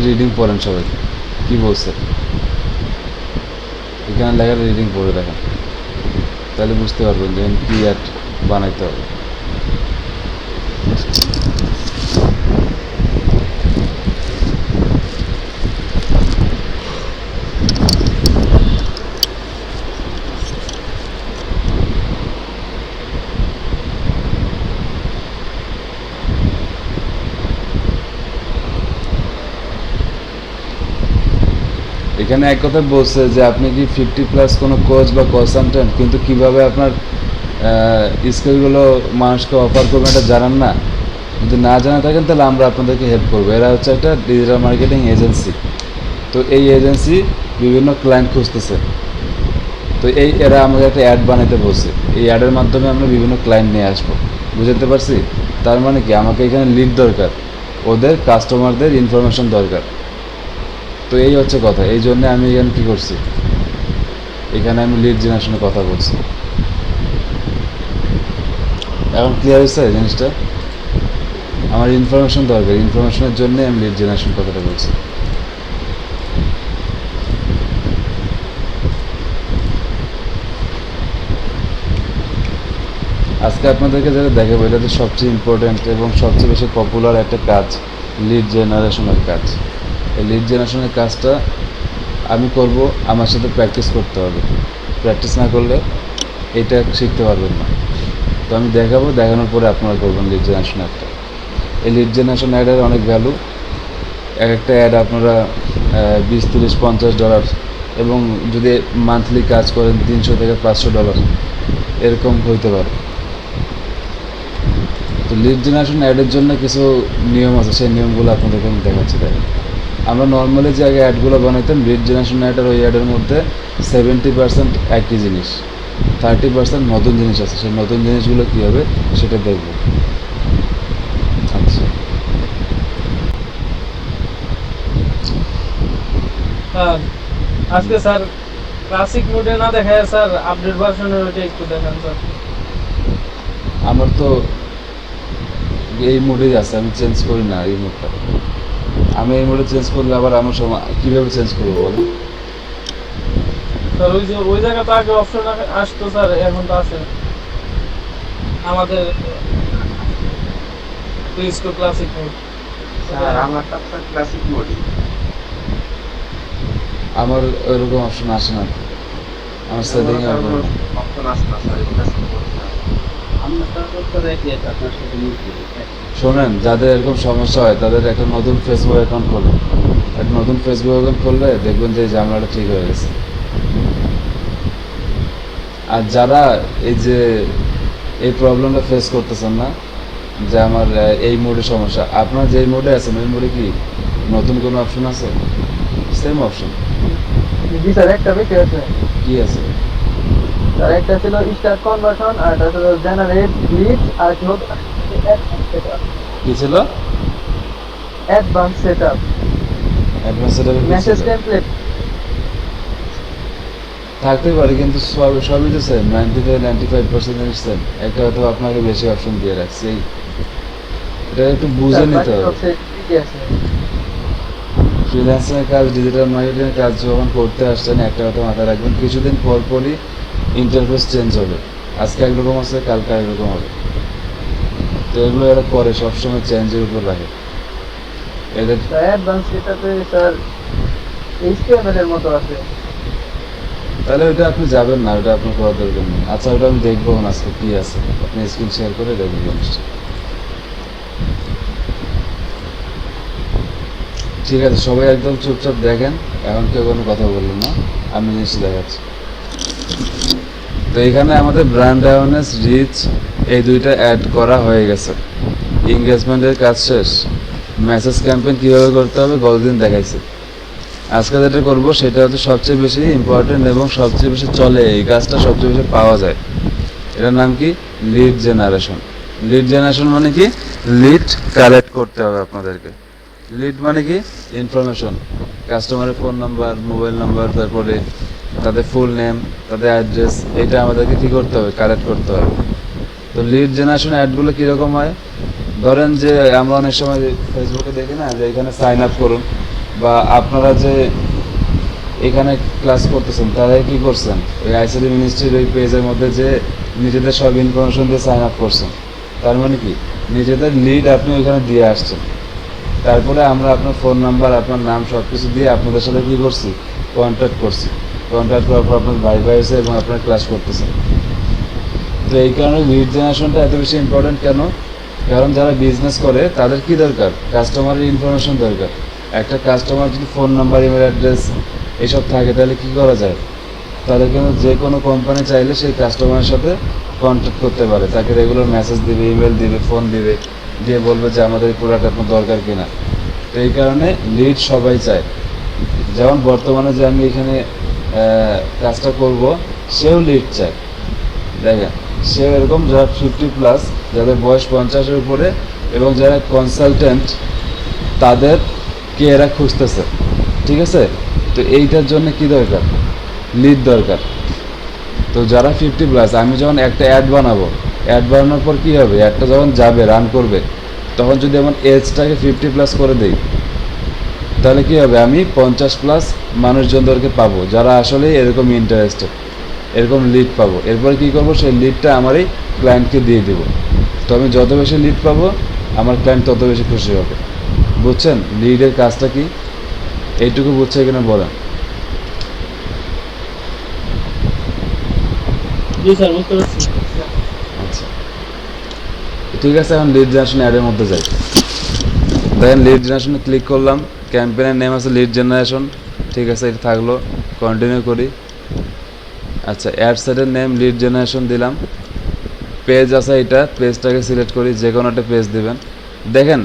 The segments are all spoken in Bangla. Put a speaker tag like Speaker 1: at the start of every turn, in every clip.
Speaker 1: রিডিং পড়েন সবাই কি বলছে, এখানে লেখা রিডিং পড়ে দেখেন, তাহলে বুঝতে পারবেন যে কি অ্যাড বানাইতে হবে। এখানে এক কথা বলছে যে আপনি কি 50+ কোনো কোচ বা কনসালটেন্ট, কিন্তু কিভাবে আপনার স্কিলগুলো মানুষকে অফার করবেন এটা জানেন না। যদি না জানা থাকেন তাহলে আমরা আপনাদেরকে হেল্প করবো। এরা হচ্ছে একটা ডিজিটাল মার্কেটিং এজেন্সি। তো এই এজেন্সি বিভিন্ন ক্লায়েন্ট খুঁজতেছে। তো এরা আমাকে একটা অ্যাড বানাতে বলছে, এই অ্যাডের মাধ্যমে আমরা বিভিন্ন ক্লায়েন্ট নিয়ে আসবো। বুঝতে পারছি? তার মানে কি আমাকে এখানে লিড দরকার, ওদের কাস্টমারদের ইনফরমেশন দরকার। তো এই হচ্ছে কথা, এই জন্য আমি এখানে কী করছি, এখানে আমি লিড জেনারেশনের কথা বলছি। এখন ক্লিয়ার হয়েছে জিনিসটা? আমার ইনফরমেশন দরকার, ইনফরমেশনের জন্যে আমি লিড জেনারেশন কথাটা বলছি। আজকে আপনাদেরকে যেটা দেখাবো এটা তো সবচেয়ে ইম্পর্ট্যান্ট এবং সবচেয়ে বেশি পপুলার একটা কাজ, লিড জেনারেশনের কাজ। এই লিড জেনারেশনের কাজটা আমি করব, আমার সাথে প্র্যাকটিস করতে হবে। প্র্যাকটিস না করলে এটা শিখতে পারবেন না। তো আমি দেখাবো, দেখানোর পরে আপনারা করবেন লিড জেনারেশন অ্যাডটা। এই লিড জেনারেশন অ্যাডের অনেক ভ্যালু। এক একটা অ্যাড আপনারা $20, $30, $50 এবং যদি মান্থলি কাজ করেন $300 থেকে $500 এরকম হইতে পারে। তো লিড জেনারেশন অ্যাডের জন্য কিছু নিয়ম আছে, সেই নিয়মগুলো আপনাদেরকে আমি দেখাচ্ছি। তাই আমরা নর্মালি যে আগে অ্যাডগুলো বানাইতাম, লিড জেনারেশন অ্যাড আর ওই অ্যাডের মধ্যে 70% একই জিনিস, 30% নতুন জিনিস আছে। সেই নতুন জিনিসগুলো কী হবে সেটা দেখব। আচ্ছা,
Speaker 2: স্যার আজকে স্যার ক্লাসিক মোডে না দেখায় স্যার আপডেট ভার্সনের ওইটা একটু দেখান স্যার।
Speaker 1: আমার তো এই মোডেই আছে, আমি চেঞ্জ করি না এই মোডটা। আমি এই মোডে চেঞ্জ করলে আবার আমার সময় কীভাবে চেঞ্জ করবো বলেন?
Speaker 2: স্যার ওই যে ওই জায়গাতে আগে অপশন আসতো স্যার, এখন তো আসে না। আমাদের please two classic mode
Speaker 3: sir আমারটা স্যার ক্লাসিক মোডই।
Speaker 1: আমার ওইরকম অপশন আসে না, আমার সেটিং এ
Speaker 3: আমার অপশন আসে না স্যার ক্লাসিক মোড।
Speaker 4: আমারটা তো দেখি এটা আপনার সাথে মিলছে।
Speaker 1: শোনেন, যাদের এরকম সমস্যা হয় তাদের একটা নতুন ফেসবুক অ্যাকাউন্ট খোলেন। একটা নতুন ফেসবুক অ্যাকাউন্ট খুললে দেখবেন যে এই ঝামেলাটা ঠিক হয়ে গেছে। আর যারা এই যে এই প্রবলেমটা ফেস করতেছেন না, যে আমার এই মোডে সমস্যা, আপনার যেই মোডে আছেন ওই মোডে কি নতুন কোনো অপশন আছে? সেম অপশন
Speaker 2: জি স্যার, একটা বেশি আছে
Speaker 1: কি আছে?
Speaker 2: স্যার। একটা ছিল স্টার্ট কনভার্সন, আর একটা ছিল জেনারেট লিড, আর একটা হলো
Speaker 1: কি ছিল?
Speaker 2: অ্যাডভান্স সেটআপ,
Speaker 1: অ্যাডভান্স সেটআপে
Speaker 2: মেসেজ টেমপ্লেট।
Speaker 1: থাকতে পারে, কিন্তু সবই তো সেম, 90-95% সেম। একটা হয়তো আপনাকে বেশি অপশন দিয়ে রাখছে, এটা একটু বুঝে নিতে হবে। ফ্রিল্যান্সিংয়ের কাজ, ডিজিটাল মার্কেটিংয়ের কাজ যখন করতে আসছেন, একটা কথা মাথায় রাখবেন, কিছুদিন পর পরই ইন্টারফেস চেঞ্জ হবে। আজকে একরকম আছে, কালকে একরকম হবে। তো এগুলো এরা করে, সবসময় চেঞ্জের উপর রাখে এদের।
Speaker 2: অ্যাডভান্স সেটআপে স্যার এইচটিএমএল এর মতো আছে।
Speaker 1: তাহলে ওইটা আপনি যাবেন না, ওটা আপনার করার দরকার নেই। আচ্ছা, ওটা আমি দেখবো আজকে কী আছে, আপনি স্ক্রিন শেয়ার করে দেখবেন জিনিসটা। ঠিক আছে, সবাই একদম চুপচাপ দেখেন, এখন কেউ কোনো কথা বললেন না, আমি জিনিসটা দেখাচ্ছি। তো এখানে আমাদের ব্র্যান্ড অ্যাওয়ারনেস, রিচ এই দুইটা অ্যাড করা হয়ে গেছে। এঙ্গেজমেন্টের কাজ শেষ। মেসেজ ক্যাম্পেইন কীভাবে করতে হবে গতদিন দেখাইছে। আজকে যেটা করবো সেটা হচ্ছে সবচেয়ে বেশি ইম্পর্টেন্ট এবং সবচেয়ে বেশি চলে, এই কাজটা সবচেয়ে বেশি পাওয়া যায়। এটার নাম কি? Lead generation. লিড জেনারেশন মানে কি? লিড কালেক্ট করতে হবে আপনাদেরকে। লিড মানে কি? ইনফরমেশন, কাস্টমারের ফোন নাম্বার, মোবাইল নাম্বার, তারপরে তাদের ফুল নেম, তাদের অ্যাড্রেস, এটা আমাদেরকে কী করতে হবে? কালেক্ট করতে হবে। তো লিড জেনারেশন অ্যাডগুলো কীরকম হয়? ধরেন যে আমরা অনেক সময় ফেসবুকে দেখি না যে এখানে সাইন আপ করুন, বা আপনারা যে এখানে ক্লাস করতেছেন তারা কি করছেন ওই আইসিটি মিনিস্ট্রির ওই পেজের মধ্যে যে নিজেদের সব ইনফরমেশন দিয়ে সাইন আপ করছেন, তার মানে কি নিজেদের লিড আপনি ওইখানে দিয়ে আসছেন। তারপরে আমরা আপনার ফোন নাম্বার, আপনার নাম সব কিছু দিয়ে আপনাদের সাথে কী করছি, কন্ট্যাক্ট করছি। কন্ট্যাক্ট করার পর আপনার ভাইবা এসে এবং আপনার ক্লাস করতেছেন। তো এই কারণে লিড জেনারেশনটা এত বেশি ইম্পর্টেন্ট কেন? কারণ যারা বিজনেস করে তাদের কি দরকার, কাস্টমারের ইনফরমেশন দরকার। একটা কাস্টমার যদি ফোন নাম্বার, ইমেল অ্যাড্রেস এসব থাকে তাহলে কি করা যায়, তাহলে কিন্তু যে কোনো কোম্পানি চাইলে সেই কাস্টমারের সাথে কন্ট্যাক্ট করতে পারে, তাকে রেগুলার মেসেজ দিবে, ইমেল দিবে, ফোন দিবে, দিয়ে বলবে যে আমাদের এই প্রোডাক্ট আপনার দরকার কিনা। তো এই কারণে লিড সবাই চায়। যেমন বর্তমানে যে আমি এখানে কাজটা করব, সেও লিড চায়। দেখেন, সেও এরকম যারা 50+, যাদের বয়স 50-এর উপরে এবং যারা কনসালটেন্ট, তাদেরকে এরা খুঁজতেছে। ঠিক আছে, তো এইটার জন্য কি দরকার, লিড দরকার। তো যারা 50+, আমি যখন একটা অ্যাড বানাবো, অ্যাড বানানোর পর কী হবে, অ্যাডটা যখন যাবে রান করবে, তখন যদি আমার এজটাকে 50+ করে দিই, তাহলে কী হবে, আমি 50+ মানুষজনদেরকে পাবো যারা আসলে এরকম ইন্টারেস্টেড, এরকম লিড পাবো। এরপরে কী করবো, সেই লিডটা আমারই ক্লায়েন্টকে দিয়ে দেবো। তো আমি যত বেশি লিড পাবো, আমার ক্লায়েন্ট তত বেশি খুশি হবে। বুঝছেন লিডের কাজটা কি? এইটুকু বুঝছে কিনা বলেন।
Speaker 2: জি স্যার, বুঝতে পারছি।
Speaker 1: আচ্ছা, ঠিক আছে, এখন লিড জেনারেশন অ্যাডের মধ্যে যাই। দেখেন, লিড জেনারেশনে ক্লিক করলাম, ক্যাম্পেইনের নেম আছে লিড জেনারেশন। ঠিক আছে, এটা থাকলো, কন্টিনিউ করি। আচ্ছা, অ্যাড সেটের নেম লিড জেনারেশন দিলাম। পেজ আছে, এটা পেজটাকে সিলেক্ট করি, যে কোনো একটা পেজ দিবেন। দেখেন,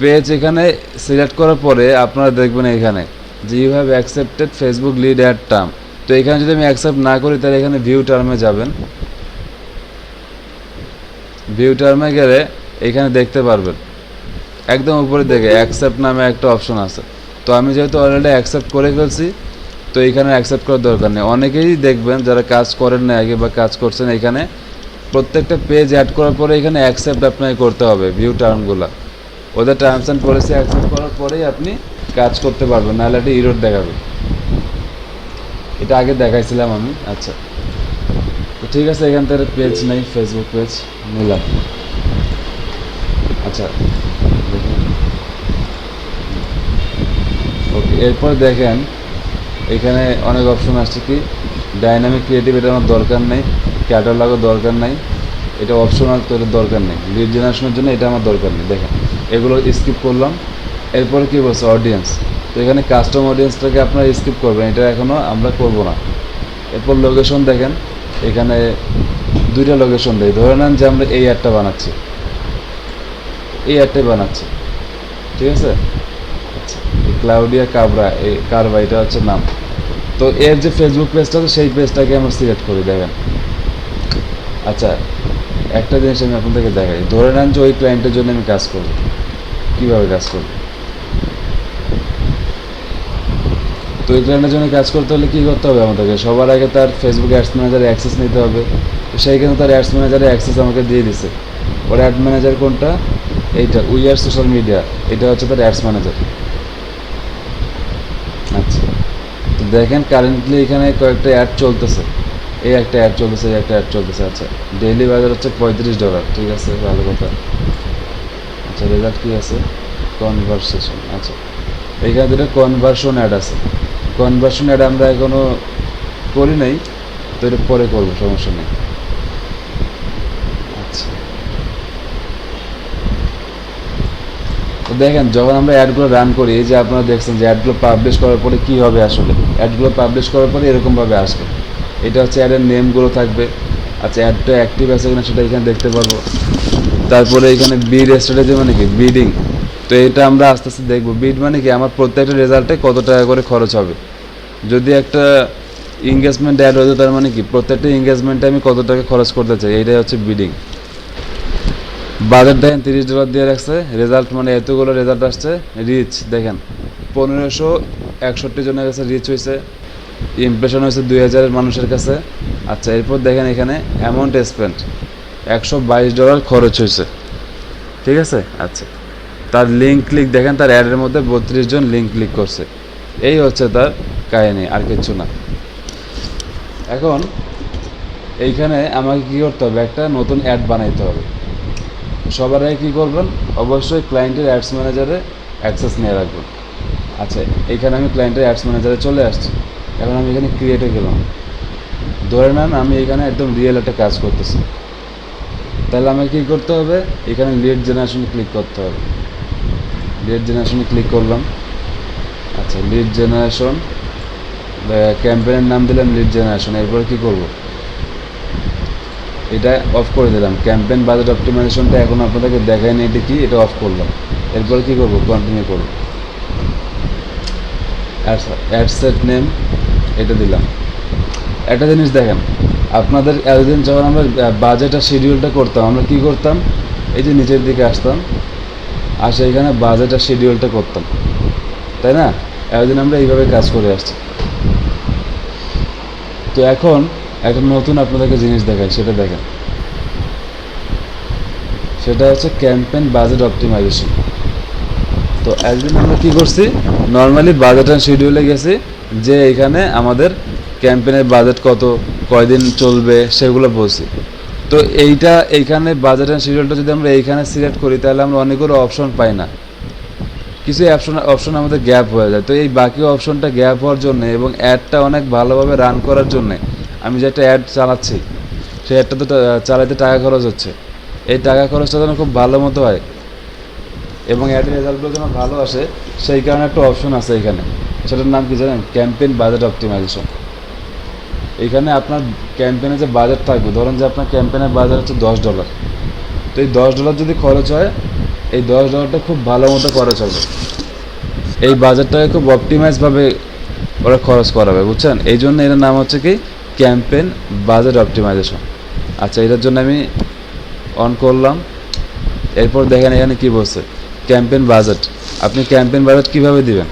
Speaker 1: পেজ এখানে সিলেক্ট করার পরে আপনারা দেখবেন এখানে যে you have accepted Facebook lead ad term. তো এখানে যদি আমি অ্যাকসেপ্ট না করি, তাহলে এখানে ভিউ টার্মে যাবেন। ভিউ টার্মে গেলে এখানে দেখতে পারবেন একদম উপরে দেখে অ্যাকসেপ্ট নামে একটা অপশন আছে। তো আমি যেহেতু অলরেডি অ্যাকসেপ্ট করে ফেলছি, তো এখানে অ্যাকসেপ্ট করার দরকার নেই। অনেকেই দেখবেন যারা কাজ করেন না আগে বা কাজ করছেন, এখানে প্রত্যেকটা পেজ অ্যাড করার পরে এখানে অ্যাকসেপ্ট আপনাকে করতে হবে ভিউ টার্মগুলো। ওদের টার্মস অ্যান্ড পলিসি অ্যাকসেপ্ট করার পরেই আপনি কাজ করতে পারবেন, নাহলে একটা ইরোর দেখাবে। এটা আগে দেখাইছিলাম আমি। আচ্ছা, তো ঠিক আছে, এখান থেকে পেজ নেই, ফেসবুক পেজ নিলাম। আচ্ছা, ওকে, এরপর দেখেন এখানে অনেক অপশন আসছে। কি ডাইনামিক ক্রিয়েটিভ, এটা আমার দরকার নেই। ক্যাটালগও দরকার নাই, এটা অপশনাল, তো এটা দরকার নেই। লিড জেনারেশনের জন্য এটা আমার দরকার নেই। দেখেন, এগুলো স্কিপ করলাম। এরপরে কী বলছে, অডিয়েন্স। তো এখানে কাস্টম অডিয়েন্সটাকে আপনারা স্কিপ করবেন, এটা এখনও আমরা করব না। এরপর লোকেশন দেখেন, এখানে দুইটা লোকেশন দেয়। ধরে নেন যে আমরা এই অ্যাডটা বানাচ্ছি, এই অ্যাডটাই বানাচ্ছি। ঠিক আছে, আচ্ছা, ক্লাউডিয়া কারবা এটা হচ্ছে নাম। তো এর যে ফেসবুক পেজটা আছে, সেই পেজটাকে আমরা সিলেক্ট করি। দেখেন, আচ্ছা, একটা জিনিস আমি আপনাদেরকে দেখাই। ধরে নেন যে ওই ক্লায়েন্টের জন্য আমি কাজ করব, কীভাবে কাজ করব। তো ওই ক্লায়েন্টের জন্য কাজ করতে হলে কী করতে হবে আমাদেরকে, সবার আগে তার ফেসবুক অ্যাডস ম্যানেজারে অ্যাক্সেস নিতে হবে। তো সেইখানে তার অ্যাডস ম্যানেজারে অ্যাক্সেস আমাকে দিয়ে দিছে। ওর অ্যাড ম্যানেজার কোনটা, এইটা উই আর সোশ্যাল মিডিয়া, এটা হচ্ছে তার অ্যাডস ম্যানেজার। আচ্ছা, তো দেখেন কারেন্টলি এখানে কয়েকটা অ্যাড চলতেছে। এই একটা অ্যাড চলতেছে, এই একটা অ্যাড চলতেছে। আচ্ছা, ডেইলি বাজার হচ্ছে $35। ঠিক আছে, ভালো কথা। আচ্ছা, রেজাল্ট কী আছে, কনভারসেশন। আচ্ছা, এইখানে দুটো কনভার্সন অ্যাড আছে। কনভার্সন অ্যাড আমরা এখনও করি নাই, তো এটা পরে করবো, সমস্যা নেই। আচ্ছা, তো দেখেন যখন আমরা অ্যাডগুলো রান করি, এই যে আপনারা দেখছেন যে অ্যাডগুলো পাবলিশ করার পরে কী হবে, আসলে অ্যাডগুলো পাবলিশ করার পরে এরকমভাবে আসবে। এটা হচ্ছে অ্যাডের নেমগুলো থাকবে। আচ্ছা, অ্যাডটা অ্যাক্টিভ আছে কিনা সেটা এখানে দেখতে পারবো। তারপরে এখানে বিড স্ট্র্যাটেজি মানে কি, বিডিং। তো এটা আমরা আস্তে আস্তে দেখবো। বিড মানে কি, আমার প্রত্যেকটা রেজাল্টে কত টাকা করে খরচ হবে। যদি একটা এঙ্গেজমেন্ট অ্যাড হতো, তার মানে কি প্রত্যেকটা এঙ্গেজমেন্টে আমি কত টাকা খরচ করতে চাই, এইটাই হচ্ছে বিডিং। বাজেট দেখেন $30 দিয়ে রাখছে। রেজাল্ট মানে এতগুলো রেজাল্ট আসছে। রিচ দেখেন 1561 জনের কাছে রিচ হয়েছে। ইমপ্রেশন হয়েছে 2000 মানুষের কাছে। আচ্ছা, এরপর দেখেন এখানে অ্যামাউন্ট স্পেন্ড $122 খরচ হয়েছে। ঠিক আছে, আচ্ছা, তার লিঙ্ক ক্লিক দেখেন, তার অ্যাডের মধ্যে 32 জন লিঙ্ক ক্লিক করছে। এই হচ্ছে তার কাহিনী, আর কিচ্ছু না। এখন এইখানে আমাকে কী করতে হবে, একটা নতুন অ্যাড বানাইতে হবে। সবার আগে কী করবেন, অবশ্যই ক্লায়েন্টের অ্যাডস ম্যানেজারে অ্যাক্সেস নিয়ে রাখবেন। আচ্ছা, এইখানে আমি ক্লায়েন্টের অ্যাডস ম্যানেজারে চলে আসছি। এখন আমি এখানে ক্রিয়েটে গেলাম। ধরে নেন আমি এখানে একদম রিয়েল একটা কাজ করতেছি, তাহলে আমাকে কী করতে হবে, এখানে লিড জেনারেশনে ক্লিক করতে হবে। লিড জেনারেশনে ক্লিক করলাম। আচ্ছা, লিড জেনারেশন, ক্যাম্পেইনের নাম দিলাম লিড জেনারেশন। এরপর কী করব, এটা অফ করে দিলাম। ক্যাম্পেইন বাজেট অপটিমাইজেশনটা এখন আপনাদেরকে দেখায়নি এটা কি, এটা অফ করলাম। এরপর কী করব, কন্টিনিউ করব। অ্যাড সেট নেম এটা দিলাম। একটা জিনিস দেখেন, আপনাদের এতদিন যখন আমরা বাজেট আর শিডিউলটা করতাম, আমরা কী করতাম, এই যে নিচের দিকে আসতাম, আসে এখানে বাজেট আর শিডিউলটা করতাম, তাই না? এতদিন আমরা এইভাবে কাজ করে আসছি। তো এখন একটা নতুন আপনাদেরকে জিনিস দেখাই, সেটা দেখেন। সেটা হচ্ছে ক্যাম্পেইন বাজেট অপটিমাইজেশন। তো একদিন আমরা কী করছি, নর্মালি বাজেট অ্যান্ড শিডিউলে গেছি, যে এখানে আমাদের ক্যাম্পেইনের বাজেট কত, কয়দিন চলবে, সেগুলো বলছি। তো এইখানে বাজেট অ্যান্ড শিডিউলটা যদি আমরা এইখানে সিলেক্ট করি, তাহলে আমরা অনেকগুলো অপশন পাই না, কিছু অপশন আমাদের গ্যাপ হয়ে যায়। তো এই বাকি অপশনটা গ্যাপ হওয়ার জন্য এবং অ্যাডটা অনেক ভালোভাবে রান করার জন্যে, আমি যে একটা অ্যাড চালাচ্ছি, সেই অ্যাডটা তো চালাতে টাকা খরচ হচ্ছে। এই টাকা খরচটা যেন খুব ভালো মতো হয় এবং অ্যাডের রেজাল্টগুলো যেন ভালো আসে, সেই কারণে একটা অপশন আছে এখানে। সেটার নাম কি জানেন, ক্যাম্পেইন বাজেট অপটিমাইজেশন। এইখানে আপনার ক্যাম্পেইনে যে বাজেট থাকবে, ধরেন যে আপনার ক্যাম্পেইনের বাজেট হচ্ছে $10, তো এই $10 যদি খরচ হয়, এই $10টা খুব ভালো মতো খরচ হবে। এই বাজেটটাকে খুব অপটিমাইজভাবে ওরা খরচ করাবে, বুঝছেন? এই জন্য এটার নাম হচ্ছে কি, ক্যাম্পেইন বাজেট অপটিমাইজেশন। আচ্ছা, এটার জন্য আমি অন করলাম। এরপর দেখেন এখানে কি বলছে, ক্যাম্পেইন বাজেট। আপনি ক্যাম্পেইন বাজেট কীভাবে দিবেন,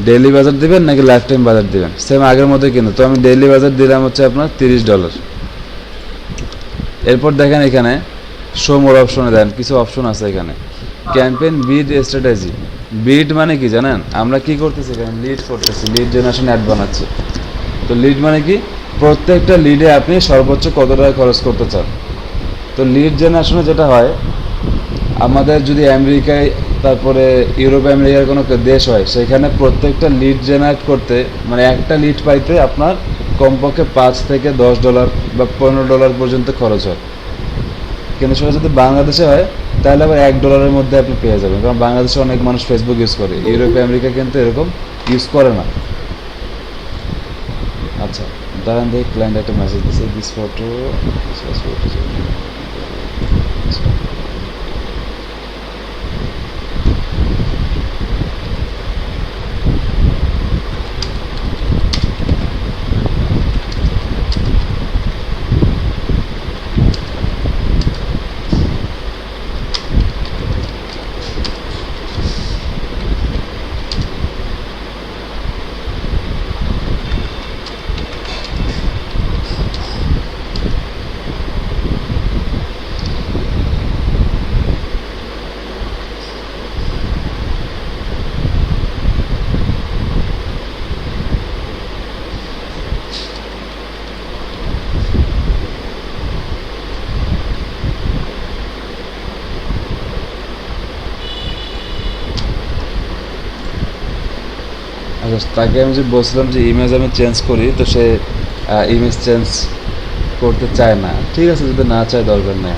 Speaker 1: ডেইলি বাজেট দিবেন নাকি লাইফ টাইম বাজেট দিবেন, সেম আগের মতোই কিন্তু। তো আমি ডেইলি বাজেট দিলাম হচ্ছে আপনার $30। এরপর দেখেন এখানে শো মোর অপশনে দেন, কিছু অপশন আছে এখানে। ক্যাম্পেইন বিড স্ট্র্যাটেজি। বিড মানে কি জানেন, আমরা কি করতেছি এখানে, লিড করতেছি, লিড জেনারেশন অ্যাড বানাচ্ছি। তো লিড মানে কি, প্রত্যেকটা লিডে আপনি সর্বোচ্চ কত টাকা খরচ করতে চান। তো লিড জেনারেশনে যেটা হয়, আমাদের যদি আমেরিকায়, তারপরে ইউরোপ আমেরিকার কোনো দেশ হয়, সেখানে প্রত্যেকটা লিড জেনারেট করতে, মানে একটা লিড পাইতে আপনার কমপক্ষে $5 থেকে $10 বা $15 পর্যন্ত খরচ হয়। কিন্তু সেটা যদি বাংলাদেশে হয়, তাহলে আবার $1 মধ্যে আপনি পেয়ে যাবেন, কারণ বাংলাদেশে অনেক মানুষ ফেসবুক ইউজ করে, ইউরোপে আমেরিকা কিন্তু এরকম ইউজ করে না। আচ্ছা, দাঁড়ান দেখি, ক্লায়েন্ট একটা মেসেজ দিচ্ছে, দিস ফটো। আচ্ছা, তাকে আমি যে বলছিলাম যে ইমেজ আমি চেঞ্জ করি, তো সে ইমেজ চেঞ্জ করতে চায় না। ঠিক আছে, যদি না চায় দরকার নেই।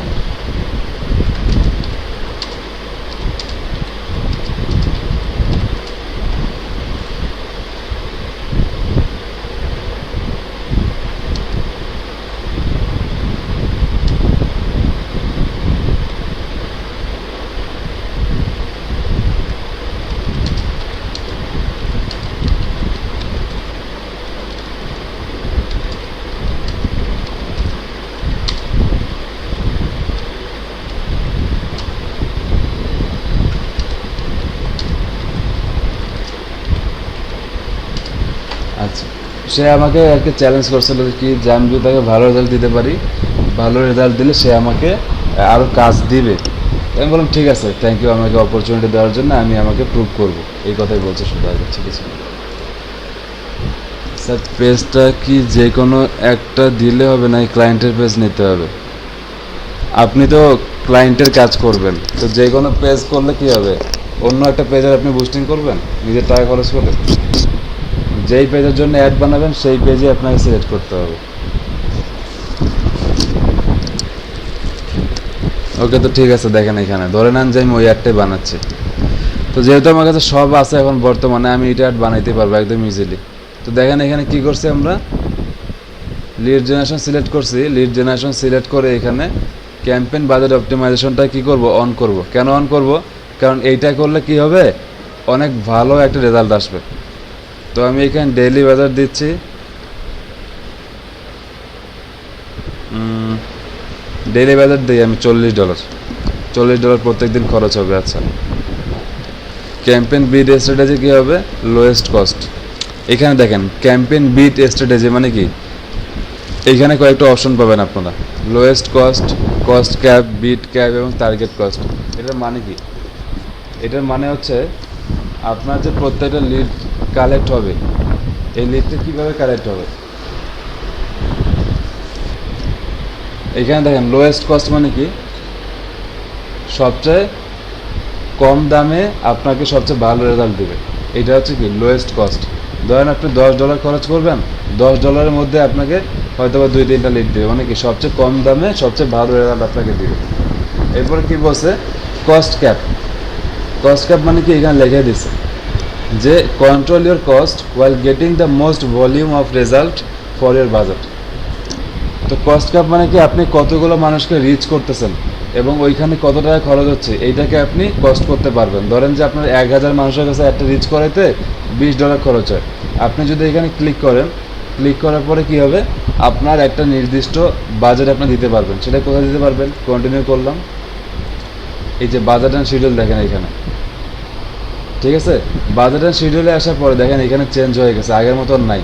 Speaker 1: আচ্ছা, সে আমাকে একটা চ্যালেঞ্জ করছিল কি, যে আমি যদি তাকে ভালো রেজাল্ট দিতে পারি, ভালো রেজাল্ট দিলে সে আমাকে আরও কাজ দিবে। তো আমি বললাম ঠিক আছে, থ্যাংক ইউ আমাকে অপরচুনিটি দেওয়ার জন্য, আমি আমাকে প্রুভ করবো, এই কথাই বলছে শুধু আগে। ঠিক আছে স্যার, পেজটা কি যে কোনো একটা দিলে হবে না, ক্লায়েন্টের পেজ নিতে হবে? আপনি তো ক্লায়েন্টের কাজ করবেন, তো যে কোনো পেজ করলে কি হবে, অন্য একটা পেজের আপনি বুস্টিং করবেন নিজের টাকা খরচ করে? যেই পেজের জন্য অ্যাড বানাবেন সেই পেজই আপনাকে সিলেক্ট করতে হবে। ওকে, তো ঠিক আছে, দেখেন এখানে ধরে নেন যে আমি ওই অ্যাডটাই বানাচ্ছি। তো যেহেতু আমার কাছে সব আছে এখন বর্তমানে, আমি এটা অ্যাড বানাইতে পারবো একদম ইজিলি। তো দেখেন এখানে কি করছি আমরা, লিড জেনারেশন সিলেক্ট করছি। লিড জেনারেশন সিলেক্ট করে এখানে ক্যাম্পেইন বাজেট অপটিমাইজেশনটা কি করব, অন করব। কেন অন করব? কারণ এইটা করলে কি হবে, অনেক ভালো একটা রেজাল্ট আসবে। তো আমি এখানে ডেইলি বাজার দিচ্ছি, ডেইলি বাজার দিই আমি $40। $40 প্রত্যেক দিন খরচ হবে। আচ্ছা, ক্যাম্পেইন বিট স্ট্র্যাটেজি কী হবে, লোয়েস্ট কস্ট। এখানে দেখেন ক্যাম্পেইন বিট স্ট্র্যাটেজি মানে কি, এইখানে কয়েকটা অপশন পাবেন আপনারা, lowest cost, cost cap, bid cap এবং টার্গেট কস্ট। এটার মানে কি? এটার মানে হচ্ছে আপনার যে প্রত্যেকটা লিড কালেক্ট হবে, এই লিডটা কীভাবে কালেক্ট হবে। এখানে দেখেন লোয়েস্ট কস্ট মানে কি, সবচেয়ে কম দামে আপনাকে সবচেয়ে ভালো রেজাল্ট দেবে, এটা হচ্ছে কি লোয়েস্ট কস্ট। ধরেন আপনি $10 খরচ করবেন, $10 মধ্যে আপনাকে হয়তো বা 2-3টা লিড দেবে, মানে কি সবচেয়ে কম দামে সবচেয়ে ভালো রেজাল্ট আপনাকে দেবে। এরপরে কি বলছে, কস্ট ক্যাপ। কস্ট ক্যাপ মানে কি, এখানে লিখে দিছে যে control your cost while getting the most volume of result for your budget. তো কস্ট ক্যাপ মানে কি, আপনি কতগুলো মানুষকে রিচ করতেছেন এবং ওইখানে কত টাকা খরচ হচ্ছে, এইটাকে আপনি কস্ট করতে পারবেন। ধরেন যে আপনার 1000 মানুষের কাছে একটা রিচ করাইতে $20 খরচ হয়। আপনি যদি এখানে ক্লিক করেন, ক্লিক করার পরে কি হবে, আপনার একটা নির্দিষ্ট বাজেট আপনি দিতে পারবেন। সেটা কোথায় দিতে পারবেন, কন্টিনিউ করলাম, এই যে বাজেট অ্যান্ড শিডিউল দেখেন এখানে। ঠিক আছে, বাজেট অ্যান্ড শিডিউলে আসার পরে দেখেন এখানে চেঞ্জ হয়ে গেছে, আগের মতন নাই।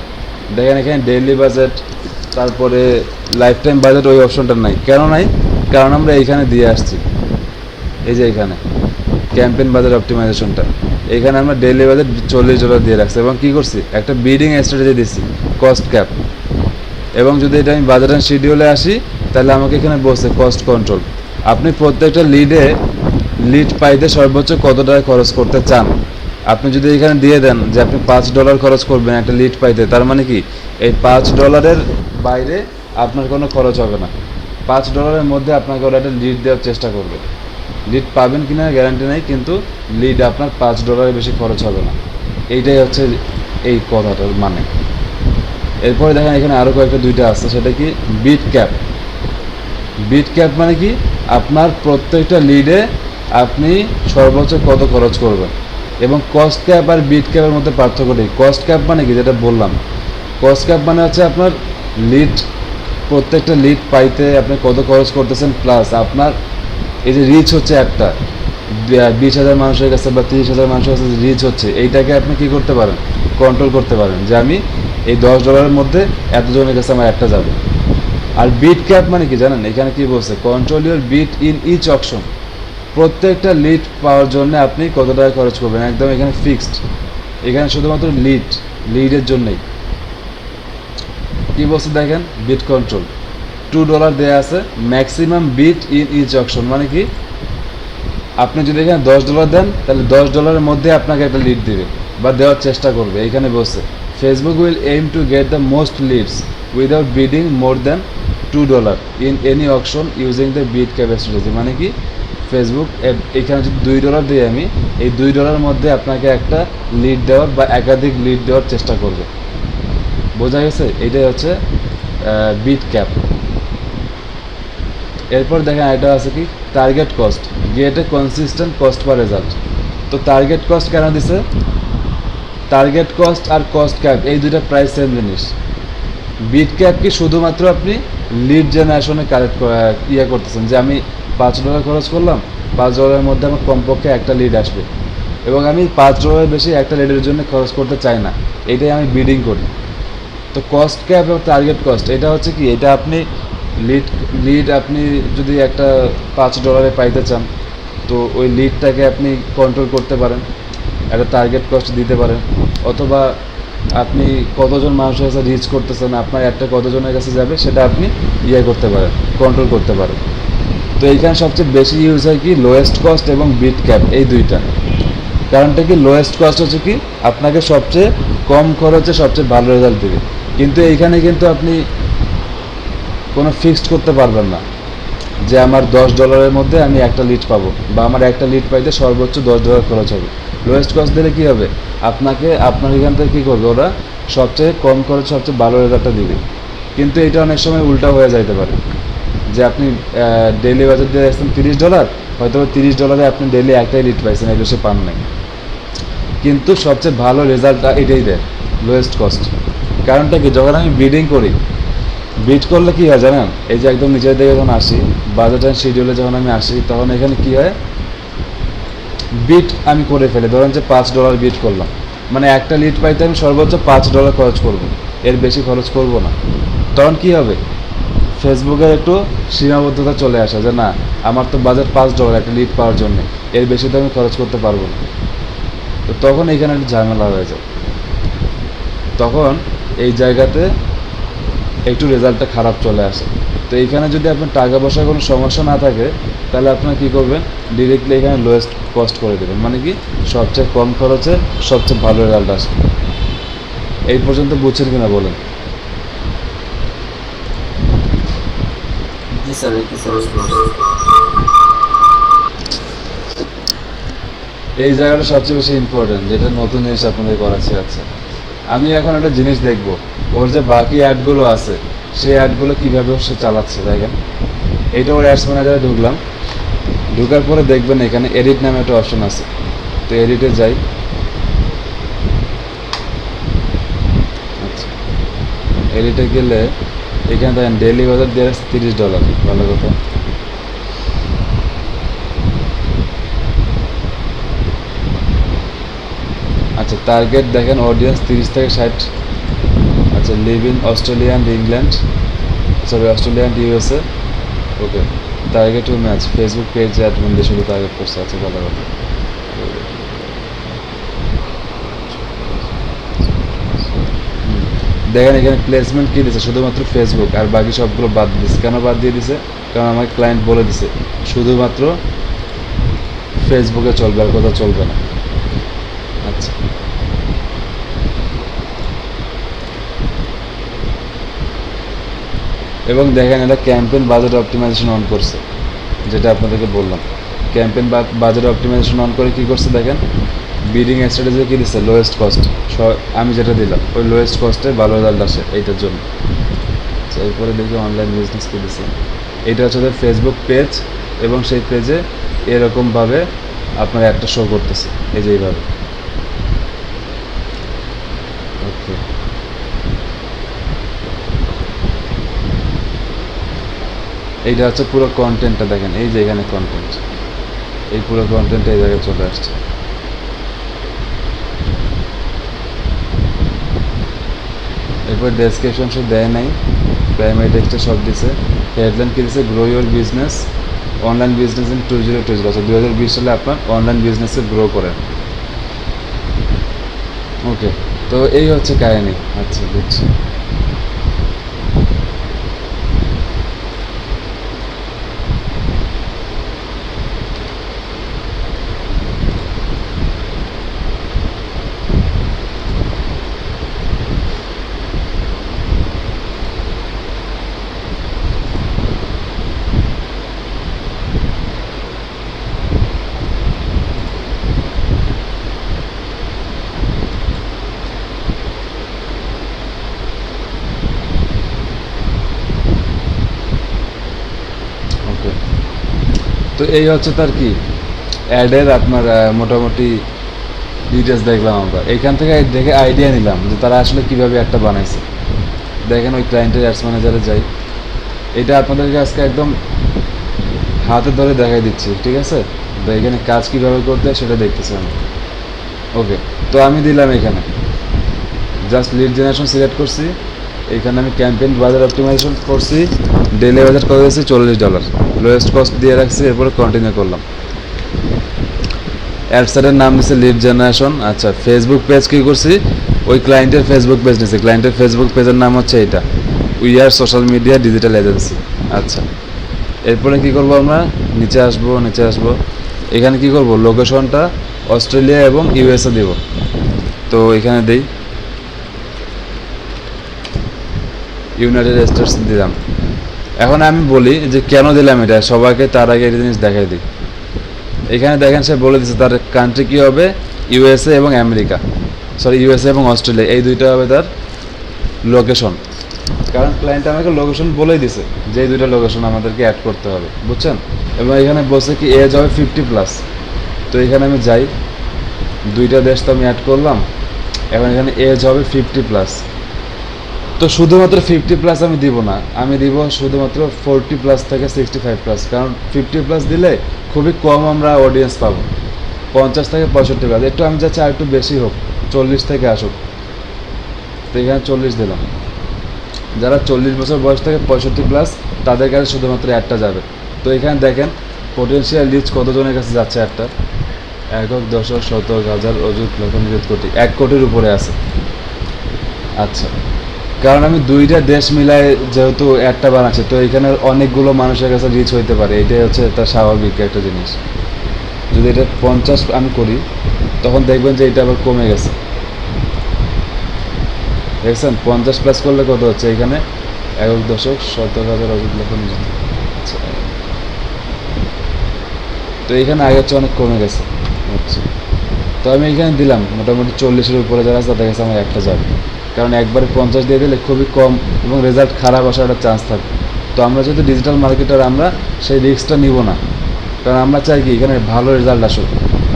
Speaker 1: দেখেন এখানে ডেইলি বাজেট, তারপরে লাইফ টাইম বাজেট, ওই অপশনটা নাই। কেন নাই? কারণ আমরা এইখানে দিয়ে আসছি, এই যে এখানে ক্যাম্পেইন বাজেট অপটিমাইজেশনটা, এখানে আমরা ডেইলি বাজেট $40 দিয়ে রাখছি এবং কী করছি, একটা বিডিং স্ট্র্যাটেজি দিচ্ছি, কস্ট ক্যাপ। এবং যদি এটা আমি বাজেট অ্যান্ড শিডিউলে আসি, তাহলে আমাকে এখানে বলছে কস্ট কন্ট্রোল। আপনি প্রত্যেকটা লিড পাইতে সর্বোচ্চ কত টাকা খরচ করতে চান, আপনি যদি এখানে দিয়ে দেন যে আপনি $5 খরচ করবেন একটা লিড পাইতে, তার মানে কি এই $5 বাইরে আপনার কোনো খরচ হবে না। $5 মধ্যে আপনাকে ওরা একটা লিড দেওয়ার চেষ্টা করবে। লিড পাবেন কিনা গ্যারান্টি নেই, কিন্তু লিড আপনার $5 বেশি খরচ হবে না। এইটাই হচ্ছে এই কথাটার মানে। এরপরে দেখেন এখানে আরও কয়েকটা দুইটা আছে, সেটা কি বিট ক্যাপ। বিট ক্যাপ মানে কি, আপনার প্রত্যেকটা লিডে আপনি সর্বোচ্চ কত খরচ করবেন। এবং কস্ট ক্যাপ আর বিট ক্যাপের মধ্যে পার্থক্যটি, কস্ট ক্যাপ মানে কি, যেটা বললাম, কস্ট ক্যাপ মানে হচ্ছে আপনার লিড, প্রত্যেকটা লিড পাইতে আপনি কত খরচ করতেছেন, প্লাস আপনার এই যে রিচ হচ্ছে একটা 20,000 মানুষের কাছে বা 30,000 মানুষের কাছে রিচ হচ্ছে, এইটাকে আপনি কি করতে পারেন, কন্ট্রোল করতে পারেন, যে আমি এই $10 মধ্যে এতজনের কাছে আমার একটা যাবে। আর বিট ক্যাপ মানে কি জানেন, এখানে কি বলছে, control your bid in each option. প্রত্যেকটা লিড পাওয়ার জন্য আপনি কত টাকা খরচ করবেন, একদম এখানে ফিক্সড। এখানে শুধুমাত্র লিডের জন্যই। কি বলছে দেখেন, বিট কন্ট্রোল $2 দেওয়া আছে, maximum bid in each option মানে কি, আপনি যদি এখানে $10 দেন, তাহলে $10 মধ্যে আপনাকে একটা লিড দেবে বা দেওয়ার চেষ্টা করবে। এখানে বলছে Facebook will aim to get the most leads without bidding more than $2 in any auction using the bid cap strategy. মানে কি, ফেসবুক এখানে যদি $2 দিই আমি, এই $2 মধ্যে আপনাকে একটা লিড দেওয়ার বা একাধিক লিড দেওয়ার চেষ্টা করবে। বোঝা গেছে, এটাই হচ্ছে বিট ক্যাপ। এরপর দেখেন এটা আছে কি, টার্গেট কস্ট, গেট এ কনসিস্টেন্ট কস্ট পার রেজাল্ট। তো টার্গেট কস্ট কেন দিছে, টার্গেট কস্ট আর কস্ট ক্যাপ এই দুইটা প্রায় সেম জিনিস। বিট ক্যাপ কি শুধুমাত্র আপনি লিড জেনারেশনে কালেক্ট করতেছেন, যে আমি $5 খরচ করলাম, $5 মধ্যে আমার কমপক্ষে একটা লিড আসবে এবং আমি $5 বেশি একটা লিডের জন্য খরচ করতে চাই না, এটাই আমি বিডিং করি। তো কস্ট ক্যাপ এবং টার্গেট কস্ট এটা হচ্ছে কি, এটা আপনি লিড আপনি যদি একটা $5 পাইতে চান, তো ওই লিডটাকে আপনি কন্ট্রোল করতে পারেন, একটা টার্গেট কস্ট দিতে পারেন, অথবা আপনি কতজন মানুষের কাছে রিচ করতেছেন, আপনার অ্যাডটা কতজনের কাছে যাবে সেটা আপনি করতে পারেন, কন্ট্রোল করতে পারেন। তো এইখানে সবচেয়ে বেশি ইউজ হয় কি লোয়েস্ট কস্ট এবং বিট ক্যাপ, এই দুইটা। কারণটা কি, লোয়েস্ট কস্ট হচ্ছে কি আপনাকে সবচেয়ে কম খরচে সবচেয়ে ভালো রেজাল্ট দেবে, কিন্তু এইখানে কিন্তু আপনি কোনো ফিক্সড করতে পারবেন না যে আমার $10 মধ্যে আমি একটা লিড পাবো, বা আমার একটা লিড পাইতে সর্বোচ্চ $10 খরচ হবে। লোয়েস্ট কস্ট দিলে কী হবে, আপনাকে আপনার এখান থেকে কী করবে, ওরা সবচেয়ে কম খরচ সবচেয়ে ভালো রেজাল্টটা দিবে। কিন্তু এটা অনেক সময় উল্টা হয়ে যাইতে পারে, যে আপনি ডেইলি বাজার দিয়ে আসছেন $30, হয়তো $30 আপনি ডেইলি একটাই লিড পাইছেন, এই বেশি পান নাই, কিন্তু সবচেয়ে ভালো রেজাল্টটা এটাই দেয়, লোয়েস্ট কস্ট। কারণটা কি, যখন আমি বিডিং করি, বিট করলে কী হয় জানেন, এই যে একদম নিচের দিকে যখন আসি, বাজেট অ্যান্ড শিডিউলে যখন আমি আসি, তখন এখানে কী হয়, বিট আমি করে ফেলি। ধরেন যে $5 বিট করলাম, মানে একটা লিড পাইতে আমি সর্বোচ্চ $5 খরচ করব, এর বেশি খরচ করব না। তখন কী হবে, ফেসবুকের একটু সীমাবদ্ধতা চলে আসে যে না, আমার তো বাজেট $5 একটা লিড পাওয়ার জন্য, এর বেশি তো আমি খরচ করতে পারবো না। তো তখন এইখানে একটু ঝামেলা হয়ে যায়, তখন এই জায়গাতে একটু রেজাল্টটা খারাপ চলে আসে। তো এইখানে যদি আপনার টাকা পয়সার কোনো সমস্যা না থাকে, তাহলে আপনারা কী করবেন, ডিরেক্টলি এখানে লোয়েস্ট কস্ট করে দেবেন, মানে কি সবচেয়ে কম খরচে সবচেয়ে ভালো রেজাল্ট আসে। এই পর্যন্ত বুঝছেন কিনা বলেন?
Speaker 4: জি স্যার, কি স্যার?
Speaker 1: এই জায়গাটা সবচেয়ে বেশি ইম্পর্টেন্ট, যেটা নতুন জিনিস আপনাদের করার আছে। আমি এখন একটা জিনিস দেখব, ওর যে বাকি অ্যাডগুলো আছে সেই অ্যাডগুলো কীভাবে সে চালাচ্ছে। দেখেন, এটা ওর অ্যাডস ম্যানেজারে ঢুকলাম, ঢুকার পরে দেখবেন এখানে এডিট নামে একটা অপশন আছে। তো এডিটে যাই, আচ্ছা এডিটে গেলে এখানে দেখেন ডেইলি বাজার দিয়ে আছে $30, ভালো কথা। আচ্ছা টার্গেট দেখেন অডিয়েন্স 30 থেকে 60। আচ্ছা live in Australia and England, sorry Australia and USA. Okay, target to match Facebook page admin দিয়ে শুধু টার্গেট করছে। আচ্ছা ভালো কথা। দেখেন এখানে প্লেসমেন্ট কী দিছে, শুধুমাত্র ফেসবুক, আর বাকি সবগুলো বাদ দিছে। কেন বাদ দিয়ে দিছে, কারণ আমার ক্লায়েন্ট বলে দিছে শুধুমাত্র ফেসবুকে চলবে, আর কোথাও চলবে না। আচ্ছা এবং দেখেন এটা ক্যাম্পেইন বাজেট অপটিমাইজেশন অন করছে, যেটা আপনাদেরকে বললাম। ক্যাম্পেইন বাজেট অপটিমাইজেশন অন করে কী করছে দেখেন, বিডিং স্ট্র্যাটেজি কী দিচ্ছে, লোয়েস্ট কস্ট। আমি যেটা দিলাম ওই লোয়েস্ট কস্টে ভালো রেজাল্ট আসে এইটার জন্য। আচ্ছা এরপরে দেখি অনলাইন বিজনেস কী দিচ্ছে। এইটা হচ্ছে ওদের ফেসবুক পেজ, এবং সেই পেজে এরকমভাবে আপনার একটা শো করতেছে, এই যে এইভাবে। ওকে, এইটা হচ্ছে পুরো কন্টেন্টটা দেখেন, এই যে এখানে কন্টেন্ট, এই পুরো কন্টেন্ট এই জায়গায় চলে আসছে। এরপর ডেসক্রিপশন সব দেয় নাই, প্রাইমারি টেক্সটে সব দিছে। হেডলাইন কী দিছে, grow your business online business in 2020। আচ্ছা 2020 সালে আপনার অনলাইন বিজনেসে গ্রো করেন। ওকে, তো এই হচ্ছে কাহিনি। আচ্ছা বুঝছি। ওকে, তো এই হচ্ছে তার কি অ্যাডের আপনার মোটামুটি ডিটেলস দেখলাম আমরা। এইখান থেকে দেখে আইডিয়া নিলাম যে তারা আসলে কীভাবে একটা বানাইছে। দেখেন ওই ক্লায়েন্টের অ্যাডস ম্যানেজারে যাই, এটা আপনাদেরকে আজকে একদম হাতে ধরে দেখাই দিচ্ছি, ঠিক আছে? তো এখানে কাজ কীভাবে করতে হয় সেটা দেখতেছি আমি। ওকে, তো আমি দিলাম এখানে জাস্ট লিড জেনারেশন সিলেক্ট করছি, এখানে আমি ক্যাম্পেইন বাজার অপটিমাইজেশন করছি, ডেইলি বাজার করে দিয়েছি $40, লোয়েস্ট কস্ট দিয়ে রাখছি, এরপরে কন্টিনিউ করলাম। অ্যাডসেটের নাম দিচ্ছে লিড জেনারেশন। আচ্ছা, ফেসবুক পেজ কী করছি, ওই ক্লায়েন্টের ফেসবুক পেজ নিচ্ছে, ক্লায়েন্টের ফেসবুক পেজের নাম হচ্ছে এইটা, we are social media digital agency. আচ্ছা, এরপরে কী করবো, আমরা নিচে আসবো, এখানে কী করব, লোকেশনটা অস্ট্রেলিয়া এবং ইউএসএ দেব। তো এখানে দেই ইউনাইটেড স্টেটস দিলাম। এখন আমি বলি যে কেন দিলাম এটা, সবাইকে তার আগে এই জিনিস দেখাই দিই। এখানে দেখেন সে বলে দিচ্ছে তার কান্ট্রি কী হবে, ইউএসএ এবং আমেরিকা, ইউএসএ এবং অস্ট্রেলিয়া, এই দুইটা হবে তার লোকেশন। কারণ ক্লায়েন্ট আমাকে লোকেশন বলেই দিছে যে এই দুইটা লোকেশন আমাদেরকে অ্যাড করতে হবে, বুঝছেন। এবং এখানে বলছে কি এজ হবে 50+। তো এখানে আমি যাই, দুইটা দেশ তো আমি অ্যাড করলাম, এখন এখানে এজ হবে 50+। তো শুধুমাত্র 50+ আমি দিব না, আমি দিব শুধুমাত্র 40+ থেকে 65+। কারণ 50+ দিলে খুবই কম আমরা অডিয়েন্স পাবো, 50 থেকে 65+। একটু আমি চাচ্ছি আর একটু বেশি হোক, 40 থেকে আসুক। তো এখানে 40 দিলাম। যারা 40 বছর বয়স থেকে 65+, তাদের কাছে শুধুমাত্র অ্যাডটা যাবে। তো এখানে দেখেন পোটেনশিয়াল রিচ কতজনের কাছে যাচ্ছে অ্যাডটা, একক, দশক, শতক, হাজার, অযুত, লক্ষ, নিযুত, কোটি, 1 কোটির উপরে আছে। আচ্ছা, কারণ আমি দুইটা দেশ মিলায় যেহেতু একটা বানাচ্ছি, তো এখানে অনেকগুলো মানুষের কাছে রিচ হইতে পারে, এটাই হচ্ছে তার স্বাভাবিক একটা জিনিস। যদি এটা 50 আমি করি, তখন দেখবেন যে এটা আবার কমে গেছে, দেখছেন। 50+ করলে কত হচ্ছে এখানে, একক, দশক, শতক, হাজার, অযুত, লক্ষ, নিযুত। আচ্ছা, তো এখানে আগের চেয়ে অনেক কমে গেছে। আচ্ছা, তো আমি এখানে দিলাম মোটামুটি 40-এর উপরে যারা আছে তাদের কাছে আমার একটা যাবে। কারণ একবারে 50 দিয়ে দিলে খুবই কম এবং রেজাল্ট খারাপ আসার একটা চান্স থাকে। তো আমরা যেহেতু ডিজিটাল মার্কেটার, আমরা সেই রিস্কটা নিব না। কারণ আমরা চাই কি এখানে ভালো রেজাল্ট আসুক,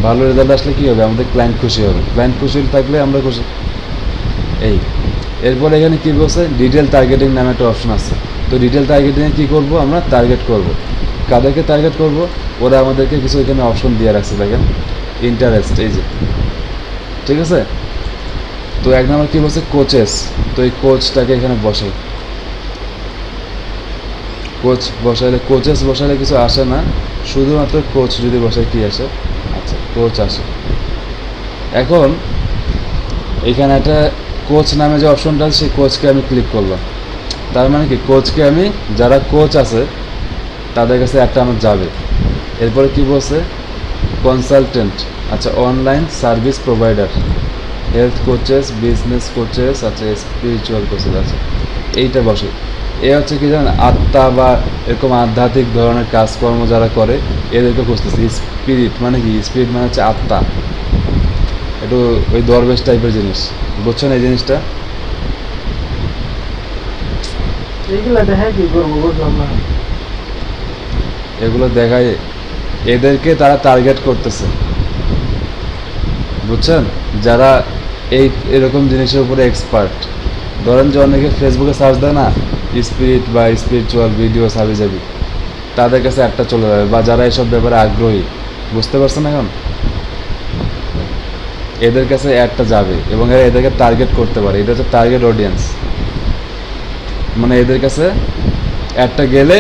Speaker 1: ভালো রেজাল্ট আসলে কী হবে, আমাদের ক্লায়েন্ট খুশি হবে, ক্লায়েন্ট খুশি থাকলে আমরা খুশি। এই এরপরে এখানে কী বলছে, ডিটেল টার্গেটিং নামে একটা অপশন আছে। তো ডিটেল টার্গেটিংয়ে কী করব, আমরা টার্গেট করব। কাদেরকে টার্গেট করব, ওরা আমাদেরকে কিছু এখানে অপশন দিয়ে রাখছে, দেখেন ইন্টারেস্ট, এই যে, ঠিক আছে। তো 1 নম্বর কী বলছে, কোচেস। তো এই কোচটাকে এখানে বসাই, কোচ বসাইলে, কোচেস বসাইলে কিছু আসে না, শুধুমাত্র কোচ যদি বসাই কী আসে, আচ্ছা কোচ আসে। এখন এখানে একটা কোচ নামে যে অপশনটা আছে, সেই কোচকে আমি ক্লিক করলাম। তার মানে কি, কোচকে আমি, যারা কোচ আছে তাদের কাছে একটা আমার যাবে। এরপরে কি বলছে, কনসালটেন্ট, আচ্ছা online service provider, health coaches, business coaches, আচ্ছা স্পিরিচুয়াল কোচেস, আছে এইটা বসে। এ হচ্ছে কি জানেন, আত্মা বা এরকম আধ্যাত্মিক ধরনের কাজকর্ম যারা করে এদেরকে খুঁজতেছে। স্পিরিট মানে কি, স্পিরিট মানে হচ্ছে আত্মা, একটু ওই দরবেশ টাইপের জিনিস, বুঝছেন এই জিনিসটা।
Speaker 2: এইগুলা দেখে কি করবো, বুঝলাম না।
Speaker 1: এগুলো দেখায়, এদেরকে তারা টার্গেট করতেছে, বুঝছেন। যারা এরকম জিনিসের উপরে এক্সপার্ট, ধরেন যে অনেকে ফেসবুকে সার্চ দেয় না, স্পিরিট বা স্পিরিচুয়াল ভিডিও সার্ভিস যাবি, তাদের কাছে একটা চলে যাবে, বা যারা এইসব ব্যাপারে আগ্রহী, বুঝতে পারছেন এখন, এদের কাছে একটা যাবে এবং এরা এদেরকে টার্গেট করতে পারে। এটা হচ্ছে টার্গেট অডিয়েন্স, মানে এদের কাছে একটা গেলে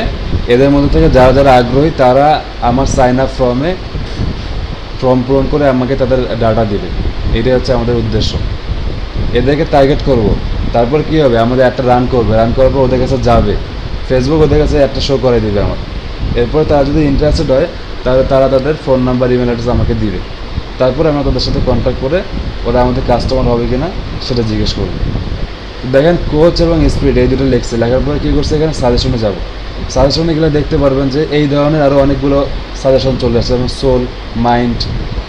Speaker 1: এদের মধ্যে থেকে যারা যারা আগ্রহী তারা আমার সাইন আপ ফর্ম পূরণ করে আমাকে তাদের ডাটা দিবে। এটাই হচ্ছে আমাদের উদ্দেশ্য, এদেরকে টার্গেট করব। তারপর কি হবে, আমাদের একটা রান করবে, রান করার পর ওদের কাছে যাবে, ফেসবুক ওদের কাছে একটা শো করে দিবে আমার। এরপর তারা যদি ইন্টারেস্টেড হয় তাহলে তারা তাদের ফোন নাম্বার, ইমেল অ্যাড্রেস আমাকে দিবে। তারপরে আমরা তাদের সাথে কন্ট্যাক্ট করে ওরা আমাদের কাস্টমার হবে কিনা সেটা জিজ্ঞেস করবে। দেখেন কোচ এবং স্পিরিট এই দুটো লেখছে, লেখার পরে কী করছে, এখানে সাজেশনে যাব। সাজেশনে গেলে দেখতে পারবেন যে এই ধরনের আরও অনেকগুলো সাজেশন চলে আসছে, যেমন সোল, মাইন্ড,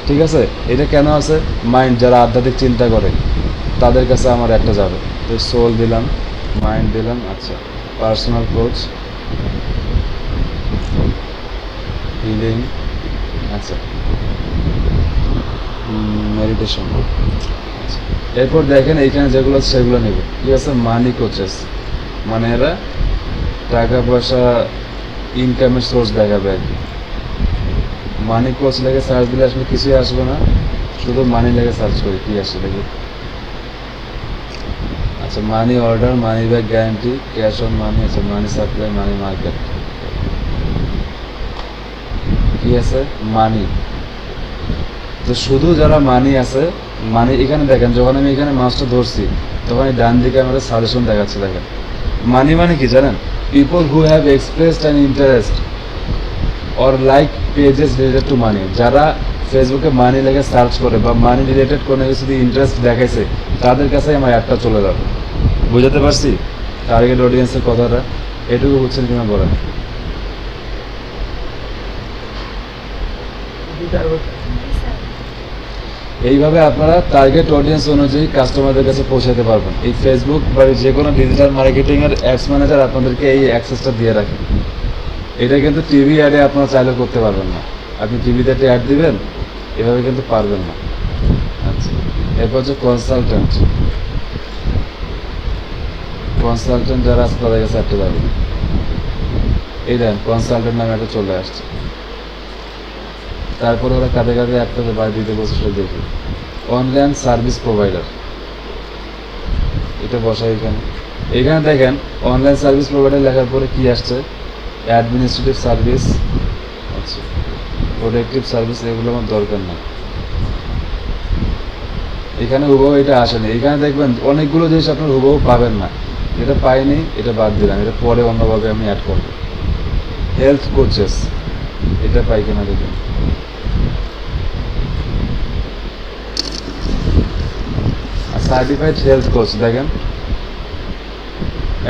Speaker 1: ঠিক আছে। এটা কেন আছে, মাইন্ড যারা আধ্যাত্মিক চিন্তা করে তাদের কাছে আমার একটা যাবে। তো সোল দিলাম, মাইন্ড দিলাম, আচ্ছা পার্সোনাল কোচ, হিলিং, আচ্ছা মেডিটেশন। এরপর দেখেন এইখানে যেগুলো আছে সেগুলো নেব। ঠিক আছে, মানি কোচেস, মানে এরা টাকা পয়সা ইনকামের সোর্স দেখাবে আর কি। মানি কোচ লেগে সার্চ দিলে আসলে কিছুই আসবে না, শুধু মানি লেগে সার্চ করি কী আসে দেখি। আচ্ছা money order, money back guarantee, cash on money, আছে মানি সাপ্লাই, মানি মার্কেট, কী আছে মানি। তো তো শুধু যারা মানি আছে, মানে এখানে দেখেন যখন আমি এখানে মাছটা ধরছি তখন এই ডান দিকে আমাদের সাজেশন দেখাচ্ছে, দেখেন মানি মানে কি জানেন, people who have expressed an interest or like pages related to money, যারা ফেসবুকে মানি লেগে সার্চ করে বা মানি রিলেটেড কোনো কিছু ইন্টারেস্ট দেখাইছে তাদের কাছে আমার অ্যাডটা চলে যাবে। বুঝাতে পারছি টার্গেট অডিয়েন্সের কথাটা? এটুকু বুঝছেন কিনা বলেন। এইভাবে আপনারা টার্গেট অডিয়েন্স অনুযায়ী কাস্টমারদের কাছে পৌঁছাতে পারবেন। এই ফেসবুক বা যে কোনো ডিজিটাল মার্কেটিংয়ের অ্যাডস ম্যানেজার আপনাদেরকে এই অ্যাক্সেসটা দিয়ে রাখে। এটা কিন্তু টিভি অ্যাডে আপনারা চাইলে করতে পারবেন না। আপনি টিভিতে একটা অ্যাড দিবেন, এভাবে কিন্তু পারবেন না। আচ্ছা, এরপর হচ্ছে কনসালটেন্ট। কনসালটেন্ট যারা আছে তাদের কাছে একটা যাবে, এই দেন কনসালটেন্ট নামে একটা চলে আসছে। তারপরে ওরা কাঁধে কাঁধে একটা বাড়ি দিতে বসে সেটা দেখি অনলাইন সার্ভিস প্রোভাইডার, এটা বসাই এখানে। এখানে দেখেন অনলাইন সার্ভিস প্রোভাইডার লেখার পরে কি আসছে, অ্যাডমিনিস্ট্রেটিভ সার্ভিস, আচ্ছা প্রোডাক্টিভ সার্ভিস, এগুলো আমার দরকার না। এখানে হুবহু এটা আসেনি। এখানে দেখবেন অনেকগুলো জিনিস আপনার হুবহু পাবেন না, এটা পাইনি, এটা বাদ দিলাম, এটা পরে অন্যভাবে আমি অ্যাড করব। হেলথ কোচেস, এটা পাই কিনা দেখুন। সার্টিফাইড হেলথ কোচ দেখেন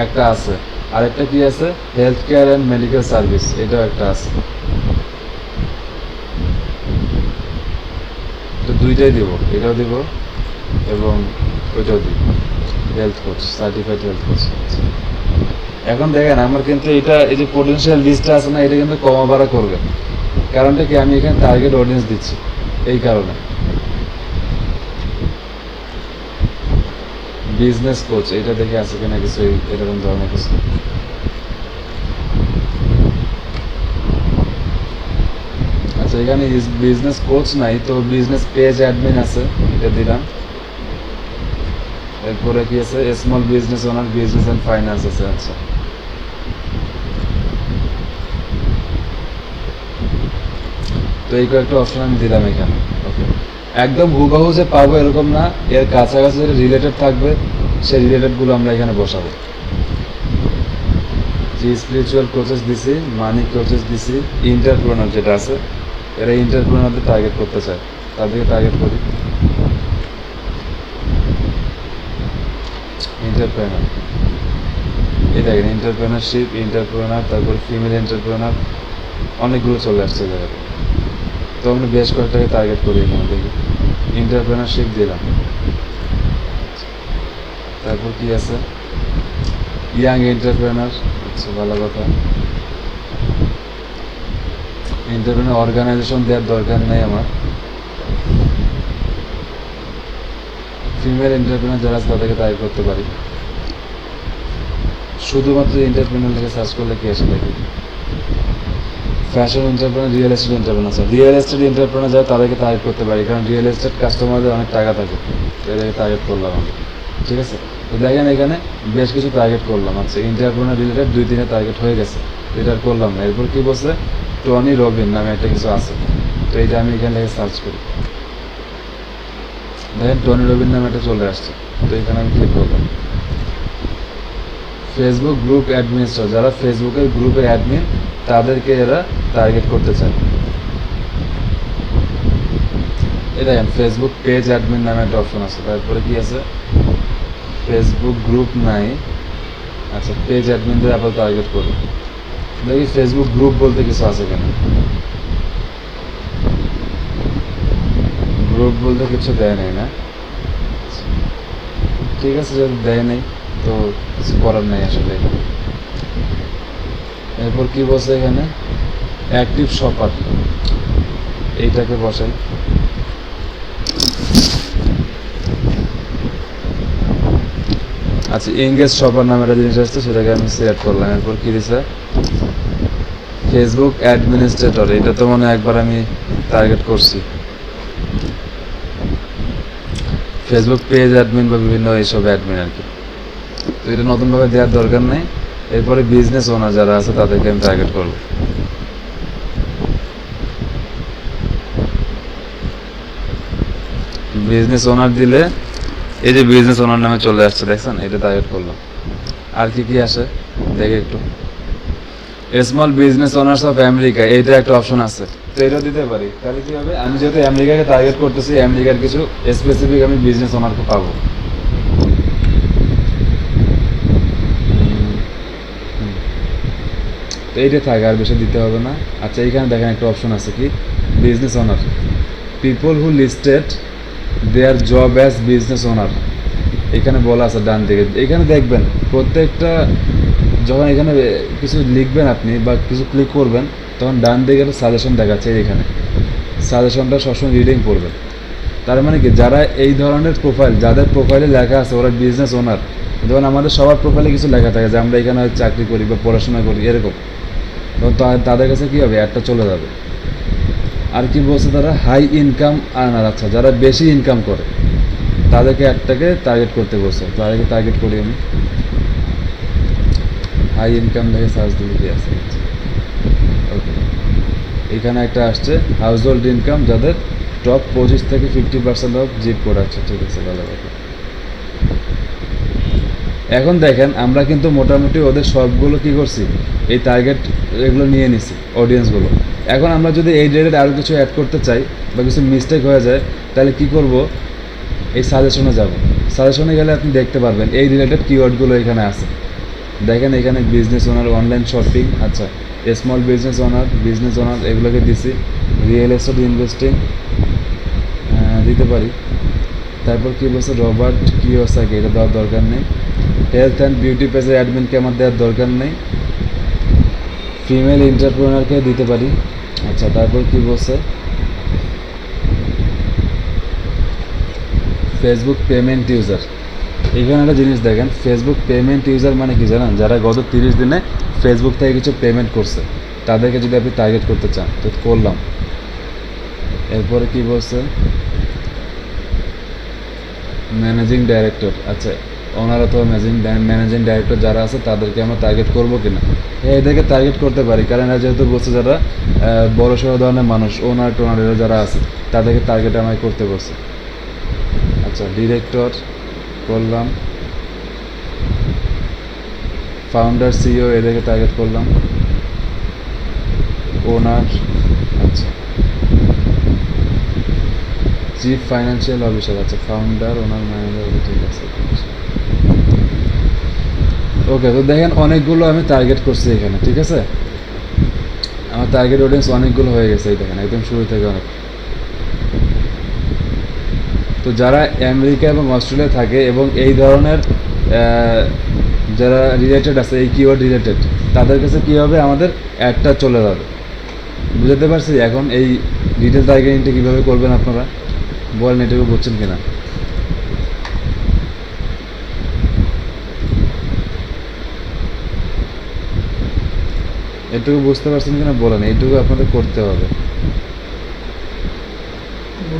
Speaker 1: একটা আছে, আরেকটা কি আছে, health care and medical service, এটাও একটা আছে। তো দুইটাই দিব, এটাও দিব এবং ওইটাও দিব, health coach, certified health coach. এখন দেখেন আমার কিন্তু এটা, এই যে পোটেনশিয়াল লিস্টটা আছে না, এটা কিন্তু কমা বাড়া করবে। কারণটা কি, আমি এখানে টার্গেট অডিয়েন্স দিচ্ছি এই কারণে। বিজনেস কোচ, এটা দেখে আছে কিনা কিছু এরকম ধরনের কিছু। আচ্ছা, এখানে বিজনেস কোচ নাই, তো বিজনেস পেজ অ্যাডমিন আছে, এটা দিলাম। এরপরে কি আছে, small business owner, business and finance আছে। আচ্ছা, তো এই কয়েকটা অপশন আমি দিলাম এখানে। ওকে, একদম হুবহু যে পাবো এরকম না, এর কাছাকাছি যেটা রিলেটেড থাকবে সেই রিলেটেডগুলো আমরা এখানে বসাবো। যে স্পিরিচুয়াল কোচেস দিছি, মানি কোচেস দিছি, ইন্টারপ্রেনার যেটা আছে, এরা ইন্টারপ্রেনারদের টার্গেট করতে চায়, তাদেরকে টার্গেট করি। এন্টারপ্রেনার, এই দেখেন এন্টারপ্রেনারশিপ, এন্টারপ্রেনার, তারপর ফিমেল এন্টারপ্রেনার, অনেকগুলো চলে আসছে জায়গায়। তো আমরা বেশ কয়েকটাকে টার্গেট করি এখানে, দেখি এন্টারপ্রেনারশিপ দিলাম। তারপর কি আছে, ইয়াং এন্টারপ্রেনার, আচ্ছা ভালো কথা। এন্টারপ্রেনার অর্গানাইজেশন দেওয়ার দরকার নেই আমার। ফিমেল এন্টারপ্রেনার যারা আছে তাদেরকে টার্গেট করতে পারি। শুধুমাত্র এন্টারপ্রেনার থেকে সার্চ করলে কি আসে দেখি, fashion entrepreneur, real estate entrepreneur আছে। রিয়েল এস্টেট এন্টারপ্রেনার যারা তাদেরকে টার্গেট করতে পারি, কারণ রিয়েল এস্টেট কাস্টমারদের অনেক টাকা থাকে, এদেরকে টার্গেট করলাম আমি। ঠিক আছে, তো দেখেন এখানে বেশ কিছু টার্গেট করলাম। আচ্ছা, এন্টারপ্রেনার রিলেটেড 2-3 টার্গেট হয়ে গেছে, এটা আর করলাম না। এরপর কি বলছে, টনি রবিন নামে একটা কিছু আছে, তো এইটা আমি এখানে থেকে সার্চ করি। দেখেন টনি রবিন নামে একটা চলে আসছে, তো এখানে আমি ক্লিক করলাম। ফেসবুক গ্রুপ অ্যাডমিনিস্ট্রেটর, যারা ফেসবুকের গ্রুপের অ্যাডমিন তাদেরকে এরা টার্গেট করতে চায়। এই দেখেন ফেসবুক পেজ অ্যাডমিন নামে একটা অপশন আছে। তারপরে কি আছে, ফেসবুক গ্রুপ নাই, আচ্ছা পেজ অ্যাডমিনদের আবার টার্গেট করি। দেখি ফেসবুক গ্রুপ বলতে কিছু আছে কেন, গ্রুপ বলতে কিছু দেয় নাই না। ঠিক আছে, যদি দেয় নাই তো কিছু করার নেই আসলে। এরপর কি বসে এখানে, অ্যাক্টিভ শপার, এইটাকে বসাই। আচ্ছা, এঙ্গেজ শপার নামে একটা জিনিস আসছে, সেটাকে আমি সিলেক্ট করলাম। এরপর কি দিছে, ফেসবুক অ্যাডমিনিস্ট্রেটর, এটা তো মনে হয় একবার আমি টার্গেট করছি। ফেসবুক পেজ অ্যাডমিন বা বিভিন্ন এইসব অ্যাডমিন আর কি, তো এটা নতুনভাবে দেওয়ার দরকার নেই। এরপরে বিজনেস ওনার যারা আছে তাদেরকে আমি টার্গেট করব। বিজনেস ওনার দিলে এই যে বিজনেস ওনার নামে চলে আসছে, দেখছেন? এটা টার্গেট করলাম। আর কি কি আসে দেখে একটু। Small business owners of America, এইটা একটা অপশন আছে, তো এটা দিতে পারি। তাহলে কি হবে, আমি যেহেতু আমেরিকাকে টার্গেট করতেছি, আমেরিকার কিছু স্পেসিফিক আমি বিজনেস ওনারকে পাবো। তো এইটা থাকে, আর বেশি দিতে হবে না। আচ্ছা, এইখানে দেখেন একটা অপশন আছে, কি business owner, people who listed there job as business owner. এখানে বলা আছে ডান দিকে, এখানে দেখবেন প্রত্যেকটা যখন এখানে কিছু লিখবেন আপনি বা কিছু ক্লিক করবেন, তখন ডান দিকে একটা সাজেশন দেখাচ্ছে। এখানে সাজেশনটা সবসময় রিডিং করবেন। তার মানে কি, যারা এই ধরনের প্রোফাইল, যাদের প্রোফাইলে লেখা আছে ওরা বিজনেস ওনার, যেমন আমাদের সবার প্রোফাইলে কিছু লেখা থাকে যে আমরা এখানে হয়তো চাকরি করি বা পড়াশোনা করি, এরকম, তখন তাদের কাছে কী হবে, অ্যাডটা চলে যাবে। আর কি বলছে তারা, হাই ইনকাম আর্নার, আচ্ছা যারা বেশি ইনকাম করে তাদেরকে অ্যাডটাকে টার্গেট করতে বলছে। তাদেরকে টার্গেট করি আমি, হাই ইনকাম দেখে সার্চ দিলে কি আছে। ওকে, এখানে একটা আসছে হাউস হোল্ড ইনকাম, যাদের টপ 25 থেকে 50% অফ জিপ কোড আছে। ঠিক আছে, ভালো কথা। এখন দেখেন আমরা কিন্তু মোটামুটি ওদের সবগুলো কি করছি, এই টার্গেট এগুলো নিয়ে নিছি অডিয়েন্সগুলো। এখন আমরা যদি এই রিলেটেড আরও কিছু অ্যাড করতে চাই বা কিছু মিস্টেক হয়ে যায়, তাহলে কি করব, এই সাজেশনে যাব। সাজেশনে গেলে আপনি দেখতে পারবেন এই রিলেটেড কিওয়ার্ডগুলো এখানে আছে। দেখেন এখানে বিজনেস ওনার, অনলাইন শপিং, আচ্ছা স্মল বিজনেস ওনার এগুলোকে দিছি। রিয়েল এস্টেট ইনভেস্টিং দিতে পারি। তারপর কী বলছে, রবার্ট কিওসাকি, এটা দেওয়ার দরকার নেই। হেলথ অ্যান্ড বিউটি পেজের অ্যাডমিনকে আমার দেওয়ার দরকার নেই। ফিমেল এন্টারপ্রেনারকে দিতে পারি। আচ্ছা, তারপর কী বলছে, ফেসবুক পেমেন্ট ইউজার। এখানে একটা জিনিস দেখেন, ফেসবুক পেমেন্ট ইউজার মানে কি জানেন, যারা গত 30 দিনে ফেসবুক থেকে কিছু পেমেন্ট করছে, তাদেরকে যদি আপনি টার্গেট করতে চান তো করলাম। এরপরে কি বলছে, ম্যানেজিং ডাইরেক্টর, আচ্ছা ওনার অথবা ম্যানেজিং ডাইরেক্টর যারা আছে তাদেরকে আমরা টার্গেট করবো কিনা। এদেরকে টার্গেট করতে পারি, কারণ এরা যেহেতু বলছে যারা বড় সড়ো ধরনের মানুষ, ওনার টোনার এরা যারা আছে তাদেরকে টার্গেট আমায় করতে বলছে। আচ্ছা, ডিরেক্টর করলাম, ফাউন্ডার সিইও এদেরকে টার্গেট করলাম, ওনার, আচ্ছা চিফ ফাইন্যান্সিয়াল অফিসার, আচ্ছা ফাউন্ডার, ওনার, ম্যানেজার, ঠিক আছে। ওকে, তো দেখেন অনেকগুলো আমি টার্গেট করছি এখানে, ঠিক আছে। আমার টার্গেট অডিয়েন্স অনেকগুলো হয়ে গেছে, এই দেখেন একদম শুরু থেকে অনেক। তো যারা আমেরিকা এবং অস্ট্রেলিয়া থাকে এবং এই ধরনের যারা রিলেটেড আছে, এই কিওয়ার্ড রিলেটেড, তাদের কাছে কী হবে, আমাদের অ্যাডটা চলে যাবে। বুঝতে পারছি। এখন এই ডিটেল টার্গেটিংটা কীভাবে করবেন আপনারা বলেন, এটাকে বুঝছেন কিনা। এটুকু বুঝতে পারছেন কিনা বলেন, এইটুকু আপনাদের করতে হবে।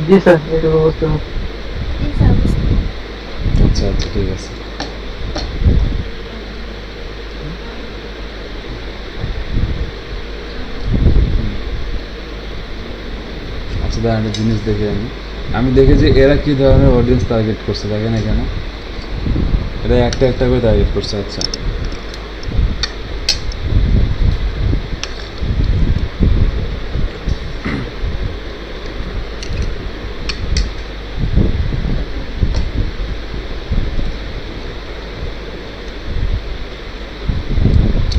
Speaker 2: জি স্যার, এটুকু বুঝতে হবে।
Speaker 1: আচ্ছা আচ্ছা, ঠিক আছে। আচ্ছা, দাঁড়ান একটা জিনিস দেখে আমি দেখেছি এরা কী ধরনের অডিয়েন্স টার্গেট করছে। দেখেন এখানে এরা একটা একটা করে টার্গেট করছে। আচ্ছা,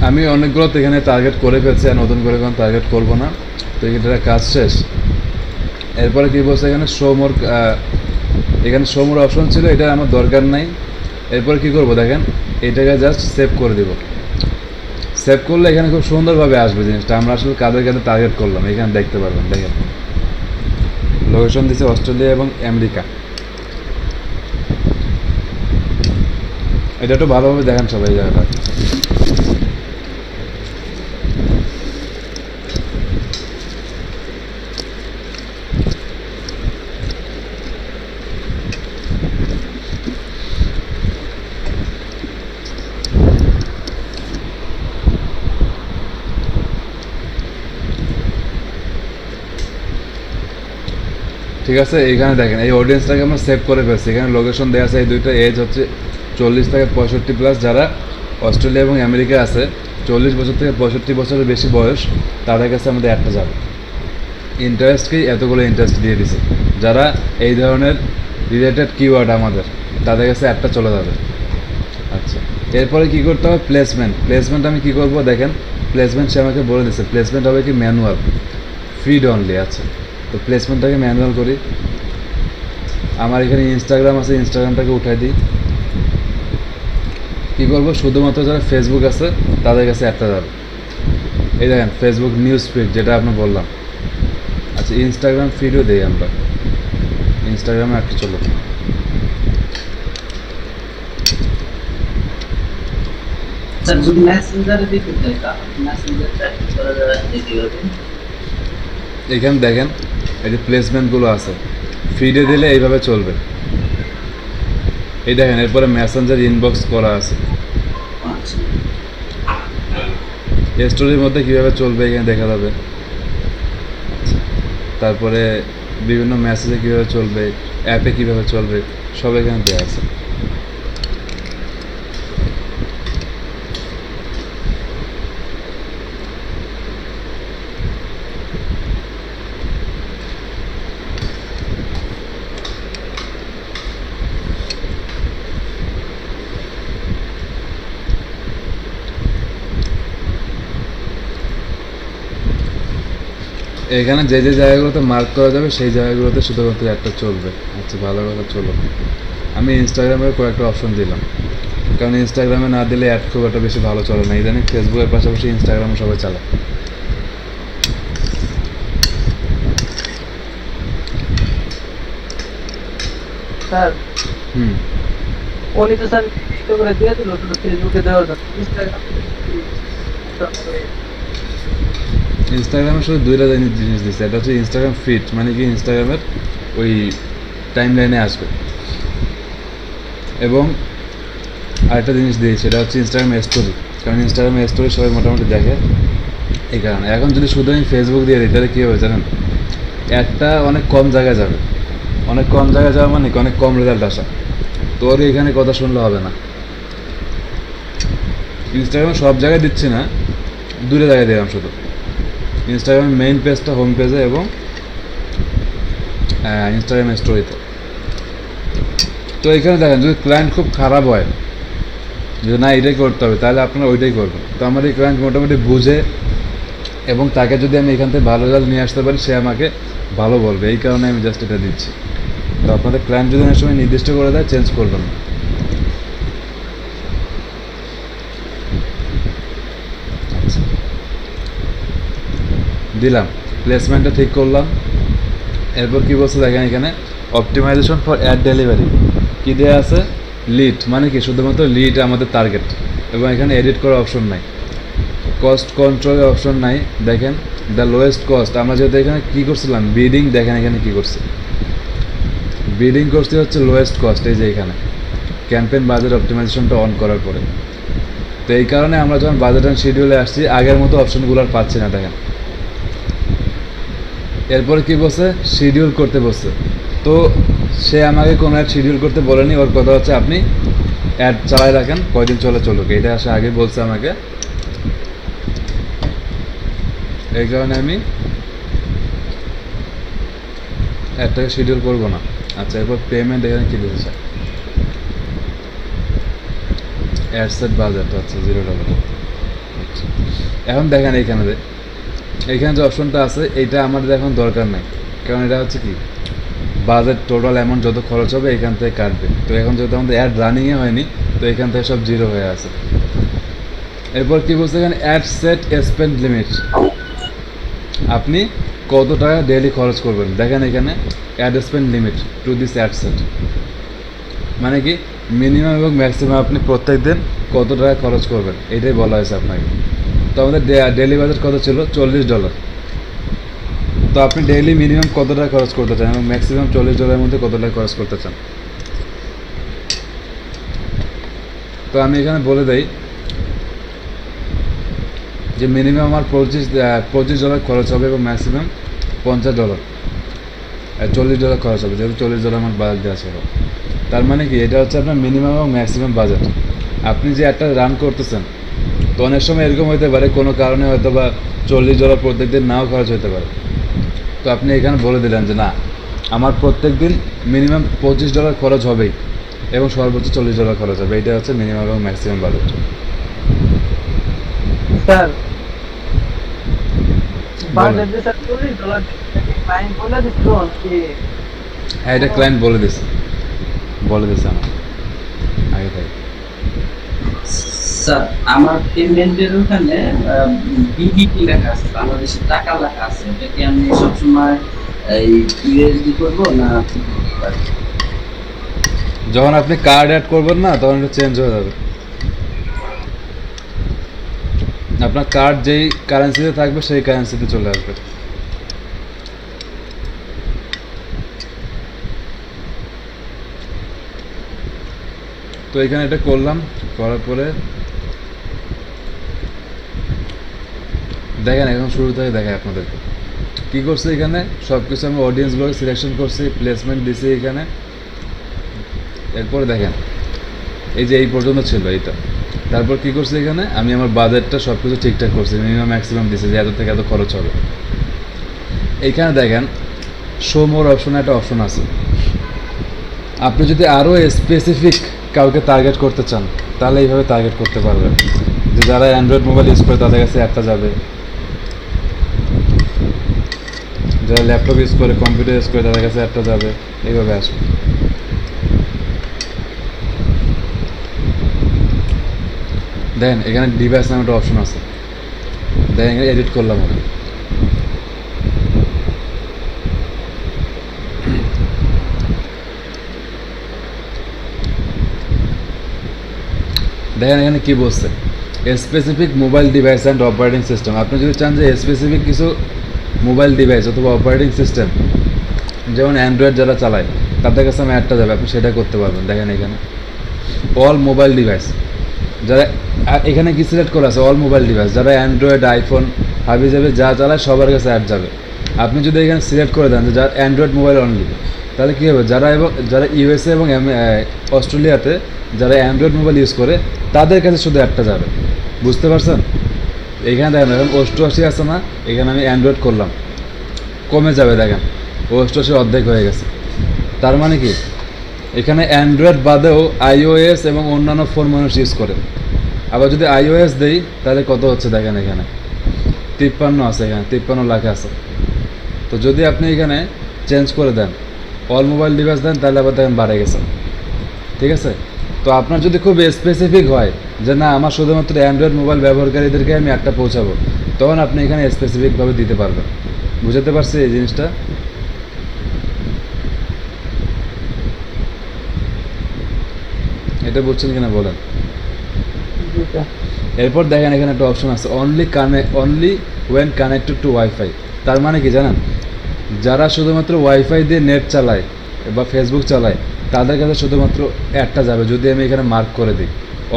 Speaker 1: আমি অনেকগুলো তো এখানে টার্গেট করে ফেলছি, আর নতুন করে কোনো টার্গেট করবো না। তো এটা কাজ শেষ। এরপরে কী বলছে, এখানে এখানে শো মোর অপশন ছিল, এটা আমার দরকার নাই। এরপরে কী করবো দেখেন, এটাকে জাস্ট সেভ করে দিব। সেভ করলে এখানে খুব সুন্দরভাবে আসবে জিনিসটা। আমরা আসলে কাদের কাদের টার্গেট করলাম এখানে দেখতে পারবেন। দেখেন লোকেশন দিচ্ছে অস্ট্রেলিয়া এবং আমেরিকা। এটা একটু ভালোভাবে দেখেন সবাই এই জায়গাটা। ঠিক ঠিক আছে, এইখানে দেখেন এই অডিয়েন্সটাকে আমরা সেভ করে ফেলছি। এখানে লোকেশন দেওয়া আছে, এই দুইটা এজ হচ্ছে 40 থেকে 65 প্লাস। যারা অস্ট্রেলিয়া এবং আমেরিকা আছে 40 বছর থেকে 65 বছরের বেশি বয়স, তাদের কাছে আমাদের অ্যাডটা যাবে। ইন্টারেস্টকেই এতগুলো ইন্টারেস্ট দিয়ে দিছে। যারা এই ধরনের রিলেটেড কিওয়ার্ড আমাদের, তাদের কাছে অ্যাডটা চলে যাবে। আচ্ছা, এরপরে কী করতে হবে? প্লেসমেন্ট আমি কী করবো দেখেন, প্লেসমেন্ট সে আমাকে বলে দিচ্ছে প্লেসমেন্ট হবে কি ম্যানুয়াল, ফিড অনলি। আচ্ছা, তো প্লেসমেন্টটাকে ম্যানুয়াল করি। আমার এখানে ইনস্টাগ্রাম আছে, ইনস্টাগ্রামটাকে উঠাই দিই। কী করবো? শুধুমাত্র যারা ফেসবুক আছে তাদের কাছে অ্যাডটা যাবে। এই দেখেন ফেসবুক নিউজ ফিড, যেটা আপনার বললাম। আচ্ছা, ইনস্টাগ্রাম ফিডও দিই আমরা, ইনস্টাগ্রামে একটা চলো।
Speaker 4: স্যার যদি মেসেঞ্জারে দিতে চাই তাহলে মেসেঞ্জারটা কি করা যাবে কিভাবে?
Speaker 1: এখানে দেখেন এই যে প্লেসমেন্টগুলো আছে, ফিডে দিলে এইভাবে চলবে। এই দেখেন এরপরে মেসেঞ্জার ইনবক্স করা আছে,
Speaker 4: আচ্ছা
Speaker 1: স্টোরির মধ্যে কীভাবে চলবে এখানে দেখা যাবে। তারপরে বিভিন্ন মেসেজে কীভাবে চলবে, অ্যাপে কীভাবে চলবে, সব এখানে দেওয়া আছে। এখানে যে যে জায়গাগুলোতে মার্ক করা যাবে সেই জায়গাগুলোতে শুধুমাত্র একটা চলবে। আচ্ছা, ভালো কথা, চলো। আমি ইনস্টাগ্রামের কয়েকটা অপশন দিলাম, কারণ ইনস্টাগ্রামে না দিলে অ্যাড খুব একটা বেশি ভালো চলে না। ইদানিং ফেসবুকের পাশাপাশি ইনস্টাগ্রামও সবাই চালায়।
Speaker 2: স্যার
Speaker 1: হুম,
Speaker 2: উনি তো স্যার নির্দিষ্ট করে দিয়ে দিল শুধু ফেসবুকে দেওয়ার জন্য,
Speaker 1: ইনস্টাগ্রামে শুধু দুইটা জিনিস দিচ্ছে। এটা হচ্ছে ইনস্টাগ্রাম ফিড, মানে কি ইনস্টাগ্রামের ওই টাইম লাইনে আসবে, এবং আরেকটা জিনিস দিয়েছে সেটা হচ্ছে ইনস্টাগ্রাম স্টোরি, কারণ ইনস্টাগ্রামে স্টোরি সবাই মোটামুটি দেখে, এই কারণে। এখন যদি শুধু আমি ফেসবুক দিয়ে দিই তাহলে কী হবে জানেন? একটা অনেক কম জায়গায় যাবে, অনেক কম জায়গায় যাওয়া মানে কি অনেক কম রেজাল্ট আসা। তোর এখানে কথা শুনলে হবে না। ইনস্টাগ্রামে সব জায়গায় দিচ্ছি না, দূরে জায়গায় দিলাম শুধু। ইনস্টাগ্রামের মেইন পেজটা হোম পেজে, এবং ইনস্টাগ্রাম স্টোরিতে। তো এখানে দেখেন যদি ক্লায়েন্ট খুব খারাপ হয়, যে না এটাই করতে হবে, তাহলে আপনারা ওইটাই করবেন। তো আমার এই ক্লায়েন্ট মোটামুটি বুঝে, এবং তাকে যদি আমি এখান থেকে ভালো রেজাল্ট নিয়ে আসতে পারি, সে আমাকে ভালো বলবে, এই কারণে আমি জাস্ট এটা দিচ্ছি। তো আপনাদের ক্লায়েন্ট যদি অনেক সময় নির্দিষ্ট করে দেয়, চেঞ্জ করবেন না। আচ্ছা, দিলাম, প্লেসমেন্টটা ঠিক করলাম। এরপর কী বলছে দেখেন এখানে, অপটিমাইজেশন ফর অ্যাড ডেলিভারি কী দেওয়া আছে? লিড, মানে কি শুধুমাত্র লিড আমাদের টার্গেট, এবং এখানে এডিট করার অপশন নাই, কস্ট কন্ট্রোলের অপশন নাই। দেখেন দ্য লোয়েস্ট কস্ট, আমরা যেহেতু এখানে কী করছিলাম বিডিং, দেখেন এখানে কী করছে, বিডিং করতে হচ্ছে লোয়েস্ট কস্ট। এই যে এখানে ক্যাম্পেইন বাজেট অপটিমাইজেশনটা অন করার পরে। তো এই কারণে আমরা যখন বাজেট অ্যান্ড শিডিউলে আসছি, আগের মতো অপশনগুলো আর পাচ্ছি না। দেখেন এরপরে কী বলছে? শিডিউল করতে বলছে। তো সে আমাকে কোনো অ্যাড শিডিউল করতে বলেনি, ওর কথা হচ্ছে আপনি অ্যাড চালায় রাখেন, কয়দিন চলুক। এটা আসে আগে বলছে আমাকে, এই কারণে আমি অ্যাডটাকে শিডিউল করবো না। আচ্ছা, এরপর পেমেন্ট এখানে কী দিয়েছে? অ্যাডসেট বাজেট, আচ্ছা $0। আচ্ছা, এখন দেখেন এইখানে যে অপশনটা আছে, এইটা আমাদের এখন দরকার নাই, কারণ এটা হচ্ছে কি বাজেট টোটাল অ্যামাউন্ট যত খরচ হবে এখান থেকে কাটবে। তো এখন যেহেতু আমাদের অ্যাড রানিংয়ে হয়নি, তো এখান থেকে সব 0 হয়ে আছে। এরপর কী বলছে এখানে? অ্যাড সেট স্পেন্ড লিমিট, আপনি কত টাকা ডেইলি খরচ করবেন। দেখেন এখানে ad spend limit to this ad set, মানে কি মিনিমাম এবং ম্যাক্সিমাম আপনি প্রত্যেক দিন কত টাকা খরচ করবেন, এটাই বলা হয়েছে আপনাকে। তো আমাদের ডেইলি বাজেট কত ছিল? $40। তো আপনি ডেইলি মিনিমাম কত টাকা খরচ করতে চান, এবং ম্যাক্সিমাম $40 মধ্যে কত টাকা খরচ করতে চান। তো আমি এখানে বলে দেই যে মিনিমাম আমার $25 খরচ হবে, এবং ম্যাক্সিমাম $50। $40 খরচ হবে, যেহেতু $40 আমার বাজেট দেওয়া ছিল। তার মানে কি, এটা হচ্ছে আপনার মিনিমাম এবং ম্যাক্সিমাম বাজেট। আপনি যে একটা রান করতেছেন, তো অনেক সময় এরকম হতে পারে কোনো কারণে হয়তো বা $40 প্রত্যেক দিন নাও খরচ হতে পারে। তো আপনি এখানে বলে দিলেন যে না, আমার প্রত্যেক দিন মিনিমাম $25 খরচ হবেই এবং সর্বোচ্চ $40 খরচ হবে। এটা হচ্ছে মিনিমাম এবং ম্যাক্সিমাম বাজেট।
Speaker 2: স্যার বাজেট যে স্যার $40 ক্লায়েন্ট বলে দিছিল কি?
Speaker 1: হ্যাঁ, এটা ক্লায়েন্ট বলে দিছে আমার আগে থেকে।
Speaker 4: স্যার আমার পেমেন্টের ওখানে বিবিটি লেখা আছে, বাংলাদেশের টাকা লেখা আছে। এটা কি আমি সবসময় এই ইউএসডি করবো না
Speaker 1: যখন আপনি কার্ড অ্যাড করবেন না, তখন এটা চেঞ্জ হয়ে যাবে। আপনার কার্ড যেই কারেন্সিতে থাকবে সেই কারেন্সিতে চলে আসবে। তো এখানে এটা করলাম, করার পরে দেখেন এখন শুরু থেকে দেখায় আপনাদেরকে কী করছে। এখানে সব কিছু আমি অডিয়েন্সগুলোকে সিলেকশন করছি, প্লেসমেন্ট দিছি এখানে। এরপরে দেখেন এই যে এই পর্যন্ত ছিল এইটা। তারপর কী করছি, এখানে আমি আমার বাজেটটা সব কিছু ঠিকঠাক করছি, মিনিমাম ম্যাক্সিমাম দিছি যে এত থেকে এত খরচ হবে। এইখানে দেখেন শো মোর অপশনে একটা অপশন আছে। আপনি যদি আরও স্পেসিফিক কাউকে টার্গেট করতে চান, তাহলে এইভাবে টার্গেট করতে পারবেন যে যারা অ্যান্ড্রয়েড মোবাইল ইউজ করে তাদের কাছে অ্যাডটা যাবে, যারা ল্যাপটপ ইউজ করে, কম্পিউটার ইউজ করে তাদের কাছে অ্যাডটা যাবে। এইভাবে আসবে। দেখেন এখানে ডিভাইস নামে একটা অপশন আছে, দেখেন এখানে এডিট করলাম আমি। দেখেন এখানে কী বলছে, specific mobile device and operating system. আপনি যদি চান যে স্পেসিফিক কিছু মোবাইল ডিভাইস অথবা অপারেটিং সিস্টেম, যেমন অ্যান্ড্রয়েড যারা চালায় তাদের কাছে আমি অ্যাডটা যাবে, আপনি সেটা করতে পারবেন। দেখেন এখানে অল মোবাইল ডিভাইস, যারা এখানে কি সিলেক্ট করা আছে, অল মোবাইল ডিভাইস, যারা অ্যান্ড্রয়েড, আইফোন, হাবি যাবে যা চালায় সবার কাছে অ্যাড যাবে। আপনি যদি এখানে সিলেক্ট করে দেন যে যারা অ্যান্ড্রয়েড মোবাইল অনলি, তাহলে কী হবে, যারা ইউএসএ এবং অস্ট্রেলিয়াতে যারা অ্যান্ড্রয়েড মোবাইল ইউজ করে তাদের কাছে শুধু অ্যাডটা যাবে। বুঝতে পারছেন? এখানে দেখেন এখন 88 আছে না, এখানে আমি অ্যান্ড্রয়েড করলাম, কমে যাবে। দেখেন 88 অর্ধেক হয়ে গেছে। তার মানে কি, এখানে অ্যান্ড্রয়েড বাদেও iOS এবং অন্যান্য ফোন মানুষ ইউজ করে। আবার যদি iOS দেই তাহলে কত হচ্ছে দেখেন, এখানে 53 আছে, এখানে 53 লাখ আছে। তো যদি আপনি এখানে চেঞ্জ করে দেন, অল মোবাইল ডিভাইস দেন, তাহলে আবার দেখেন বাড়ে গেছে। ঠিক আছে? তো আপনার যদি খুব স্পেসিফিক হয় যে না আমার শুধুমাত্র অ্যান্ড্রয়েড মোবাইল ব্যবহারকারীদেরকে আমি একটা পৌঁছাবো, তখন আপনি এখানে স্পেসিফিকভাবে দিতে পারবেন। বুঝতে পারছি এই জিনিসটা? এটা বুঝছেন কিনা বলেন। এরপর দেখেন এখানে একটা অপশন আছে, only when connected to WiFi. তার মানে কি জানেন, যারা শুধুমাত্র ওয়াইফাই দিয়ে নেট চালায় বা ফেসবুক চালায় তাদের কাছে শুধুমাত্র অ্যাডটা যাবে। যদি আমি এখানে মার্ক করে দিই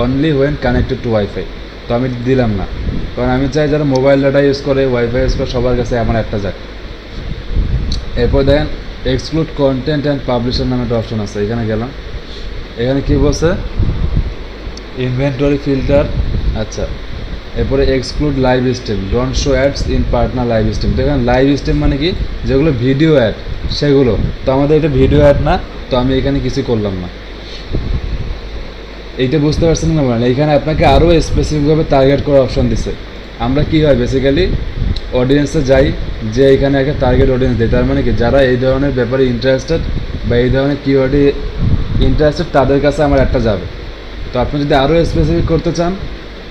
Speaker 1: only when connected to WiFi, তো আমি দিলাম না, কারণ আমি চাই যারা মোবাইল ডাটা ইউজ করে, ওয়াইফাই ইউজ করে সবার কাছে আমার অ্যাডটা যাক। এরপর দেখেন এক্সক্লুড কন্টেন্ট অ্যান্ড পাবলিশার নামে একটা অপশন আছে, এখানে গেলাম। এখানে কী বলছে, ইনভেন্টরি ফিল্টার। আচ্ছা, এরপরে exclude live stream, don't show ads in partner live stream. দেখেন লাইভ স্ট্রিম মানে কি, যেগুলো ভিডিও অ্যাড সেগুলো, তো আমাদের এটা ভিডিও অ্যাড না, তো আমি এখানে কিছু করলাম না। এইটা বুঝতে পারছেন না বলেন? এইখানে আপনাকে আরও স্পেসিফিকভাবে টার্গেট করার অপশন দিছে। আমরা কি হয় বেসিক্যালি অডিয়েন্সে যাই, যে এখানে একটা টার্গেট অডিয়েন্স দিই। তার মানে কি, যারা এই ধরনের ব্যাপারে ইন্টারেস্টেড বা এই ধরনের কিওয়ার্ডে ইন্টারেস্টেড তাদের কাছে আমার একটা যাবে। তো আপনি যদি আরও স্পেসিফিক করতে চান,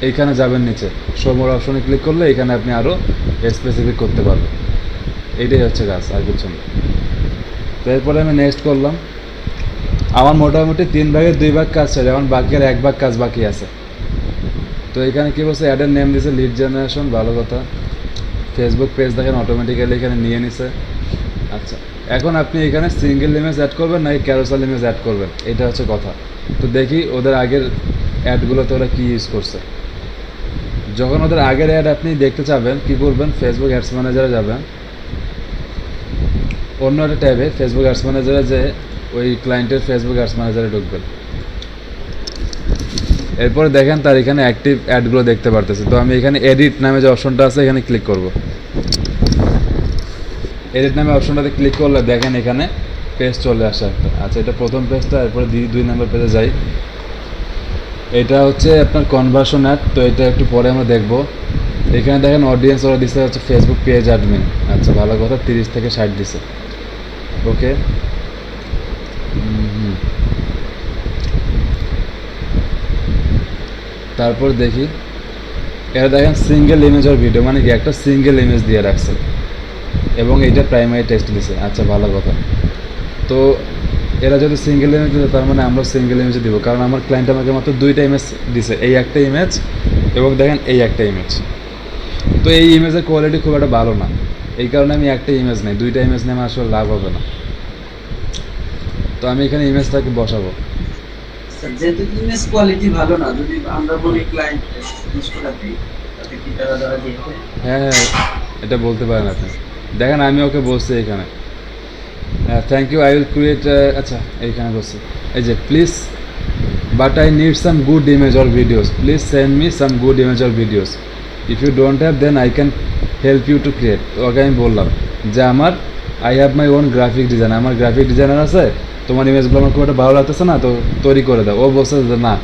Speaker 1: এইখানে যাবেন নিচে শো মোর অপশনে ক্লিক করলে এখানে আপনি আরও স্পেসিফিক করতে পারবেন। এইটাই হচ্ছে কাজ, আর কিছু না। তো এরপরে আমি নেক্সট করলাম। আমার মোটামুটি 3 ভাগের 2 ভাগ কাজ শেষ, এখন বাকি আর 1 ভাগ কাজ বাকি আছে। তো এখানে কী বলছে, অ্যাডের নেম দিয়েছে লিড জেনারেশন, ভালো কথা। ফেসবুক পেজ দেখেন অটোমেটিক্যালি এখানে নিয়ে নিছে। আচ্ছা, এখন আপনি এখানে সিঙ্গেল ইমেজ অ্যাড করবেন নাকি ক্যারোসেল ইমেজ অ্যাড করবেন, এটা হচ্ছে কথা। তো দেখি ওদের আগের অ্যাডগুলোতে ওরা কী ইউজ করছে। যখন ওদের আগের অ্যাড আপনি দেখতে চাবেন, কী করবেন, ফেসবুক অ্যাডস ম্যানেজারে যাবেন। অন্য একটা ট্যাবে ফেসবুক অ্যাডস ম্যানেজারে যে ওই ক্লায়েন্টের ফেসবুক অ্যাডস ম্যানেজারে ঢুকবেন। এরপরে দেখেন তার এখানে অ্যাক্টিভ অ্যাডগুলো দেখতে পারতেছে। তো আমি এখানে এডিট নামে যে অপশনটা আছে এখানে ক্লিক করব। এডিট নামে অপশনটাতে ক্লিক করলে দেখেন এখানে পেজ চলে আসে একটা। আচ্ছা, এটা প্রথম পেজটা, এরপরে 2 নম্বর পেজে যাই। এটা হচ্ছে আপনার কনভার্সন অ্যাড, তো এটা একটু পরে আমরা দেখব। এখানে দেখেন অডিয়েন্স ওরা দিচ্ছে হচ্ছে ফেসবুক পেজ অ্যাডমিন। আচ্ছা, ভালো কথা, 30 থেকে 60 দিছে। ওকে, তারপর দেখি এরা দেখেন সিঙ্গেল ইমেজ আর ভিডিও, মানে কি একটা সিঙ্গেল ইমেজ দিয়ে রাখছে এবং এইটা প্রাইমারি টেক্সট দিছে। আচ্ছা, ভালো কথা। তো এরা যদি সিঙ্গেল ইমেজ দিতে, তার মানে আমরা সিঙ্গেল ইমেজ দিব, কারণ আমার ক্লায়েন্ট আমাকে মাত্র 2টা ইমেজ দিছে, এই একটা ইমেজ এবং দেখেন এই একটা ইমেজ। তো এই ইমেজের কোয়ালিটি খুব একটা ভালো না, এই কারণে আমি একটা ইমেজ নেই। 2টা ইমেজ নিয়ে আমার আসলে লাভ হবে না। তো আমি এখানে ইমেজটাকে বসাবো।
Speaker 4: যেহেতু ইমেজ কোয়ালিটি ভালো না, যদি আমরা বলি ক্লায়েন্ট ইউজ করে দিই তাতে কি টাকা দেওয়া দিয়ে হবে?
Speaker 1: হ্যাঁ, এটা বলতে পারেন আপনি। দেখেন আমি ওকে বলছি এখানে thank you, I will create. আচ্ছা, এইখানে বলছি এই যে please but I need some good image or videos, please send me some good image or videos, if you don't have then I can help you to create. তো ওকে আমি বললাম যে I have my own graphic designer, আমার গ্রাফিক ডিজাইনার আছে, তোমার ইমেজগুলো আমার খুব একটা ভালো লাগতেছে না, তো তৈরি করে দাও। ও বলছে যে না,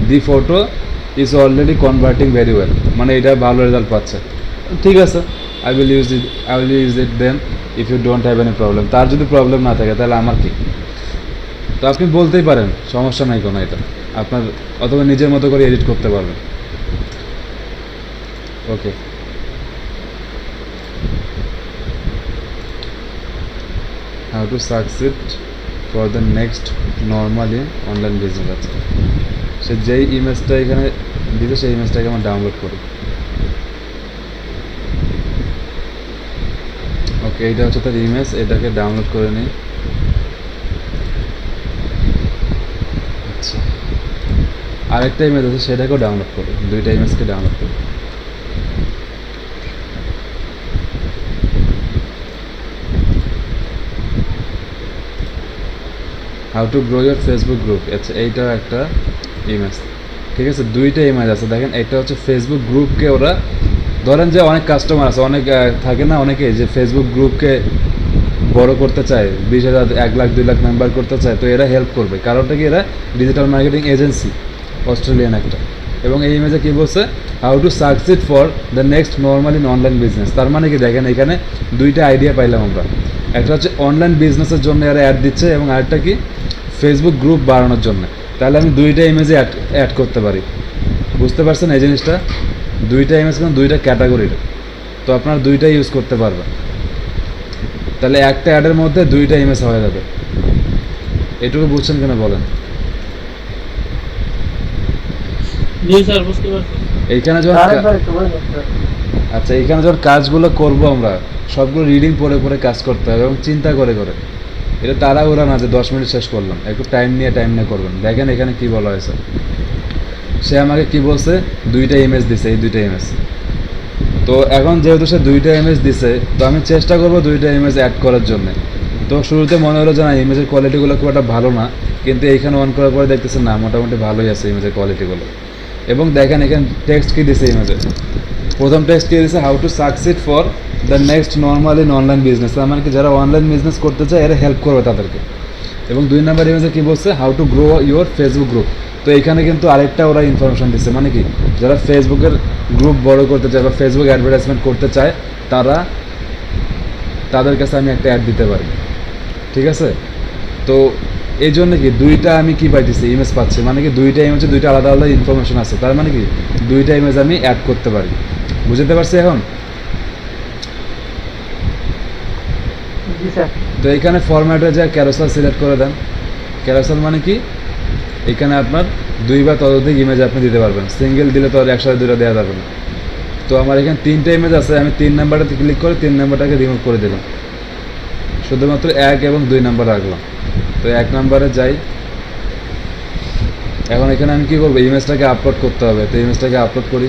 Speaker 1: the photo is already converting very well, মানে এটা ভালো রেজাল্ট পাচ্ছে। ঠিক আছে, I will use it then if you don't have any problem. তার যদি প্রবলেম না থাকে তাহলে আমার কি? তো আপনি বলতেই পারেন, সমস্যা নাই কোনো, এটা আপনার অথবা নিজের মতো করে এডিট করতে পারবেন। Okay, how to succeed for the next normally online business. আছে সে যেই ইমেজটা এখানে দিতে, সেই ইমেজটাকে আমরা ডাউনলোড করি। ওকে, এইটা হচ্ছে তার ইমেজ, এটাকে ডাউনলোড করে নিই। আচ্ছা, আরেকটা ইমেজ আছে, সেটাকেও ডাউনলোড করি। 2টা ইমেজকে ডাউনলোড করি। How to grow your Facebook group. আচ্ছা, এইটাও একটা ইমেজ। ঠিক আছে, 2টা ইমেজ আছে। দেখেন এটা হচ্ছে ফেসবুক গ্রুপকে ওরা, ধরেন যে অনেক কাস্টমার আছে, অনেক থাকে না অনেকে যে ফেসবুক গ্রুপকে বড় করতে চায়, 20,000 1 লাখ 2 লাখ মেম্বার করতে চায়, তো এরা হেল্প করবে। কারণটা কি, এরা ডিজিটাল মার্কেটিং এজেন্সি, অস্ট্রেলিয়ান একটা। এবং এই ইমেজে কী বলছে, how to succeed for the next normal in online business. তার মানে কি, দেখেন এখানে 2টা আইডিয়া পাইলাম আমরা। একটা হচ্ছে অনলাইন বিজনেসের জন্য এরা অ্যাড দিচ্ছে, এবং আরেকটা কি, ফেসবুক গ্রুপ বাড়ানোর জন্য। তাহলে আমি 2টা ইমেজে অ্যাড করতে পারি। বুঝতে পারছেন এই জিনিসটা? 2টা ইমেজ কিন্তু 2টা ক্যাটাগরির, তো আপনারা 2টা ইউজ করতে পারবেন। তাহলে একটা অ্যাডের মধ্যে 2টা ইমেজ হয়ে যাবে। এটুকু বুঝছেন কিনা বলেন?
Speaker 2: জি স্যার, বুঝতে পারছি।
Speaker 1: এইখানে যখন আচ্ছা, এইখানে যখন কাজগুলো করব আমরা, সবগুলো রিডিং পড়ে পড়ে কাজ করতে হবে এবং চিন্তা করে করে। এটা তাড়াহুড়া না যে 10 মিনিট শেষ করলাম, একটু টাইম নিয়ে করবেন। দেখেন এখানে কি বলা হয়েছে, সে আমাকে কি বলছে, 2টা ইমেজ দিছে, এই 2টা ইমেজ। তো এখন যেহেতু সে 2টা ইমেজ দিছে, তো আমি চেষ্টা করবো 2টা ইমেজ অ্যাড করার জন্য। তো শুরুতে মনে হলো যে না, ইমেজের কোয়ালিটিগুলো খুব একটা ভালো না, কিন্তু এইখানে অন করার পরে দেখতেছেন না, মোটামুটি ভালোই আছে ইমেজের কোয়ালিটিগুলো। এবং দেখেন এখানে টেক্সট কী দিছে ইমেজে, প্রথম টেক্সট কী দিছে, how to succeed for the next normal in online business. তার মানে কি, যারা অনলাইন বিজনেস করতে চায় এরা হেল্প করবে তাদেরকে। এবং 2 নম্বর ইমেজে কী বলছে, how to grow your Facebook group. তো এইখানে কিন্তু আরেকটা ওরা ইনফরমেশন দিচ্ছে, মানে কি, যারা ফেসবুকের গ্রুপ বড় করতে চায় বা ফেসবুক অ্যাডভার্টাইজমেন্ট করতে চায়, তাদের কাছে আমি একটা অ্যাড দিতে পারি। ঠিক আছে, তো এই জন্য কি 2টা আমি কি পাইতেছি, ইমেজ পাচ্ছি, মানে কি 2টা ইমেজে 2টা আলাদা আলাদা ইনফরমেশন আছে। তার মানে কি 2টা ইমেজ আমি অ্যাড করতে পারি। বুঝতে পারছি এখন? তো এখানে ফরম্যাটে যা ক্যারোসেল সিলেক্ট করে দেন। ক্যারোসেল মানে কি, এখানে আপনার 2 বা ততোধিক ইমেজ আপনি দিতে পারবেন, সিঙ্গেল দিলে তো আর একসাথে 2টা দেওয়া যাবে না। তো আমার এখানে 3টা ইমেজ আছে, আমি 3 নাম্বারটাতে ক্লিক করে 3 নাম্বারটাকে রিমুভ করে দিলাম, শুধুমাত্র 1 এবং 2 নাম্বার রাখলাম। তো 1 নাম্বারে যাই। এখন এখানে আমি কী করবো, ইমেজটাকে আপলোড করতে হবে। তো ইমেজটাকে আপলোড করি।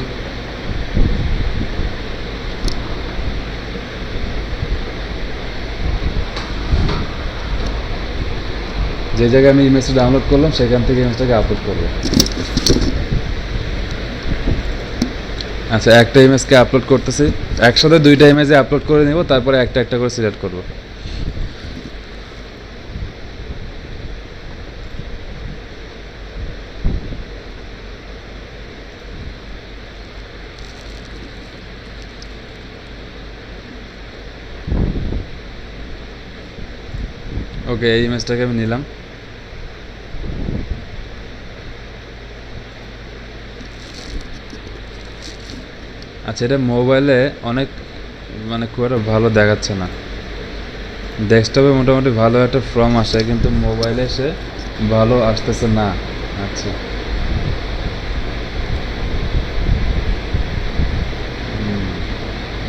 Speaker 1: যে জায়গায় আমি ইমেজটা ডাউনলোড করলাম সেখান থেকে ইমেজটাকে আপলোড করবো। আচ্ছা, একটা ইমেজকে আপলোড করতেছি, একসাথে দুইটা ইমেজে আপলোড করে নেব, তারপরে একটা একটা করে সিলেক্ট করব। ওকে, এই ইমেজটাকে আমি নিলাম। আচ্ছা, এটা মোবাইলে অনেক মানে খুব একটা ভালো দেখাচ্ছে না, ডেস্কটপে মোটামুটি ভালো একটা ফর্ম আসে, কিন্তু মোবাইলে সে ভালো আসতেছে না। আচ্ছা,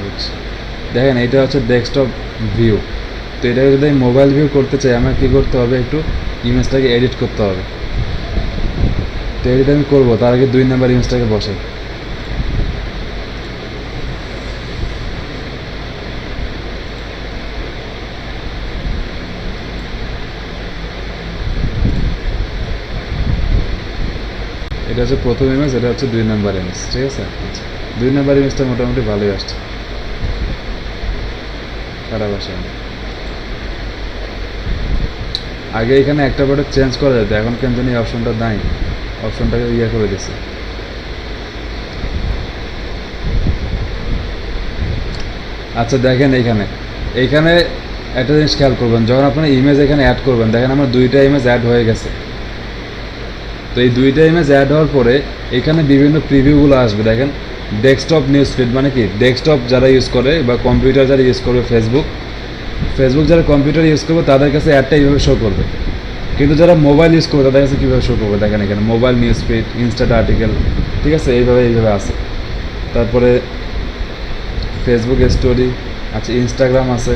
Speaker 1: বুঝছি। দেখেন, এটা হচ্ছে ডেস্কটপ ভিউ। তো এটাকে যদি আমি মোবাইল ভিউ করতে চাই, আমার কী করতে হবে, একটু ইমেজটাকে এডিট করতে হবে। তো এডিট আমি করবো, তার আগে 2 নাম্বার ইমেজটাকে বসাই। এটা হচ্ছে প্রথম ইমেজ, এটা হচ্ছে 2 নাম্বার ইমেজ, ঠিক আছে। আচ্ছা, 2 নাম্বার ইমেজটা মোটামুটি ভালোই আসছে, খারাপ আসে না। আগে এখানে একটা প্রোডাক্ট চেঞ্জ করা যেত, এখন কেন জানি এই অপশনটা নাই, অপশনটাকে ইয়ে করে দিছে। আচ্ছা, দেখেন এইখানে একটা জিনিস খেয়াল করবেন, যখন আপনারা ইমেজ এখানে অ্যাড করবেন, দেখেন আমার 2টা ইমেজ অ্যাড হয়ে গেছে। তো এই 2টা ইমেজ অ্যাড হওয়ার পরে এখানে বিভিন্ন প্রিভিউগুলো আসবে। দেখেন, ডেস্কটপ নিউজ ফিড, মানে কি, ডেস্কটপ যারা ইউজ করে বা কম্পিউটার যারা ইউজ করবে, ফেসবুক যারা কম্পিউটার ইউজ করবে তাদের কাছে অ্যাডটা এইভাবে শো করবে, কিন্তু যারা মোবাইল ইউজ করবে তাদের কাছে কীভাবে শো করবে, দেখেন এখানে mobile news feed, instant article, ঠিক আছে, এইভাবে আছে। তারপরে ফেসবুক স্টোরি, আচ্ছা ইনস্টাগ্রাম আছে,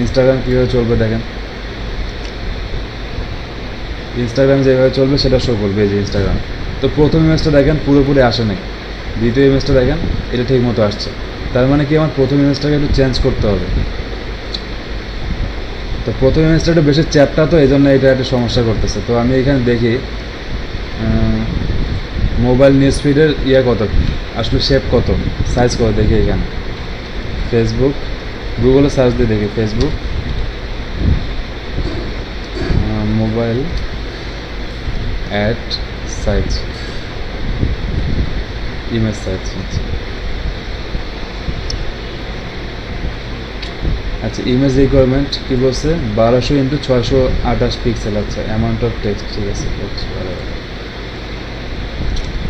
Speaker 1: ইনস্টাগ্রাম কীভাবে চলবে দেখেন, ইনস্টাগ্রাম যেভাবে চলবে সেটা শো করবে, এই যে ইনস্টাগ্রাম। তো প্রথম ইমেজটা দেখেন পুরোপুরি আসে নাই, দ্বিতীয় ইমেজটা দেখেন এটা ঠিক মতো আসছে, তার মানে কি আমার প্রথম ইমেজটাকে একটু চেঞ্জ করতে হবে। তো প্রথম ইমেজটা একটু বেশি চ্যাপটা, তো এই জন্য এটা একটা সমস্যা করতেছে। তো আমি এখানে দেখি মোবাইল নিউজ ফিডের কত, আসলে শেপ কত, সাইজ কত, দেখি এখানে ফেসবুক, গুগলে সার্চ দিয়ে দেখি Facebook mobile ad size, image size. আচ্ছা, ইমেজ রিকোয়ারমেন্ট কী বলছে, 1200x628 পিক্সেল। আচ্ছা, অ্যামাউন্ট অফ টেক্সট, ঠিক আছে,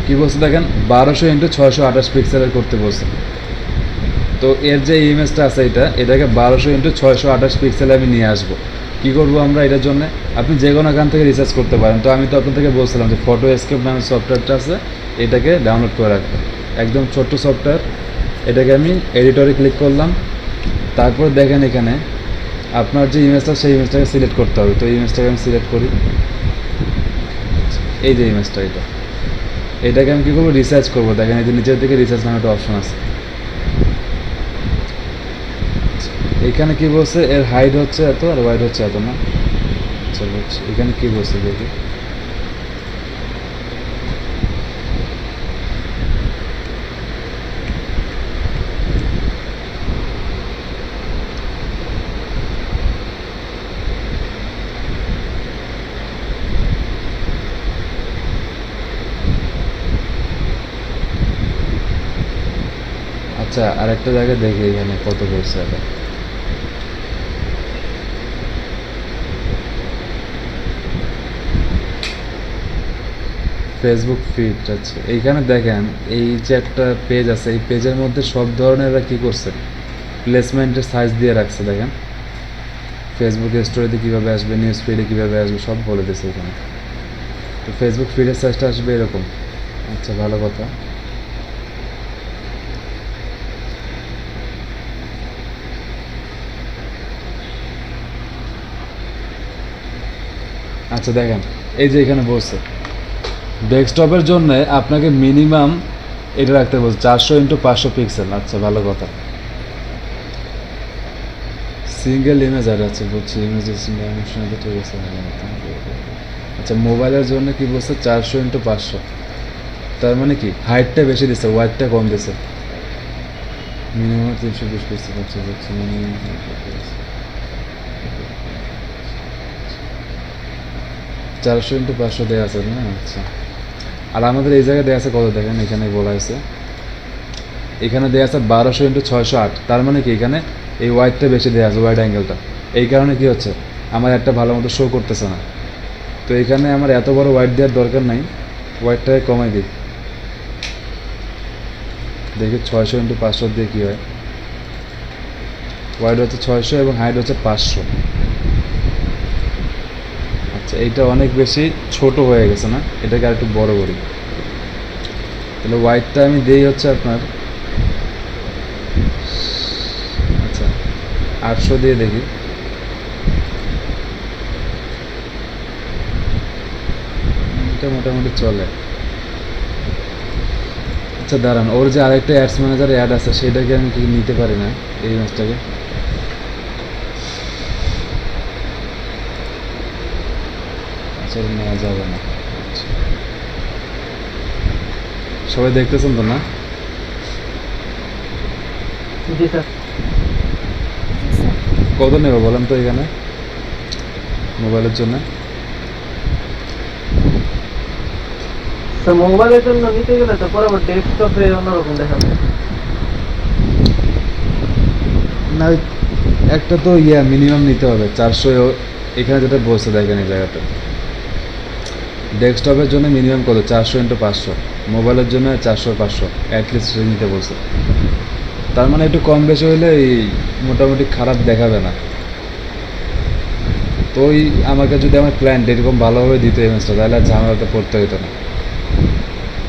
Speaker 1: কী বলছে দেখেন, 1200x628 পিক্সেলের করতে বলছে। তো এর যে ইমেজটা আছে এটাকে 1200x628 পিক্সেলে আমি নিয়ে আসবো। কী করবো আমরা এটার জন্য, আপনি যে কোনো এখান থেকে রিসার্চ করতে পারেন। তো আমি তো আপনাদেরকে বলছিলাম যে ফটো এসকেপ নামের সফটওয়্যারটা আছে, এটাকে ডাউনলোড করে রাখবেন, একদম ছোট্ট সফটওয়্যার। এটাকে আমি এডিটরে ক্লিক করলাম, তারপর দেখেন এখানে আপনার যে ইমেজটা, সেই ইমেজটাকে সিলেক্ট করতে হবে। তো এই ইমেজটাকে আমি সিলেক্ট করি, এই যে ইমেজটা, এটাকে আমি কী করবো, রিসার্চ করবো। দেখেন এই যে নিচের দিকে রিসার্চ নামে একটা অপশন আছে, এখানে কি বলছে, এর হাইট হচ্ছে এত আর ওয়াইড হচ্ছে এত না। আচ্ছা, বুঝছি, এখানে কি বলছে দেখি, আচ্ছা আরেকটা জায়গায় দেখি এখানে কত বলছে এটা। ফেসবুক ফিড, আচ্ছা এইখানে দেখেন এই যে একটা পেজ আছে, এই পেজের মধ্যে সব ধরনের কী করছে, প্লেসমেন্টের সাইজ দিয়ে রাখছে। দেখেন ফেসবুক স্টোরিতে কীভাবে আসবে, নিউজ ফিডে কীভাবে আসবে, সব বলে দিয়েছে এখানে। তো ফেসবুক ফিডের সাইজটা আসবে এরকম। আচ্ছা, ভালো কথা। আচ্ছা দেখেন, এই যে এখানে বলছে ডেস্কটপের জন্য আপনাকে মিনিমাম এটা রাখতে বলছে 400x500 পিক্সেল। আচ্ছা, ভালো কথা। সিঙ্গেল ইমেজ আর, আচ্ছা বুঝছি, ইমেজ ঠিক আছে। আচ্ছা, মোবাইলের জন্য কি বলছে 400x500, তার মানে কি হাইটটা বেশি দিচ্ছে, ওয়াইডটা কম দিচ্ছে। মিনিমাম 320 পিক্সেল হচ্ছে মিনিমাম 400x500 দেওয়া আছে না? আচ্ছা, আর আমাদের এই জায়গায় দেওয়া আছে কত দেখেন, এখানে বলা হয়েছে, এখানে দেওয়া আছে 1200x608, তার মানে কি এখানে এই ওয়াইডটা বেশি দেওয়া আছে, ওয়াইড অ্যাঙ্গেলটা। এই কারণে কি হচ্ছে, আমার একটা ভালো মতো শো করতেছে না। তো এখানে আমার এত বড় ওয়াইড দেওয়ার দরকার নাই, ওয়াইডটাকে কমাই দিই, দেখি 600x500 দিয়ে কী হয়। ওয়াইড হচ্ছে 600 এবং হাইট হচ্ছে 500। আচ্ছা, এইটা অনেক বেশি ছোট হয়ে গেছে না, এটাকে আর একটু বড় করি। তাহলে ওয়াইডটা আমি দিই হচ্ছে আপনার, আচ্ছা 800 দিয়ে দেখি। এটা মোটামুটি চলে। আচ্ছা দাঁড়ান, ওর যে আরেকটা অ্যাডস ম্যানেজার অ্যাড আছে সেটাকে আমি কি নিতে পারি না এই ম্যাচটাকে? আচ্ছা, নেওয়া যাবে না। আচ্ছা, সবাই দেখতেছেন তো না?
Speaker 2: জি স্যার।
Speaker 1: কত নেব বলেন তো এখানে মোবাইলের জন্য?
Speaker 2: স্যার মোবাইলের জন্য নিতে গেলে তো পরে ডেস্কটপে অন্যরকম দেখাবে।
Speaker 1: না, ওই একটা তো মিনিমাম নিতে হবে 400। এখানে যেটা বলছে দেখেন এই জায়গাটা, ডেস্কটপের জন্য মিনিমাম কত 400x500, মোবাইলের জন্য 400x500 অ্যাটলিস্ট নিতে বলছে। তার মানে একটু কম বেশি হইলে এই মোটামুটি খারাপ দেখাবে না। তো ওই আমাকে যদি আমার ক্লায়েন্ট এরকম ভালোভাবে দিত এই ম্যাচটা, তাহলে আর ঝামেলাতে পড়তে হতো না।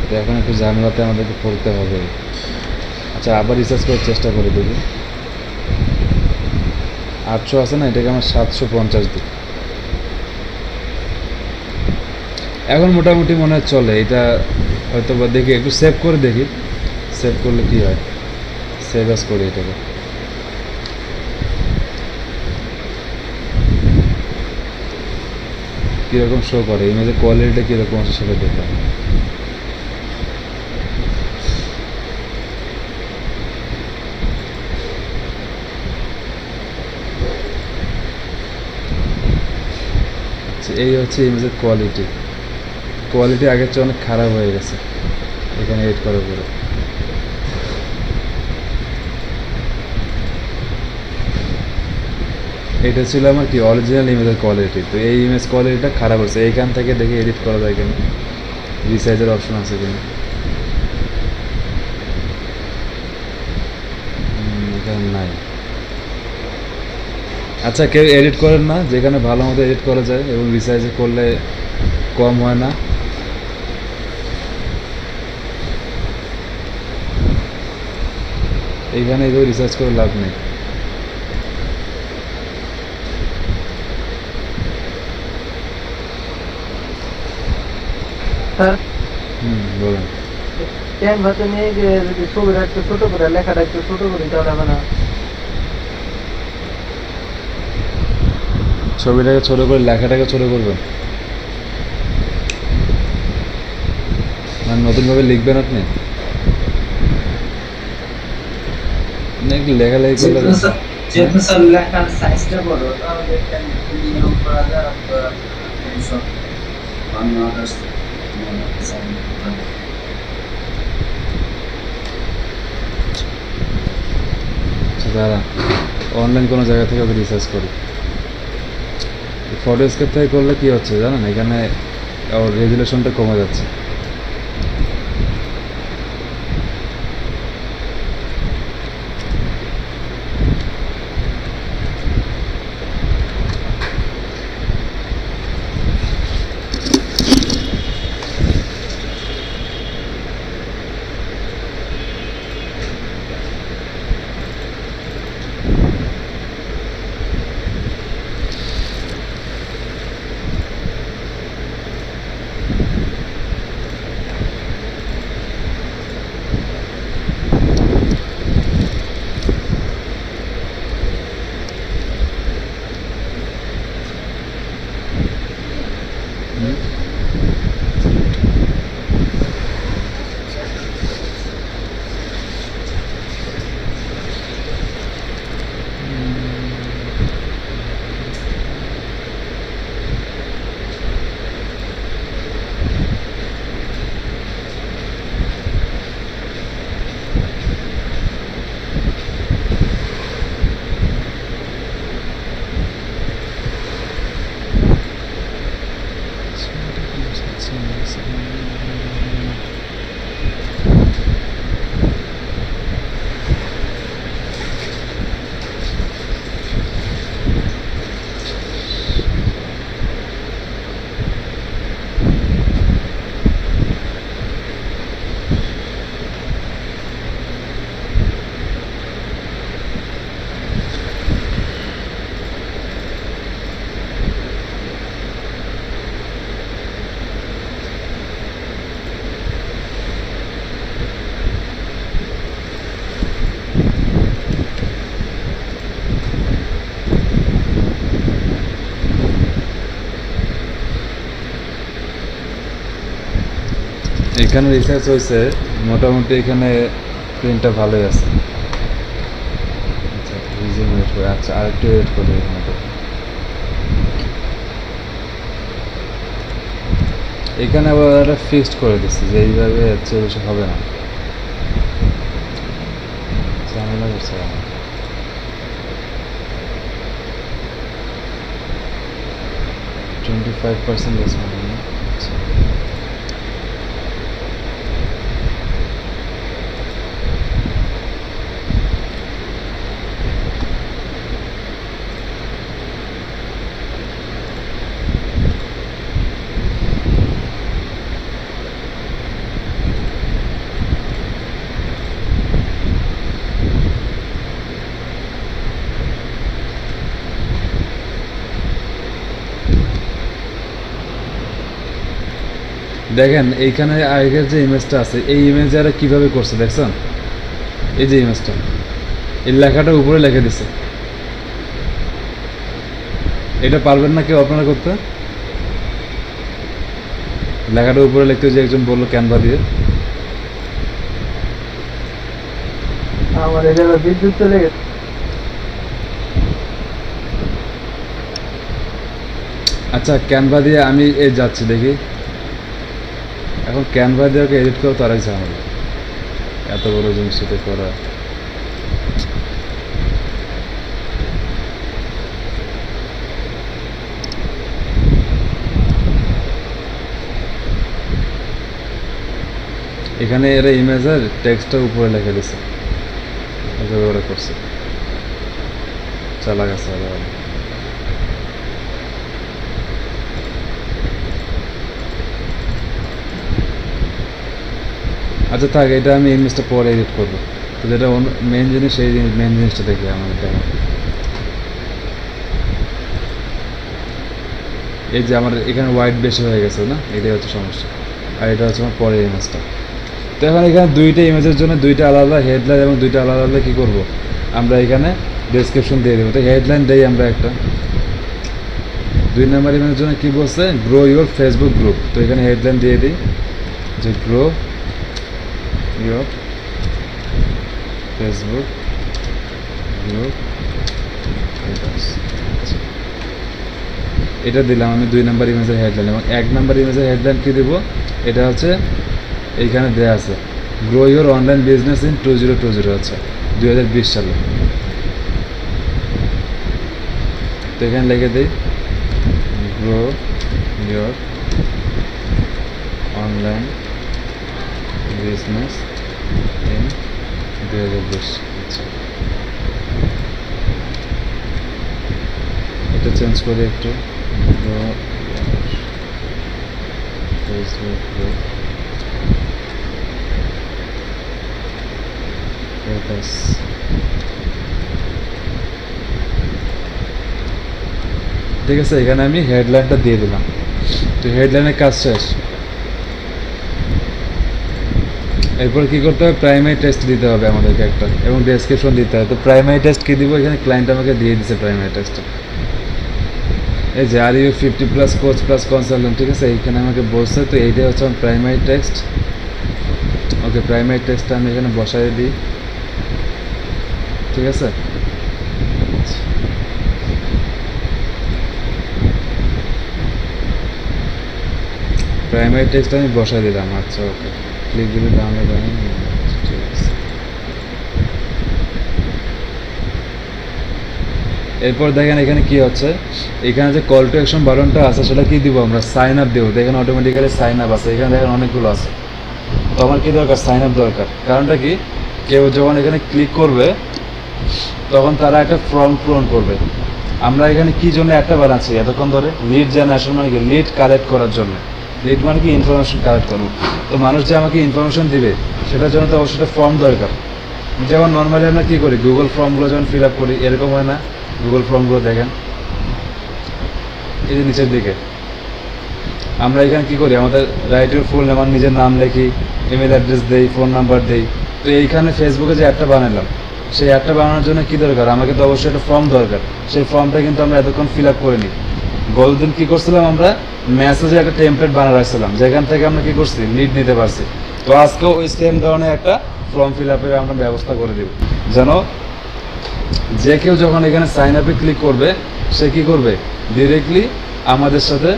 Speaker 1: তো এখন একটু ঝামেলাতে আমাদেরকে পড়তে হবে। আচ্ছা, আবার রিসার্চ করার চেষ্টা করে দেখি। 800 আছে না, এটাকে আমার 750 দিই। এখন মোটামুটি মনে হয় চলে এটা, হয়তো বা দেখি একটু সেভ করে দেখি, সেভ করলে কি হয়। সেভ অ্যাজ করি এটাকে। কীরকম শো করে, ইমেজের কোয়ালিটিটা কীরকম আছে সেটা দেখলাম। এই হচ্ছে ইমেজের কোয়ালিটি। কোয়ালিটি আগের চেয়ে অনেক খারাপ হয়ে গেছে এখানে এডিট করার পরে। এটা ছিল আমার কি অরিজিনাল ইমেজের কোয়ালিটি, তো এই ইমেজ কোয়ালিটিটা খারাপ হচ্ছে। এইখান থেকে দেখে এডিট করা যায় কিনা, রিসাইজের অপশন আছে কিনা। এখানে নাই। আচ্ছা, কেউ এডিট করেন না যেখানে ভালো মতো এডিট করা যায় এবং রিসাইজে করলে কম হয় না? এইখানে এগুলো রিসার্চ করে লাভ নেই।
Speaker 2: স্যার
Speaker 1: বলুন।
Speaker 2: ক্যানভাসে নিয়ে গিয়ে যদি ছবিটা একটু ছোট করে লেখাটা একটু ছোট করি তাহলে হবে না?
Speaker 1: ছবিটাকে ছোট করে লেখাটাকে ছোট করবেন, মানে নতুনভাবে লিখবেন আপনি একটু লেখালেখি করলে।
Speaker 4: যেহেতু স্যার লেখার সাইজটা বড়, তাহলে এখানে একটু মিনিমাম করা যায়। আর সব অন্য আদার্স
Speaker 1: দাঁড়া, অনলাইন কোনো জায়গা থেকে আমি রিসার্চ করি। ফটো স্কেপ থেকে করলে কি হচ্ছে জানেন, এখানে ওর রেজুলেশনটা কমে যাচ্ছে। এখানে রিসার্চ হয়েছে মোটামুটি এখানে প্রিন্টটা ভালোই আছে। আচ্ছা রিজিউম ওয়েট করে, আচ্ছা আরেকটু ওয়েট করি এখানে তো। এখানে আবার একটা ফিক্সড করে দিচ্ছি যে এইভাবে হচ্ছে বেশি হবে না, ঝামেলা করছে আমার। $25% ডিসকাউন্ট। দেখেন এইখানে আগের যে ইমেজটা আছে এই ইমেজ আর কিভাবে করছে দেখছেন, এই যে ইমেজটা এই লেখাটা উপরে লিখে দিছে। এটা পারবেন না কেউ আপনারা করতে? লেখাটা উপরে লিখতে যে একজন বললো ক্যানভা দিয়ে।
Speaker 2: আমার এটা বিদ্যুৎ চলে গেছে।
Speaker 1: আচ্ছা ক্যানভা দিয়ে আমি এই যাচ্ছি দেখি, এখন ক্যানভা দিয়ে ওকে এডিট করো তার এক ঝামেলা, এত বড় জিনিস এটা করা। এখানে এরা ইমেজের টেক্সটটা উপরে লিখে দিছে, এভাবে করছে, চালা গেছে। আচ্ছা থাক, এটা আমি ইমেজটা পরে এডিট করবো। তো যেটা মেন জিনিস সেই মেন জিনিসটা দেখি আমাদের দেখা। এই যে আমার এখানে হোয়াইট বেশি হয়ে গেছে না, এটাই হচ্ছে সমস্যা। আর এটা হচ্ছে আমার পরের ইমেজটা। তো এখন এখানে দুইটা ইমেজের জন্য দুইটা আলাদা আলাদা হেডলাইন এবং দুইটা আলাদা আলাদা কী করবো আমরা এখানে ডেসক্রিপশন দিয়ে দেবো। তো হেডলাইন দেই আমরা একটা। 2 নম্বর ইমেজের জন্য কী বলছে, গ্রো ইউর ফেসবুক গ্রুপ। তো এখানে হেডলাইন দিয়ে দিই যে গ্রো ইউর ফেসবুক গ্রুপ। এটা দিলাম আমি 2 নম্বর ইমেজের হেডলাইন। এবং 1 নম্বর ইমেজের হেডলাইন কী দেবো, এটা হচ্ছে এইখানে দেওয়া আছে grow your online business in 2020 আছে 2020 সালে। তো এখানে লিখে দিই grow your online business in 2020। আচ্ছা এটা চেঞ্জ করে একটু, গ্রো ফেসবুক গ্রুপ। ঠিক আছে, এখানে আমি হেডলাইনটা দিয়ে দিলাম। তো হেডলাইনের কাজ শেষ। এরপর কি করতে হবে, প্রাইমারি টেক্সট দিতে হবে আমাদেরকে একটা, এবং ডেসক্রিপশন দিতে হবে। তো প্রাইমারি টেক্সট কী দিব, এখানে ক্লায়েন্ট আমাকে দিয়ে দিচ্ছে প্রাইমারি টেক্সটটা। এই যে are you 50+ coach plus consultant, ঠিক আছে, এইখানে আমাকে বলছে। তো এইটাই হচ্ছে আমার প্রাইমারি টেক্সট। ওকে, প্রাইমারি টেক্সটটা আমি এখানে বসাই দিই, ঠিক আছে। প্রাইমারি টেক্সট আমি বসাই দিলাম। আচ্ছা ওকে, ক্লিক দিলে ডাউনলোড হয়, ঠিক আছে। এরপর দেখেন এখানে কি হচ্ছে, এখানে যে কল টু অ্যাকশন বাটনটা আছে সেটা কি দিব আমরা, সাইন আপ দেবো। দেখেন অটোমেটিক্যালি সাইন আপ আছে, এখানে দেখেন অনেকগুলো আছে। তো আমার কি দরকার, সাইন আপ দরকার। কারণটা কি, কেউ যখন এখানে ক্লিক করবে তখন তারা একটা ফর্ম পূরণ করবে। আমরা এখানে কি জন্য একটা বানাচ্ছি এতক্ষণ ধরে, লিড জেনারেশন, মানে কি লিড কালেক্ট করার জন্য। লিড মানে কি ইনফরমেশন কালেক্ট করবো। তো মানুষ যে আমাকে ইনফরমেশন দিবে সেটার জন্য তো অবশ্যই একটা ফর্ম দরকার। যেমন নর্মালি আমরা কী করি, গুগল ফর্মগুলো যখন ফিল আপ করি এরকম হয় না, গুগল ফর্মগুলো দেখেন এই যে নিচের দিকে আমরা এখানে কী করি, আমাদের রাইট ইউর ফুল, আমার নিজের নাম লিখি, ইমেল অ্যাড্রেস দেই, ফোন নাম্বার দেই। তো এইখানে ফেসবুকে যে অ্যাপটা বানালাম, সেই অ্যাপটা বানানোর জন্য কী দরকার, আমাকে তো অবশ্যই একটা ফর্ম দরকার। সেই ফর্মটা কিন্তু আমরা এতক্ষণ ফিল আপ করিনি। গতদিন কি করছিলাম আমরা মেসেজে একটা টেমপ্লেট বানিয়ে রাখছিলাম, যেখান থেকে আমরা কি করছি লিড নিতে পারছি। তো আজকে ওই সেম ধরনের একটা ফর্ম ফিল আপের আমরা ব্যবস্থা করে দেব, যেন যে কেউ যখন এখানে সাইন আপে ক্লিক করবে সে কি করবে ডিরেক্টলি আমাদের সাথে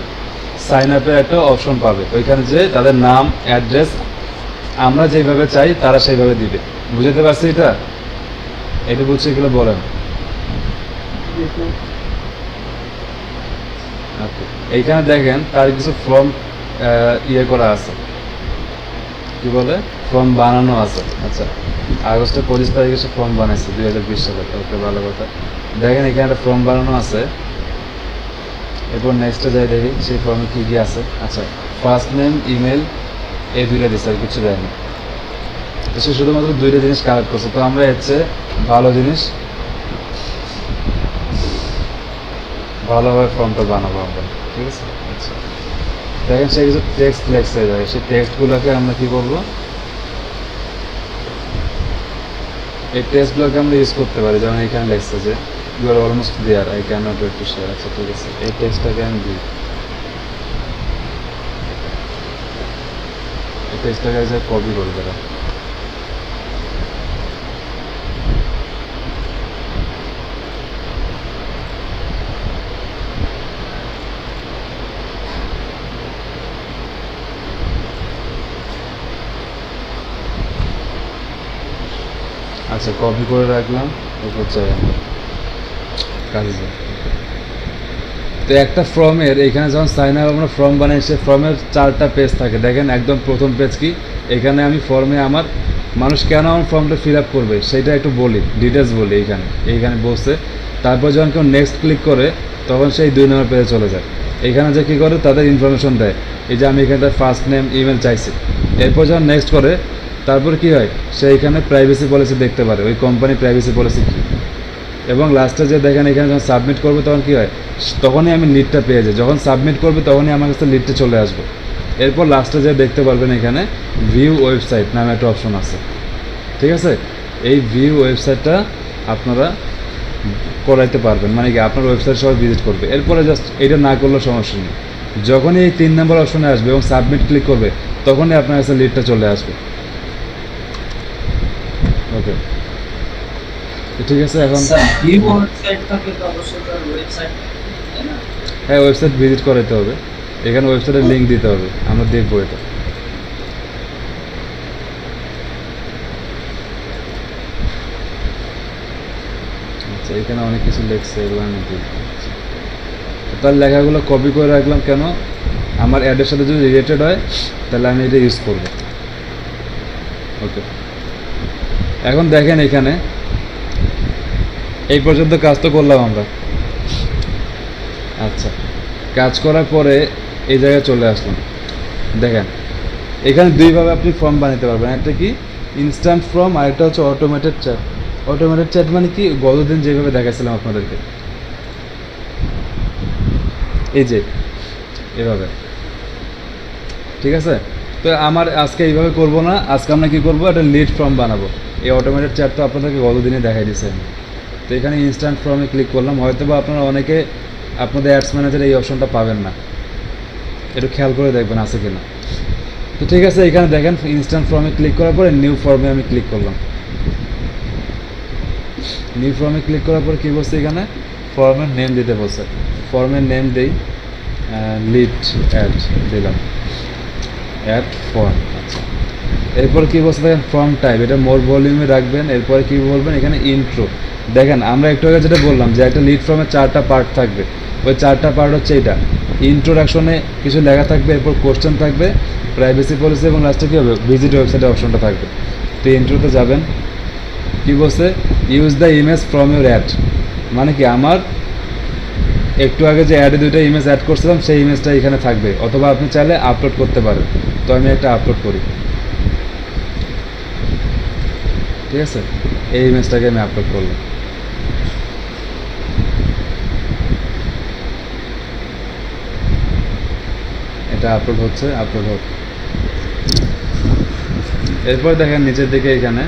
Speaker 1: সাইন আপের একটা অপশন পাবে, ওইখানে যে তাদের নাম অ্যাড্রেস আমরা যেভাবে চাই তারা সেইভাবে দিবে। বুঝতে পারছি এটা বুঝছে এগুলো বলেন। Okay. এইখানে দেখেন তার কিছু ফর্ম ইয়ে করা আছে, কি বলে ফর্ম বানানো আছে। আচ্ছা, আগস্টের 25 তারিখে সে ফর্ম বানাইছে 2020 সালে। ওকে, ভালো কথা। দেখেন এখানে একটা ফর্ম বানানো আছে। এরপর নেক্সটে যাই দেখি সেই ফর্মে কী কী আছে। আচ্ছা, ফার্স্ট নেম ইমেল এই দুইটা দিচ্ছে, আর কিছু দেয়নি। তো সে শুধুমাত্র দুইটা জিনিস কালেক্ট করছে। তো আমরা হচ্ছে ভালো জিনিস ভালোভাবে ফর্মটা বানাবো আমরা, ঠিক আছে। আচ্ছা, দেখেন সে কিছু টেক্সট লেখছে, যায় সেই টেক্সটগুলোকে আমরা কি করবো, এই টেক্সটগুলোকে আমরা ইউজ করতে পারি। যেমন এখানে লেখছে যে you are almost there, I can not wait to share. আচ্ছা, ঠিক আছে, এই টেক্সটটাকে আমি দিই, এই টেক্সটটাকে কপি করে দেবো। আচ্ছা, কপি করে রাখলাম, এরপর চাই আমরা কাজে যাই। তো একটা ফর্মের এখানে যখন সাইন আপ আমরা ফর্ম বানাই, সে ফর্মের 4টা পেজ থাকে। দেখেন একদম প্রথম পেজ কি, এখানে আমি ফর্মে আমার মানুষ কেন আমার ফর্মটা ফিল আপ করবে সেটা একটু বলি, ডিটেলস বলি এইখানে বসে। তারপর যখন কেউ নেক্সট ক্লিক করে তখন সেই 2 নম্বর পেজে চলে যায়। এখানে যে কী করে তাদের ইনফরমেশন দেয়, এই যে আমি এখানে তার ফার্স্ট নেম ইমেল চাইছি। এরপর যখন নেক্সট করে তারপর কি হয়, সে এখানে প্রাইভেসি পলিসি দেখতে পারে, ওই কোম্পানি প্রাইভেসি পলিসি কী। এবং লাস্টে যে দেখেন এখানে যখন সাবমিট করবে তখন কী হয়, তখনই আমি লিডটা পেয়ে যাই। যখন সাবমিট করবে তখনই আমার কাছে লিডটা চলে আসবে। এরপর লাস্টে যে দেখতে পারবেন এখানে ভিউ ওয়েবসাইট নামে একটা অপশন আছে, ঠিক আছে। এই ভিউ ওয়েবসাইটটা আপনারা করাইতে পারবেন, মানে কি আপনার ওয়েবসাইট সবাই ভিজিট করবে। এরপরে জাস্ট এটা না করলেও সমস্যা নেই, যখনই এই 3 নম্বর অপশনে আসবে এবং সাবমিট ক্লিক করবে তখনই আপনার কাছে লিডটা চলে আসবে। ওকে, ঠিক আছে। এখন হ্যাঁ, ওয়েবসাইট ভিজিট করাইতে হবে, এখানে ওয়েবসাইটের লিঙ্ক দিতে হবে, আমরা দেখবো এটা। আচ্ছা, এখানে অনেক কিছু লেখছে, এগুলো আমি দেখি। তার লেখাগুলো কপি করে রাখলাম, কেন আমার অ্যাডের সাথে যদি রিলেটেড হয় তাহলে আমি এটা ইউজ করব। ওকে, এখন দেখেন এখানে এই পর্যন্ত কাজ তো করলাম আমরা। আচ্ছা, কাজ করার পরে এই জায়গায় চলে আসলাম। দেখেন এখানে দুইভাবে আপনি ফর্ম বানাতে পারবেন, একটা কি ইনস্ট্যান্ট ফর্ম, আর একটা হচ্ছে অটোমেটেড চ্যাট। অটোমেটেড চ্যাট মানে কি, গতদিন যেভাবে দেখাচ্ছিলাম আপনাদেরকে, এই যে এভাবে, ঠিক আছে। তো আমার আজকে এইভাবে করব না, আজকে আমরা কী করবো, একটা লিড ফর্ম বানাবো। এই অটোমেটেড চ্যাট তো আপনাদেরকে গতদিনে দেখাই দিয়েছে আমি। তো এখানে ইনস্ট্যান্ট ফর্মে ক্লিক করলাম। হয়তো বা আপনারা অনেকে আপনাদের অ্যাডস ম্যানেজারে এই অপশনটা পাবেন না, একটু খেয়াল করে দেখবেন আছে কিনা। তো ঠিক আছে, এখানে দেখেন ইনস্ট্যান্ট ফর্মে ক্লিক করার পরে নিউ ফর্মে আমি ক্লিক করলাম। নিউ ফর্মে ক্লিক করার পর কী বলছে, এখানে ফর্মের নেম দিতে বলছে। ফর্মের নেম দেই, লিড অ্যাড দিলাম, অ্যাড ফর্ম। আচ্ছা, এরপর কী বলছে দেখেন ফর্ম টাইপ, এটা মোর ভলিউমে রাখবেন। এরপরে কী বলবেন, এখানে ইন্ট্রো। দেখেন আমরা একটু আগে যেটা বললাম যে একটা লিড ফর্মে 4টা পার্ট থাকবে, ওই 4টা পার্ট হচ্ছে এটা। ইন্ট্রোডাকশনে কিছু লেখা থাকবে, এরপর কোশ্চেন থাকবে, প্রাইভেসি পলিসি, এবং লাস্টে কী হবে, ভিজিট ওয়েবসাইটের অপশনটা থাকবে। তো ইন্ট্রোতে যাবেন, কী বলছে, use the image from your add, মানে কি আমার একটু আগে যে অ্যাডে 2টা ইমেজ অ্যাড করছিলাম সেই ইমেজটা এখানে থাকবে, অথবা আপনি চাইলে আপলোড করতে পারেন। তো আমি একটা আপলোড করি, ঠিক আছে। এই ইমেজটাকে আমি আপলোড করলাম। এটা আপলোড হচ্ছে, আপলোড হোক। এরপর দেখেন নিচের দিকে এখানে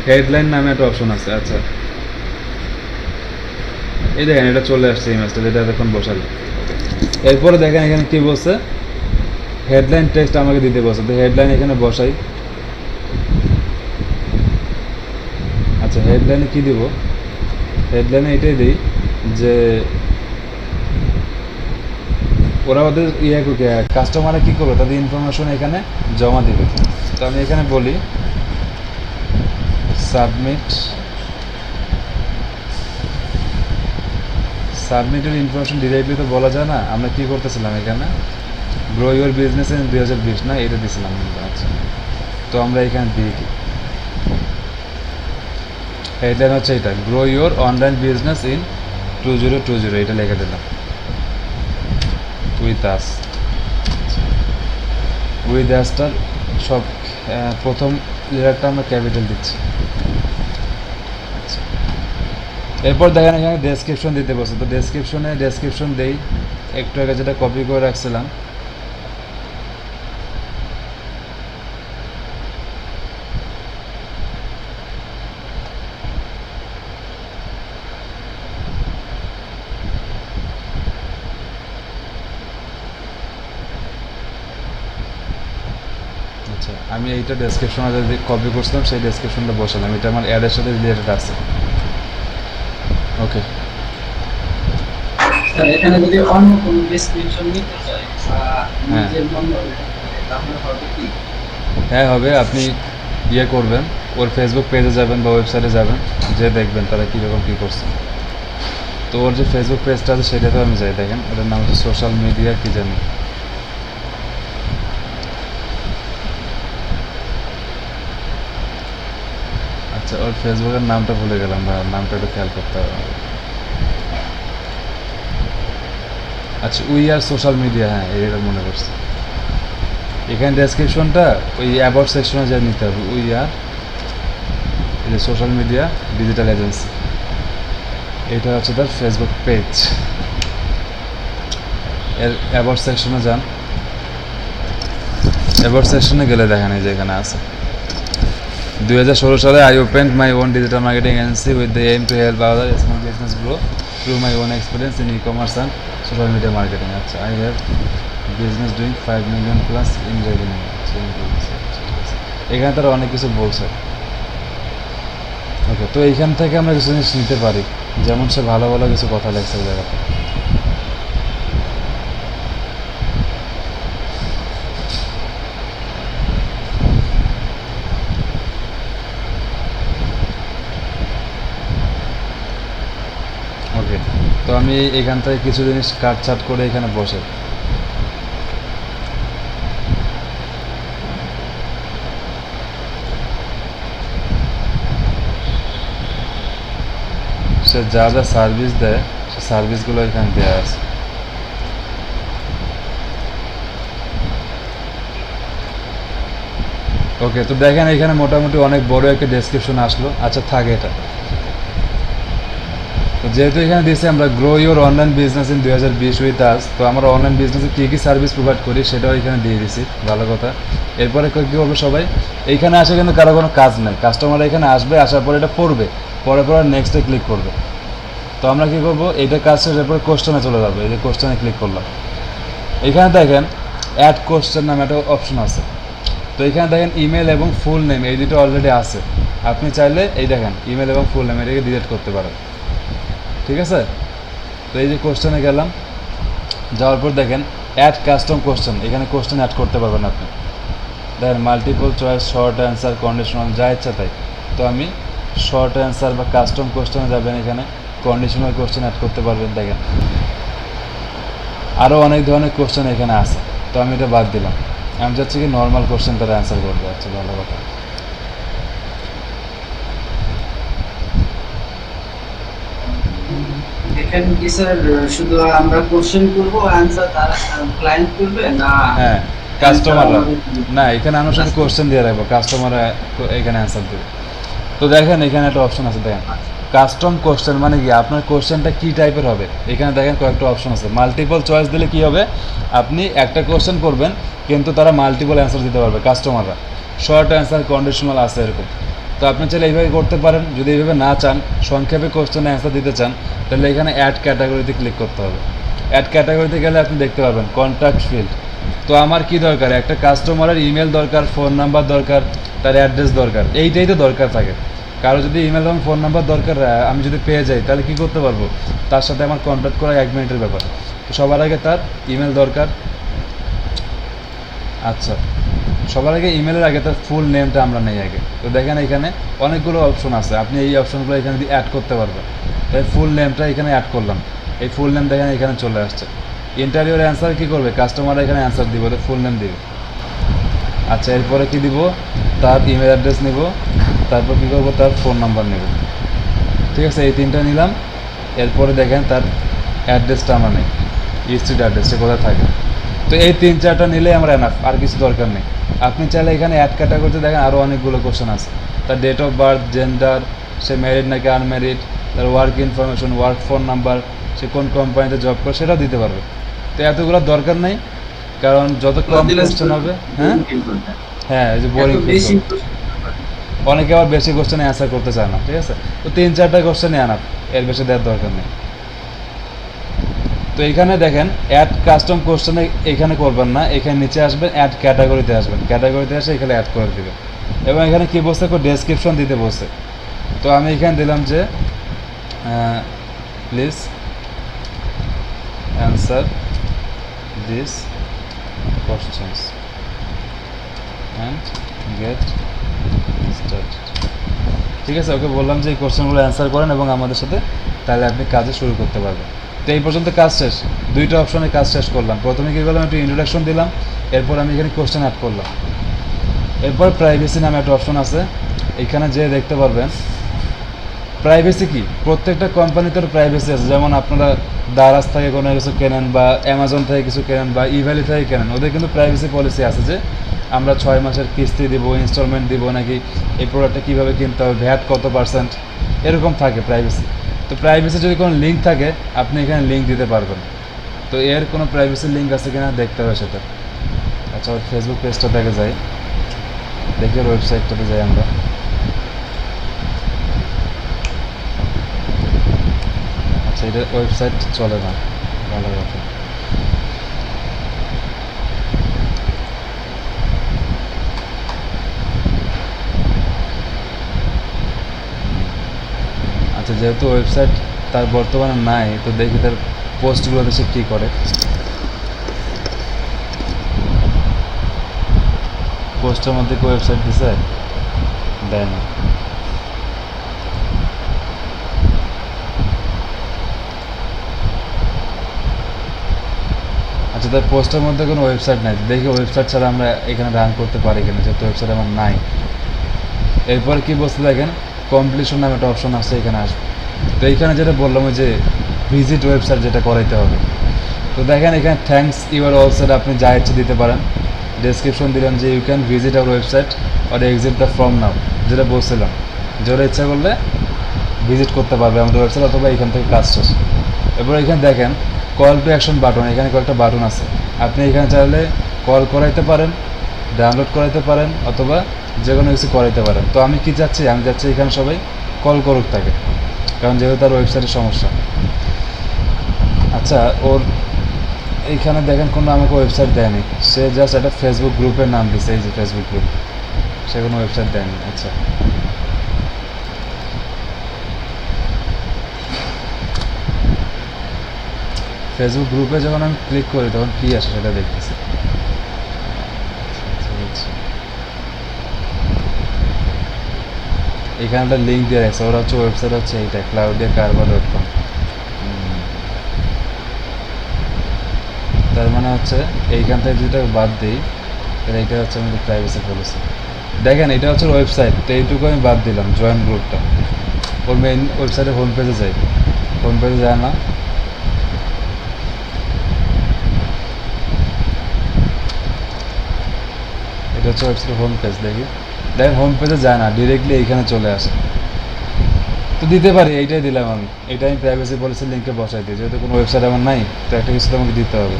Speaker 1: হেডলাইন নামে একটা অপশন আছে। আচ্ছা, এই দেখেন এটা চলে আসছে ইমেজটা, যেটা এতক্ষণ বসালে। এরপরে দেখেন এখানে কি বলছে, হেডলাইন টেক্সট আমাকে দিতে বলছে, তো হেডলাইন এখানে বসাই। আচ্ছা হেডলাইনে কি দিব, হেডলাইনে এটাই দিই যে ওরা ওদের কাস্টমারে কী করবে, তাদের ইনফরমেশন এখানে জমা দিবে। তো আমি এখানে বলি সাবমিটের ইনফরমেশন ডিরেক্টলি তো বলা যায় না, আমরা কি করতেছিলাম এখানে গ্রো ইউর বিজনেস ইন 2020 না, এটা দিয়েছিলাম। আচ্ছা তো আমরা এখানে দিয়ে দিই, হেডলাইন হচ্ছে এটা, grow your online business in 2020, এটা লিখে দিলাম উইথ আস। উইথ আসটার সব প্রথম লেটারটা আমরা ক্যাপিটাল দিচ্ছি। আচ্ছা এরপর দেখেন এখানে ডেসক্রিপশন দিতে বলছে, তো ডেসক্রিপশন দেই, একটু আগে যেটা কপি করে রাখছিলাম। আচ্ছা আমি এইটা ডেসক্রিপশনে যদি কপি করছিলাম সেই ডেসক্রিপশনটা বসালাম, এটা আমার অ্যাডের সাথে রিলেটেড আছে। ওকে
Speaker 4: স্যার এখানে যদি অন্য কোনো ডেসক্রিপশন নিতে চাই বা
Speaker 1: হ্যাঁ।
Speaker 4: নিজের মন তাহলে হবে কি?
Speaker 1: হ্যাঁ হবে, আপনি ইয়ে করবেন, ওর ফেসবুক পেজে যাবেন বা ওয়েবসাইটে যাবেন, যে দেখবেন তারা কীরকম কী করছে। তো ওর যে ফেসবুক পেজটা আছে সেটাতেও আমি যাই, দেখেন ওটার নাম হচ্ছে সোশ্যাল মিডিয়া কী জানি, আচ্ছা ওর ফেসবুকের নামটা ভুলে গেলাম বা নামটা একটু খেয়াল করতে হবে। আচ্ছা উই আর সোশ্যাল মিডিয়া, হ্যাঁ এটা মনে করছি। এখানে ডেসক্রিপশনটা ওই অ্যাবাউট সেকশনে যা নিতে হবে, উই আর এই যে সোশ্যাল মিডিয়া ডিজিটাল এজেন্সি, এটা হচ্ছে তার ফেসবুক পেজ। এর অ্যাবাউট সেকশনে যান, অ্যাবাউট সেকশনে গেলে দেখেন এই যে এখানে আছে 2016 সালে I opened my own digital marketing agency with the aim to help other small business grow through my own experience in e-commerce and social media marketing. আচ্ছা I have business doing 5 million plus in revenue. এখানে তারা অনেক কিছু বলছে। ওকে তো এইখান থেকে আমরা কিছু জিনিস নিতে পারি, যেমন সে ভালো ভালো কিছু কথা লেখছে এই জায়গাতে। ওকে তো আমি এখান থেকে কিছু জিনিস কাটছাট করে এখানে বসে সে যা যা সার্ভিস দেয় সে সার্ভিসগুলো এখানে দেওয়া আছে। ওকে তো দেখেন এখানে মোটামুটি অনেক বড় একটা ডেসক্রিপশন আসলো। আচ্ছা থাকে এটা, তো যেহেতু এখানে দিয়েছি আমরা grow your online business in 2020 with us, তো আমরা অনলাইন বিজনেসে কী কী সার্ভিস প্রোভাইড করি সেটাও এখানে দিয়ে দিছি, ভালো কথা। এরপরে কী করবে সবাই, এইখানে আসে কিন্তু কারো কোনো কাজ নেই, কাস্টমার এখানে আসবে, আসার পরে এটা পড়বে, পরে নেক্সটে ক্লিক করবে। তো আমরা কী করবো, এইটা কাজ শেষের পরে কোশ্চেনে চলে যাবো, এই যে কোশ্চেনে ক্লিক করলাম, এখানে দেখেন অ্যাড কোশ্চেন নামে একটা অপশন আছে। তো এখানে দেখেন ইমেল এবং ফুল নেম এই দুটো অলরেডি আছে, আপনি চাইলে এই দেখেন ইমেল এবং ফুল নেম এটাকে ডিলিট করতে পারেন, ঠিক আছে। তো এই যে কোশ্চেনে গেলাম, যাওয়ার পর দেখেন অ্যাড কাস্টম কোশ্চেন, এখানে কোশ্চেন অ্যাড করতে পারবেন আপনি, দেখেন multiple choice, short answer, conditional, যা ইচ্ছা তাই। তো আমি শর্ট অ্যান্সার বা কাস্টম কোশ্চেনে যাবেন, এখানে কন্ডিশনাল কোশ্চেন অ্যাড করতে পারবেন। দেখেন আরও অনেক ধরনের কোশ্চেন এখানে আছে, তো আমি এটা বাদ দিলাম, আমি চাচ্ছি কি নর্মাল কোশ্চেন তারা অ্যান্সার করবে। আচ্ছা ভালো কথা।
Speaker 4: এখানে কি স্যার শুধু আমরা কোশ্চেন করব, অ্যানসার তারা ক্লায়েন্ট করবে না?
Speaker 1: হ্যাঁ কাস্টমাররা না, এখানে আমরা শুধু কোশ্চেন দিয়ে রাখবো, কাস্টমাররা এখানে অ্যান্সার দেবে। তো দেখেন এখানে একটা অপশন আছে, দেখেন কাস্টম কোশ্চেন মানে কি, আপনার কোশ্চেনটা কী টাইপের হবে, এখানে দেখেন কয়েকটা অপশন আছে। মাল্টিপল চয়েস দিলে কী হবে, আপনি একটা কোশ্চেন করবেন কিন্তু তারা মাল্টিপল অ্যান্সার দিতে পারবে কাস্টমাররা। শর্ট অ্যান্সার, কন্ডিশনাল আছে এরকম। তো আপনি চাইলে এইভাবে করতে পারেন, যদি এইভাবে না চান, সংক্ষেপে কোশ্চেনে অ্যান্সার দিতে চান, তাহলে এখানে অ্যাড ক্যাটাগরিতে ক্লিক করতে হবে। অ্যাড ক্যাটাগরিতে গেলে আপনি দেখতে পাবেন কন্ট্যাক্ট ফিল্ড। তো আমার কি দরকার, একটা কাস্টমারের ইমেল দরকার, ফোন নাম্বার দরকার, তার অ্যাড্রেস দরকার, এইটাই তো দরকার থাকে। কারো যদি ইমেল এবং ফোন নাম্বার দরকার আমি যদি পেয়ে যাই, তাহলে কি করতে পারবো, তার সাথে আমার কন্ট্যাক্ট করা 1 মিনিটের ব্যাপার। তো সবার আগে তার ইমেল দরকার। আচ্ছা, সবার আগে ইমেলের আগে তার ফুল নেমটা আমরা নেই আগে। তো দেখেন এখানে অনেকগুলো অপশন আছে, আপনি এই অপশনগুলো এখানে দিয়ে অ্যাড করতে পারবেন। তাই ফুল নেমটা এখানে অ্যাড করলাম, এই ফুল নেম দেখেন এখানে চলে আসছে। ইন্টারভিউর অ্যান্সার কী করবে, কাস্টমার এখানে অ্যান্সার দিব, ফুল নেম দিবে। আচ্ছা, এরপরে কি দিব, তার ইমেল অ্যাড্রেস নিব, তারপর কী করবো, তার ফোন নাম্বার নেব। ঠিক আছে, এই 3টা নিলাম। এরপরে দেখেন তার অ্যাড্রেসটা আমরা নেই, স্ট্রিট অ্যাড্রেস, সে কোথায় থাকে। তো এই 3-4টা নিলেই আমরা এনাফ, আর কিছু দরকার নেই। আপনি চাইলে এখানে অ্যাড ক্যাটাগরিতে দেখেন আরও অনেকগুলো কোশ্চেন আছে। তার ডেট অফ বার্থ, জেন্ডার, সে ম্যারিড নাকি আনম্যারিড, তার work information, work phone number, সে কোন কোম্পানিতে জব করে সেটাও দিতে পারবে। তো এতগুলো দরকার নেই, কারণ যত কম কোশ্চেন হবে, হ্যাঁ এই যে বোরিং, অনেকে আবার বেশি কোশ্চেনে অ্যান্সার করতে চায় না। ঠিক আছে, তো 3-4টা কোশ্চেনে আনাপ, এর বেশি দেওয়ার দরকার নেই। তো এখানে দেখেন অ্যাড কাস্টম কোশ্চেনে এখানে করবেন না, এখানে নিচে আসবেন, অ্যাড ক্যাটাগরিতে আসবেন, ক্যাটাগরিতে এসে এখানে অ্যাড করে দেবেন। এবং এখানে কী বলছে, ডেসক্রিপশন দিতে বলছে। তো আমি এখানে দিলাম যে please answer this questions and get started. ঠিক আছে, ওকে বললাম যে এই কোশ্চেনগুলো অ্যান্সার করেন এবং আমাদের সাথে, তাহলে আপনি কাজে শুরু করতে পারবেন। তো এই পর্যন্ত কাজ শেষ, 2টা অপশনে কাজ শেষ করলাম। প্রথমে কী করলাম, একটু ইন্ট্রোডাকশন দিলাম, এরপর আমি এখানে কোশ্চেন অ্যাড করলাম। এরপর প্রাইভেসি নামে একটা অপশন আছে, এখানে যে দেখতে পারবেন প্রাইভেসি কি, প্রত্যেকটা কোম্পানিতে প্রাইভেসি আছে। যেমন আপনারা দারাজ থেকে কোনো কিছু কেনেন, বা অ্যামাজন থেকে কিছু কেনেন, বা ইভ্যালি থেকে কেনেন, ওদের কিন্তু প্রাইভেসি পলিসি আছে যে আমরা 6 মাসের কিস্তি দিব, ইনস্টলমেন্ট দিব, নাকি এই প্রোডাক্টটা কীভাবে কিনতে হবে, ভ্যাট কত %, এরকম থাকে প্রাইভেসি। তো প্রাইভেসি যদি কোনো লিঙ্ক থাকে, আপনি এখানে লিঙ্ক দিতে পারবেন। তো এর কোনো প্রাইভেসি লিঙ্ক আছে কিনা দেখতে হবে সেটা। আচ্ছা, ওর ফেসবুক পেজটা দেখে যাই, দেখি ওর ওয়েবসাইটটাতে যাই আমরা। আচ্ছা, এটা ওয়েবসাইট চলে না, ভালো কথা। আচ্ছা, যেহেতু ওয়েবসাইট তার বর্তমানে নাই, তো দেখি তার পোস্টগুলোতে সে কী করে। পোস্টের মধ্যে কি ওয়েবসাইট দিছে, দেয় না। আচ্ছা, তার পোস্টের মধ্যে কোনো ওয়েবসাইট নাই, দেখি ওয়েবসাইট ছাড়া আমরা এখানে রান করতে পারি কিনা, যেহেতু ওয়েবসাইট আমার নাই। এরপর কি বলতে দেখেন, কমপ্লিশন নামে একটা অপশন আছে, এখানে আসবে। তো এইখানে যেটা বললাম, ওই যে ভিজিট ওয়েবসাইট যেটা করাইতে হবে। তো দেখেন এখানে থ্যাঙ্কস ইউর অল সেট, আপনি যা ইচ্ছে দিতে পারেন। ডেসক্রিপশন দিলাম যে you can visit our website or exit the from now, যেটা বলছিলাম যে ওরা ইচ্ছা করলে ভিজিট করতে পারবে আমাদের ওয়েবসাইট, অথবা এখান থেকে কাজ শেষ। এরপর এখানে দেখেন কল টু অ্যাকশন বাটন, এখানে কয়েকটা বাটন আছে। আপনি এখানে চাইলে কল করাইতে পারেন, ডাউনলোড করাইতে পারেন, অথবা যে কোনো কিছু করাইতে পারেন। তো আমি কি চাচ্ছি, আমি চাচ্ছি এখানে সবাই কল করুক তাকে, কারণ যেহেতু তার ওয়েবসাইটের সমস্যা। আচ্ছা, ওর এইখানে দেখেন কোনো আমাকে ওয়েবসাইট দেয়নি, সে জাস্ট একটা ফেসবুক গ্রুপের নাম দিছে, এই যে ফেসবুক গ্রুপ, সে কোনো ওয়েবসাইট দেয়নি। আচ্ছা, ফেসবুক গ্রুপে যখন আমি ক্লিক করি তখন কী আসে সেটা দেখতেছি। এখানে একটা লিঙ্ক দিয়ে রাখছে, ওরা হচ্ছে ওয়েবসাইট হচ্ছে এইটা claudiacarva.com। তার মানে হচ্ছে এইখান থেকে যেটা বাদ দিই, এইটা হচ্ছে আমাদের প্রাইভেসি পলিসি। দেখেন এটা হচ্ছে ওয়েবসাইট, তো এইটুকু আমি বাদ দিলাম, জয়েন গ্রুপটা। ওর মেইন ওয়েবসাইটের হোম পেজে যাই, হোম পেজে যায় না। এটা হচ্ছে ওয়েবসাইটের হোম পেজ, দেখি দেখেন হোম পেজে যায় না, ডিরেক্টলি এইখানে চলে আসে। তো দিতে পারি, এইটাই দিলাম আমি, এইটা আমি প্রাইভেসি পলিসির লিঙ্কে বসাই দিই, যেহেতু কোনো ওয়েবসাইট আমার নাই, তো একটা কিছু তো আমাকে দিতে হবে।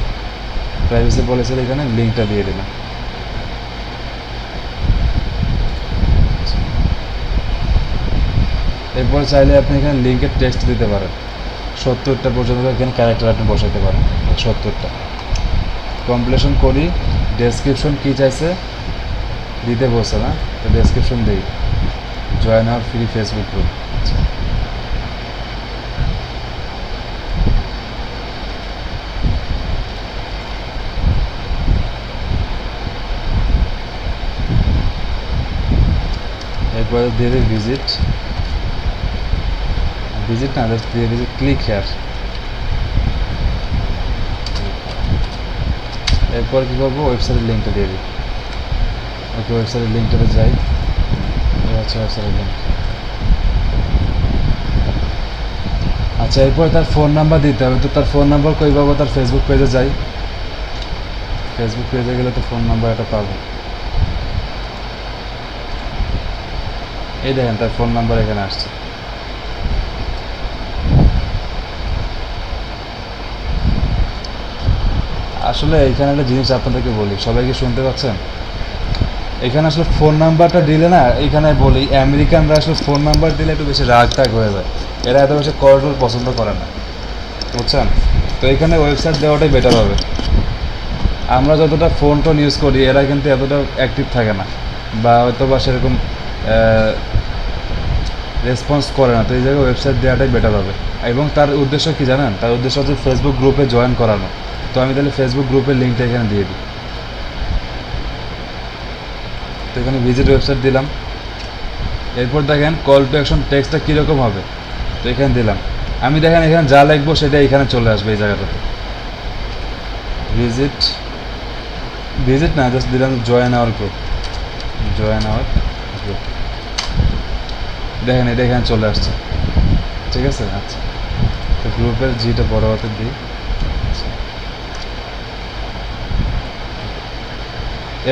Speaker 1: প্রাইভেসি পলিসির এখানে লিঙ্কটা দিয়ে দিলাম। এরপর চাইলে আপনি এখানে লিঙ্কের টেক্সট দিতে পারেন, 70টা পর্যন্ত এখানে ক্যারেক্টার আপনি বসাতে পারেন, 70টা। কমপ্লিশন করি, ডেসক্রিপশন কী চাইছে দিতে বলছে না, তো ডেসক্রিপশন দিই, join our free Facebook group. এরপরে দিয়ে দিই ভিজিট না, জাস্ট দিয়ে দিই ক্লিক হেয়ার। এরপর কী করবো, ওয়েবসাইটের লিঙ্কটা দিয়ে দিই। ওকে, ওয়েবসাইটের লিঙ্কটাতে যাই, এই হচ্ছে ওয়েবসাইটের লিঙ্ক। আচ্ছা, এরপর তার ফোন নাম্বার দিতে হবে, তো তার ফোন নাম্বার কই পাবো? তার ফেসবুক পেজে যাই, ফেসবুক পেজে গেলে তো ফোন নাম্বার এটা পাবো। এই দেখেন তার ফোন নাম্বার এখানে আসছে। আসলে এইখানে একটা জিনিস আপনাদেরকে বলি, সবাই কি শুনতে পাচ্ছেন? এখানে আসলে ফোন নাম্বারটা দিলে না, এইখানে বলি আমেরিকানরা আসলে ফোন নাম্বার দিলে একটু বেশি রাগ টাগ হয়ে যায়, এরা এত বেশি কল টল পছন্দ করে না, বুঝছেন? তো এখানে ওয়েবসাইট দেওয়াটাই বেটার হবে। আমরা যতটা ফোন টোন ইউজ করি, এরা কিন্তু এতটা অ্যাক্টিভ থাকে না, বা হয়তো বা সেরকম রেসপন্স করে না, তো এই জায়গায় ওয়েবসাইট দেওয়াটাই বেটার হবে। এবং তার উদ্দেশ্য কি জানেন? তার উদ্দেশ্য হচ্ছে ফেসবুক গ্রুপে জয়েন করানো। তো আমি তাহলে ফেসবুক গ্রুপের লিঙ্কটা এখানে দিয়ে দিই। তো এখানে ভিজিট ওয়েবসাইট দিলাম। এরপর দেখেন কল টু অ্যাকশন টেক্সটটা কীরকম হবে, তো এখানে দিলাম। আমি দেখেন এখানে যা লিখবো সেটা এখানে চলে আসবে এই জায়গাটাতে। ভিজিট না, জাস্ট দিলাম join our group, join our group. দেখেন এটা এখানে চলে আসছে, ঠিক আছে? আচ্ছা, তো গ্রুপের জিটা বড় হাতে দিই।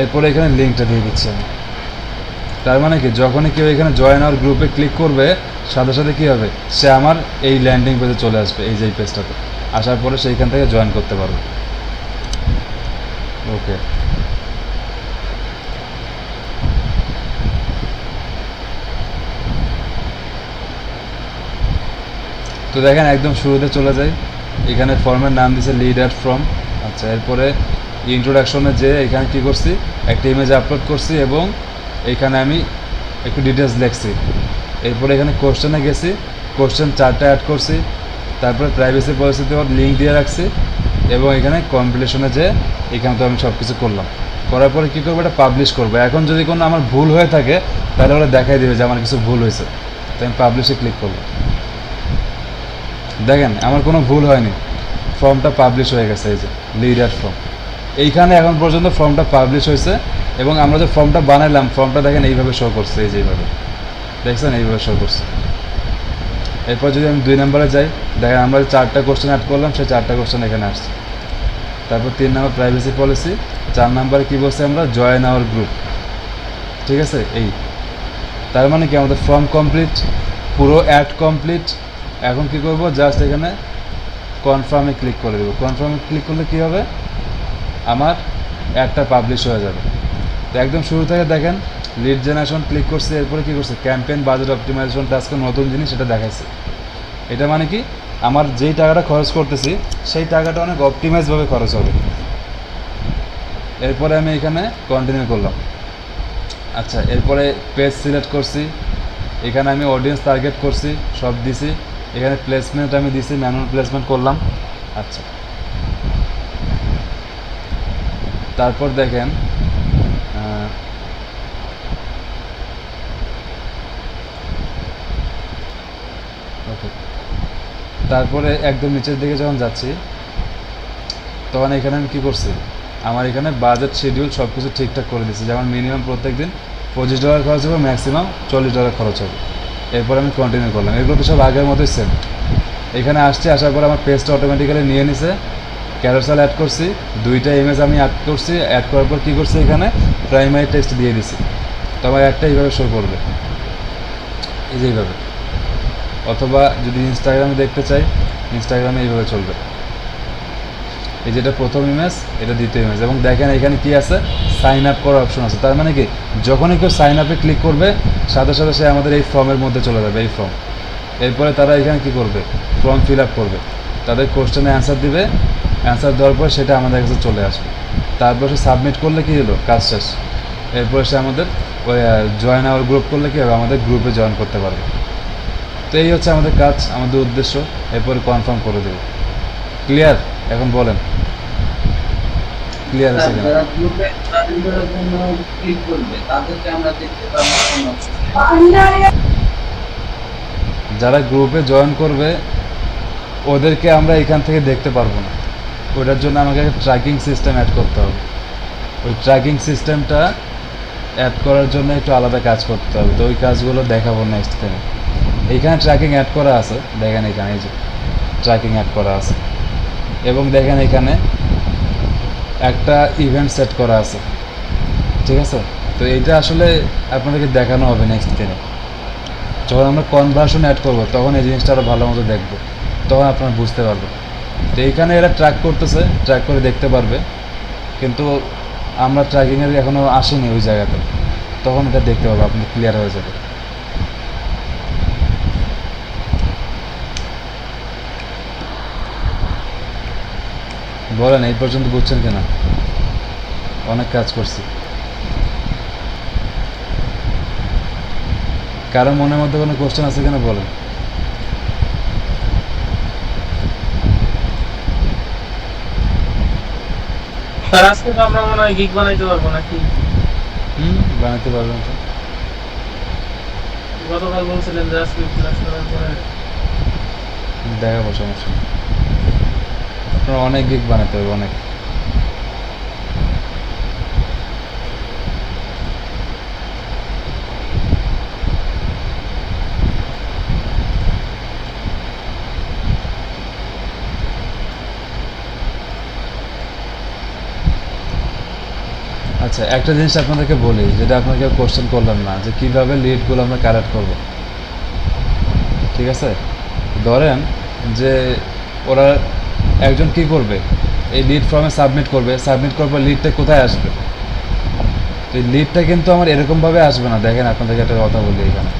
Speaker 1: এরপরে এখানে লিঙ্কটা দিয়ে দিচ্ছি আমি। তার মানে কি, যখনই কেউ এখানে জয়েন আওয়ার গ্রুপে ক্লিক করবে, সাথে সাথে কী হবে, সে আমার এই ল্যান্ডিং পেজে চলে আসবে, এই যে এই পেজটাতে আসার পরে সেইখান থেকে জয়েন করতে পারবে। ওকে, তো দেখেন একদম শুরুতে চলে যাই, এখানে ফর্মের নাম দিছে লিড অ্যাড ফর্ম। আচ্ছা, এরপরে ইন্ট্রোডাকশনে যে এখানে কী করছি, একটা ইমেজ আপলোড করছি এবং এখানে আমি একটু ডিটেলস লিখছি। এরপরে এখানে কোশ্চেনে গেছি, কোশ্চেন 4টা অ্যাড করছি। তারপরে প্রাইভেসি পলিসিতে লিঙ্ক দিয়ে রাখছি এবং এখানে কমপ্লিশনে যে এখানে তো আমি সব কিছু করলাম। করার পরে কী করবো, এটা পাবলিশ করবো। এখন যদি কোনো আমার ভুল হয়ে থাকে তাহলে ওরা দেখাই দেবে যে আমার কিছু ভুল হয়েছে, তো আমি পাবলিশে ক্লিক করবো। দেখেন আমার কোনো ভুল হয়নি, ফর্মটা পাবলিশ হয়ে গেছে, এই যে লিড অ্যাড ফর্ম। এইখানে এখন পর্যন্ত ফর্মটা পাবলিশ হয়েছে এবং আমরা যে ফর্মটা বানাইলাম, ফর্মটা দেখেন এইভাবে শো করছে, এই যেভাবে দেখছেন, এইভাবে শো করছে। এরপর যদি আমি 2 নম্বরে যাই, দেখেন আমরা 4টা কোশ্চেন অ্যাড করলাম, সেই 4টা কোশ্চেন এখানে আসছে। তারপর 3 নম্বর প্রাইভেসি পলিসি, 4 নম্বরে কী বলছি আমরা, জয়েন আওয়ার গ্রুপ, ঠিক আছে? এই তার মানে কি আমাদের ফর্ম কমপ্লিট, পুরো অ্যাড কমপ্লিট। এখন কি করব, জাস্ট এখানে কনফার্মে ক্লিক করে দেবো। কনফার্মে ক্লিক করলে কী হবে, আমার অ্যাডটা পাবলিশ হয়ে যাবে। তো একদম শুরু থেকে দেখেন লিড জেনারেশন ক্লিক করছে, এরপরে কী করছে, ক্যাম্পেইন বাজেট অপটিমাইজেশন টাস্ক, নতুন জিনিস এটা দেখাইছে। এটা মানে কি, আমার যেই টাকাটা খরচ করতেছি সেই টাকাটা অনেক অপটিমাইজভাবে খরচ হবে। এরপরে আমি এখানে কন্টিনিউ করলাম। আচ্ছা, এরপরে পেজ সিলেক্ট করছি, এখানে আমি অডিয়েন্স টার্গেট করছি, সব দিছি। এখানে প্লেসমেন্ট আমি দিছি, ম্যানুয়াল প্লেসমেন্ট করলাম। আচ্ছা, তারপর দেখেন ওকে, তারপরে একদম নিচের দিকে যখন যাচ্ছি তখন এখানে আমি কী করছি, আমার এখানে বাজেট শিডিউল সব কিছু ঠিকঠাক করে দিচ্ছি। যেমন মিনিমাম প্রত্যেক দিন $25 খরচ হবে, ম্যাক্সিমাম $40 খরচ হবে। এরপর আমি কন্টিনিউ করলাম। এগুলো তো সব আগের মতোই সেম। এখানে আসছে, আসার পর আমার পেজটা অটোমেটিক্যালি নিয়ে নিছে। ক্যারোসেল অ্যাড করছি, 2টা ইমেজ আমি অ্যাড করছি। অ্যাড করার পর কী করছি, এখানে প্রাইমারি টেক্সট দিয়ে দিছি। তো আমার একটা এইভাবে শো করবে, এই যে এইভাবে। অথবা যদি ইনস্টাগ্রামে দেখতে চাই, ইনস্টাগ্রামে এইভাবে চলবে। এই যেটা প্রথম ইমেজ, এটা দ্বিতীয় ইমেজ। এবং দেখেন এখানে কি আছে, সাইন আপ করার অপশন আছে। তার মানে কি, যখনই কেউ সাইন আপে ক্লিক করবে সাথে সাথে সে আমাদের এই ফর্মের মধ্যে চলে যাবে, এই ফর্ম। এরপরে তারা এখানে কি করবে, ফর্ম ফিল আপ করবে, তাদের কোশ্চেনে অ্যান্সার দিবে, অ্যান্সার দেওয়ার পর সেটা আমাদের কাছে চলে আসবে, তারপর সে সাবমিট করলে কি হলো, কাজ শেষ। এরপরে সে আমাদের ওই জয়েন আওয়ার গ্রুপ করলে কি হবে, আমাদের গ্রুপে জয়েন করতে পারবে। তো এই হচ্ছে আমাদের কাজ, আমাদের উদ্দেশ্য, এরপরে কনফার্ম করে দেবে। ক্লিয়ার? এখন বলেন ক্লিয়ার আছে কিনা?
Speaker 4: যারা গ্রুপে জয়েন করার জন্য ক্লিক করবে তাদেরকে আমরা দেখতে পাবো কোন option?
Speaker 1: যারা গ্রুপে জয়েন করবে ওদেরকে আমরা এখান থেকে দেখতে পারবো না, ওটার জন্য আমাকে একটা ট্র্যাকিং সিস্টেম অ্যাড করতে হবে। ওই ট্র্যাকিং সিস্টেমটা অ্যাড করার জন্য একটু আলাদা কাজ করতে হবে, তো ওই কাজগুলো দেখাবো নেক্সট টাইমে। এইখানে ট্র্যাকিং অ্যাড করা আছে, দেখেন এখানে এই যে ট্র্যাকিং অ্যাড করা আছে, এবং দেখেন এখানে একটা ইভেন্ট সেট করা আছে, ঠিক আছে? তো এইটা আসলে আপনাদেরকে দেখানো হবে নেক্সট দিনে, যখন আমরা কনভার্সন অ্যাড করবো তখন এই জিনিসটা আরও ভালো মতো দেখবো, তখন আপনারা বুঝতে পারবেন। তো এইখানে এরা ট্র্যাক করতেছে, ট্র্যাক করে দেখতে পারবে, কিন্তু আমরা ট্র্যাকিংয়ের এখনও আসিনি ওই জায়গাতে, তখন এটা দেখতে পাবো, আপনি ক্লিয়ার হয়ে যাবে। বলেন এই পর্যন্ত বুঝছেন কিনা? অনেক কাজ করছি। কারো মনের মধ্যে কোনো কোশ্চেন আছে কিনা বলেন।
Speaker 2: স্যার আজকে তো আমরা মনে হয় গিগ বানাইতে পারবো নাকি?
Speaker 1: বানাতে পারবেন তো।
Speaker 2: গতকাল বলছিলেন যে আজকে ক্লাস করার পরে
Speaker 1: দেখাবো, সমস্যা নেই। আপনার অনেক গিগ বানাতে হবে, অনেক। আচ্ছা, একটা জিনিস আপনাদেরকে বলি, যেটা আপনাকে কোশ্চেন করলাম না, যে কীভাবে লিডগুলো আমরা কালেক্ট করব। ঠিক আছে, ধরেন যে ওরা একজন কি করবে, এই লিড ফর্মে সাবমিট করবে, সাবমিট করার পর লিডটা কোথায় আসবে? তো এই লিডটা কিন্তু আমার এরকমভাবে আসবে না। দেখেন আপনাদেরকে একটা কথা বলি, এখানে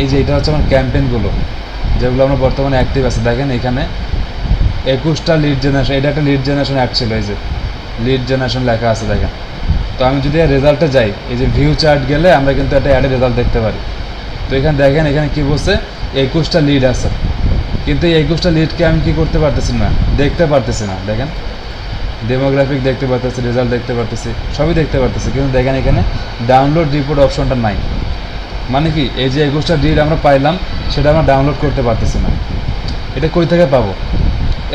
Speaker 1: এই যে এটা হচ্ছে আমার ক্যাম্পেইনগুলো, যেগুলো আমরা বর্তমানে অ্যাক্টিভ আছে। দেখেন এখানে 21টা লিড জেনারেশন, এটা একটা লিড জেনারেশন অ্যাড ছিল, এই যে লিড জেনারেশন লেখা আছে দেখেন। তো আমি যদি রেজাল্টে যাই, এই যে ভিউ চার্ট গেলে আমরা কিন্তু একটা অ্যাডের রেজাল্ট দেখতে পারি। তো এখানে দেখেন, এখানে কি বলছে, 21টা লিড আছে, কিন্তু এই 21টা লিডকে আমি কি করতে পারতেছি না, দেখতে পারতেছি না। দেখেন ডেমোগ্রাফিক দেখতে পারতেছি, রেজাল্ট দেখতে পারতেছি, সবই দেখতে পারতেছি, কিন্তু দেখেন এখানে ডাউনলোড রিপোর্ট অপশনটা নাই। মানে কি, এই যে 21টা লিড আমরা পাইলাম সেটা আমরা ডাউনলোড করতে পারতেছি না। এটা কই থেকে পাবো?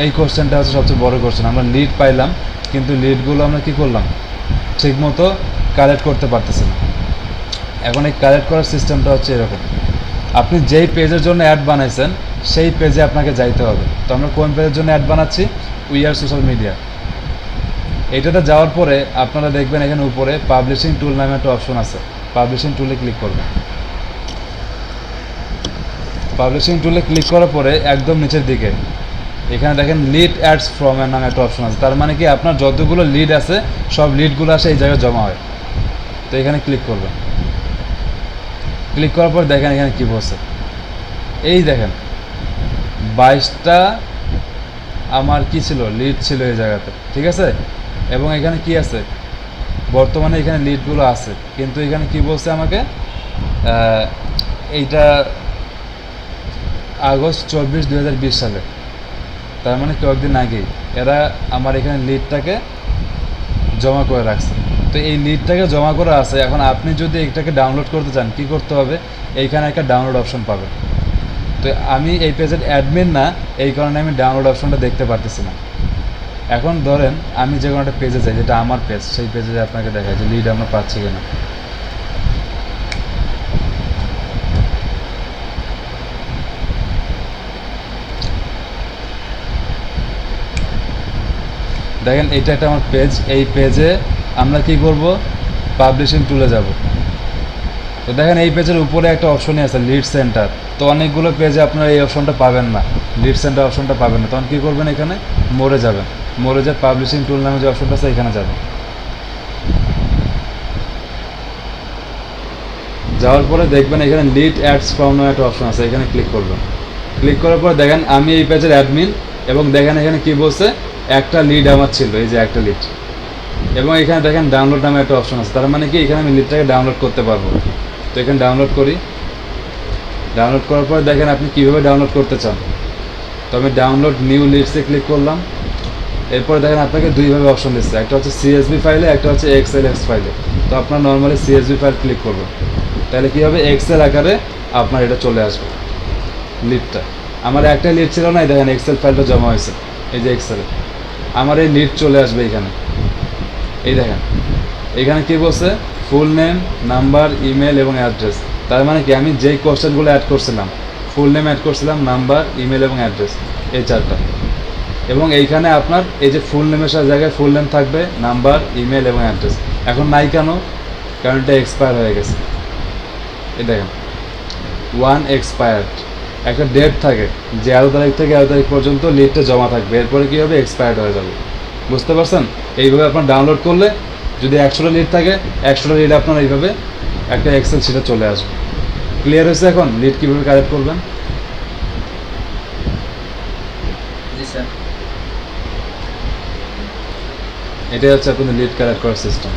Speaker 1: এই কোশ্চেনটা হচ্ছে সবচেয়ে বড় কোশ্চেন। আমরা লিড পাইলাম, কিন্তু লিডগুলো আমরা কি করলাম, ঠিকমতো কালেক্ট করতে পারতেছি না। এখন এই কালেক্ট করার সিস্টেমটা হচ্ছে এরকম, আপনি যেই পেজের জন্য অ্যাড বানাইছেন সেই পেজে আপনাকে যাইতে হবে। তো আমরা কোন পেজের জন্য অ্যাড বানাচ্ছি, উই আর সোশ্যাল মিডিয়া। এইটাতে যাওয়ার পরে আপনারা দেখবেন এখানে উপরে পাবলিশিং টুল নামে একটা অপশন আছে, পাবলিশিং টুলে ক্লিক করবেন। পাবলিশিং টুলে ক্লিক করার পরে একদম নিচের দিকে এখানে দেখেন লিড অ্যাডস ফ্রম এর নামে একটা অপশন আছে। তার মানে কি, আপনার যতগুলো লিড আছে সব লিডগুলো আসে এই জায়গায় জমা হয়। তো এখানে ক্লিক করবেন। ক্লিক করার পর দেখেন এখানে কী বলছে, এই দেখেন 22টা আমার কি ছিল, লিড ছিল এই জায়গাতে, ঠিক আছে? এবং এখানে কি আছে, বর্তমানে এখানে লিডগুলো আছে, কিন্তু এখানে কি বলছে আমাকে, এইটা আগস্ট 24, 2020 সালে, তার মানে কয়েকদিন আগেই এরা আমার এখানে লিডটাকে জমা করে রাখছে। তো এই লিডটাকে জমা করা আছে, এখন আপনি যদি এটাকে ডাউনলোড করতে চান কি করতে হবে, এইখানে একটা ডাউনলোড অপশন পাবেন। তো আমি এই পেজের অ্যাডমিন না, এই কারণে আমি ডাউনলোড অপশনটা দেখতে পারতেছি না। এখন ধরেন আমি যে কোনো একটা পেজে যাই, যেটা আমার পেজ, সেই পেজে আপনাকে দেখায় যে লিড আমরা পাচ্ছি কিনা। দেখেন এটা একটা আমার পেজ, এই পেজে আমরা কি করব, পাবলিশিং টুলে যাব। তো দেখেন এই পেজের উপরে একটা অপশনই আছে লিড সেন্টার। তো অনেকগুলো পেজে আপনারা এই অপশনটা পাবেন না, লিড সেন্টার অপশনটা পাবেন না। তখন কী করবেন, এখানে মোড়ে যাবেন, মোড়ে যে পাবলিশিং টুল নামে যে অপশনটা আছে এখানে যাবেন। যাওয়ার পরে দেখবেন এখানে লিড অ্যাডস ফ্রম নামে একটা অপশন আছে, এখানে ক্লিক করবেন। ক্লিক করার পর দেখেন আমি এই পেজের অ্যাডমিন, এবং দেখেন এখানে কি বলছে, একটা লিড আমার ছিল, এই যে একটা লিড। এবং এখানে দেখেন ডাউনলোড নামে একটা অপশন আছে, তার মানে কি এখানে আমি লিডটাকে ডাউনলোড করতে পারবো। তো এখানে ডাউনলোড করি। ডাউনলোড করার পর দেখেন আপনি কীভাবে ডাউনলোড করতে চান। তো আমি ডাউনলোড নিউ লিডসে ক্লিক করলাম। এরপর দেখেন আপনাকে দুইভাবে অপশন দিচ্ছে, একটা হচ্ছে সিএসভি ফাইলে, একটা হচ্ছে এক্সএলএক্স ফাইলে। তো আপনার নর্মালি সিএসভি ফাইল ক্লিক করবেন, তাহলে কী হবে, এক্সেল আকারে আপনার এটা চলে আসবে লিডটা। আমার একটা লিড ছিল না, এই দেখেন এক্সেল ফাইলটা জমা হয়েছে, এই যে এক্সেলে আমার এই লিড চলে আসবে এখানে। এই দেখেন এখানে কি বলছে, ফুল নেম, নাম্বার, ইমেল এবং অ্যাড্রেস। তার মানে কি আমি যেই কোশ্চেনগুলো অ্যাড করছিলাম, ফুল নেম অ্যাড করছিলাম, নাম্বার, ইমেল এবং অ্যাড্রেস, এই চারটা। এবং এইখানে আপনার এই যে ফুল নেমের সাথে জায়গায় ফুল নেম থাকবে, নাম্বার, ইমেল এবং অ্যাড্রেস। এখন নাই কেন, কারণ এটা এক্সপায়ার হয়ে গেছে। এই দেখেন 1 এক্সপায়ার্ড, একটা ডেট থাকে যে এত তারিখ থেকে এত তারিখ পর্যন্ত লিডটা জমা থাকবে, এরপরে কী হবে, এক্সপায়ার্ড হয়ে যাবে। বুঝতে পারছেন? এইভাবে আপনার ডাউনলোড করলে যদি 100টা লিড থাকে, 100টা লিড আপনার এইভাবে একটা এক্সেল শিটে চলে আসবে। ক্লিয়ার হয়েছে এখন লিড কীভাবে কালেক্ট করবেন?
Speaker 4: জি স্যার।
Speaker 1: এটাই হচ্ছে আপনাদের লিড কালেক্ট করার সিস্টেম।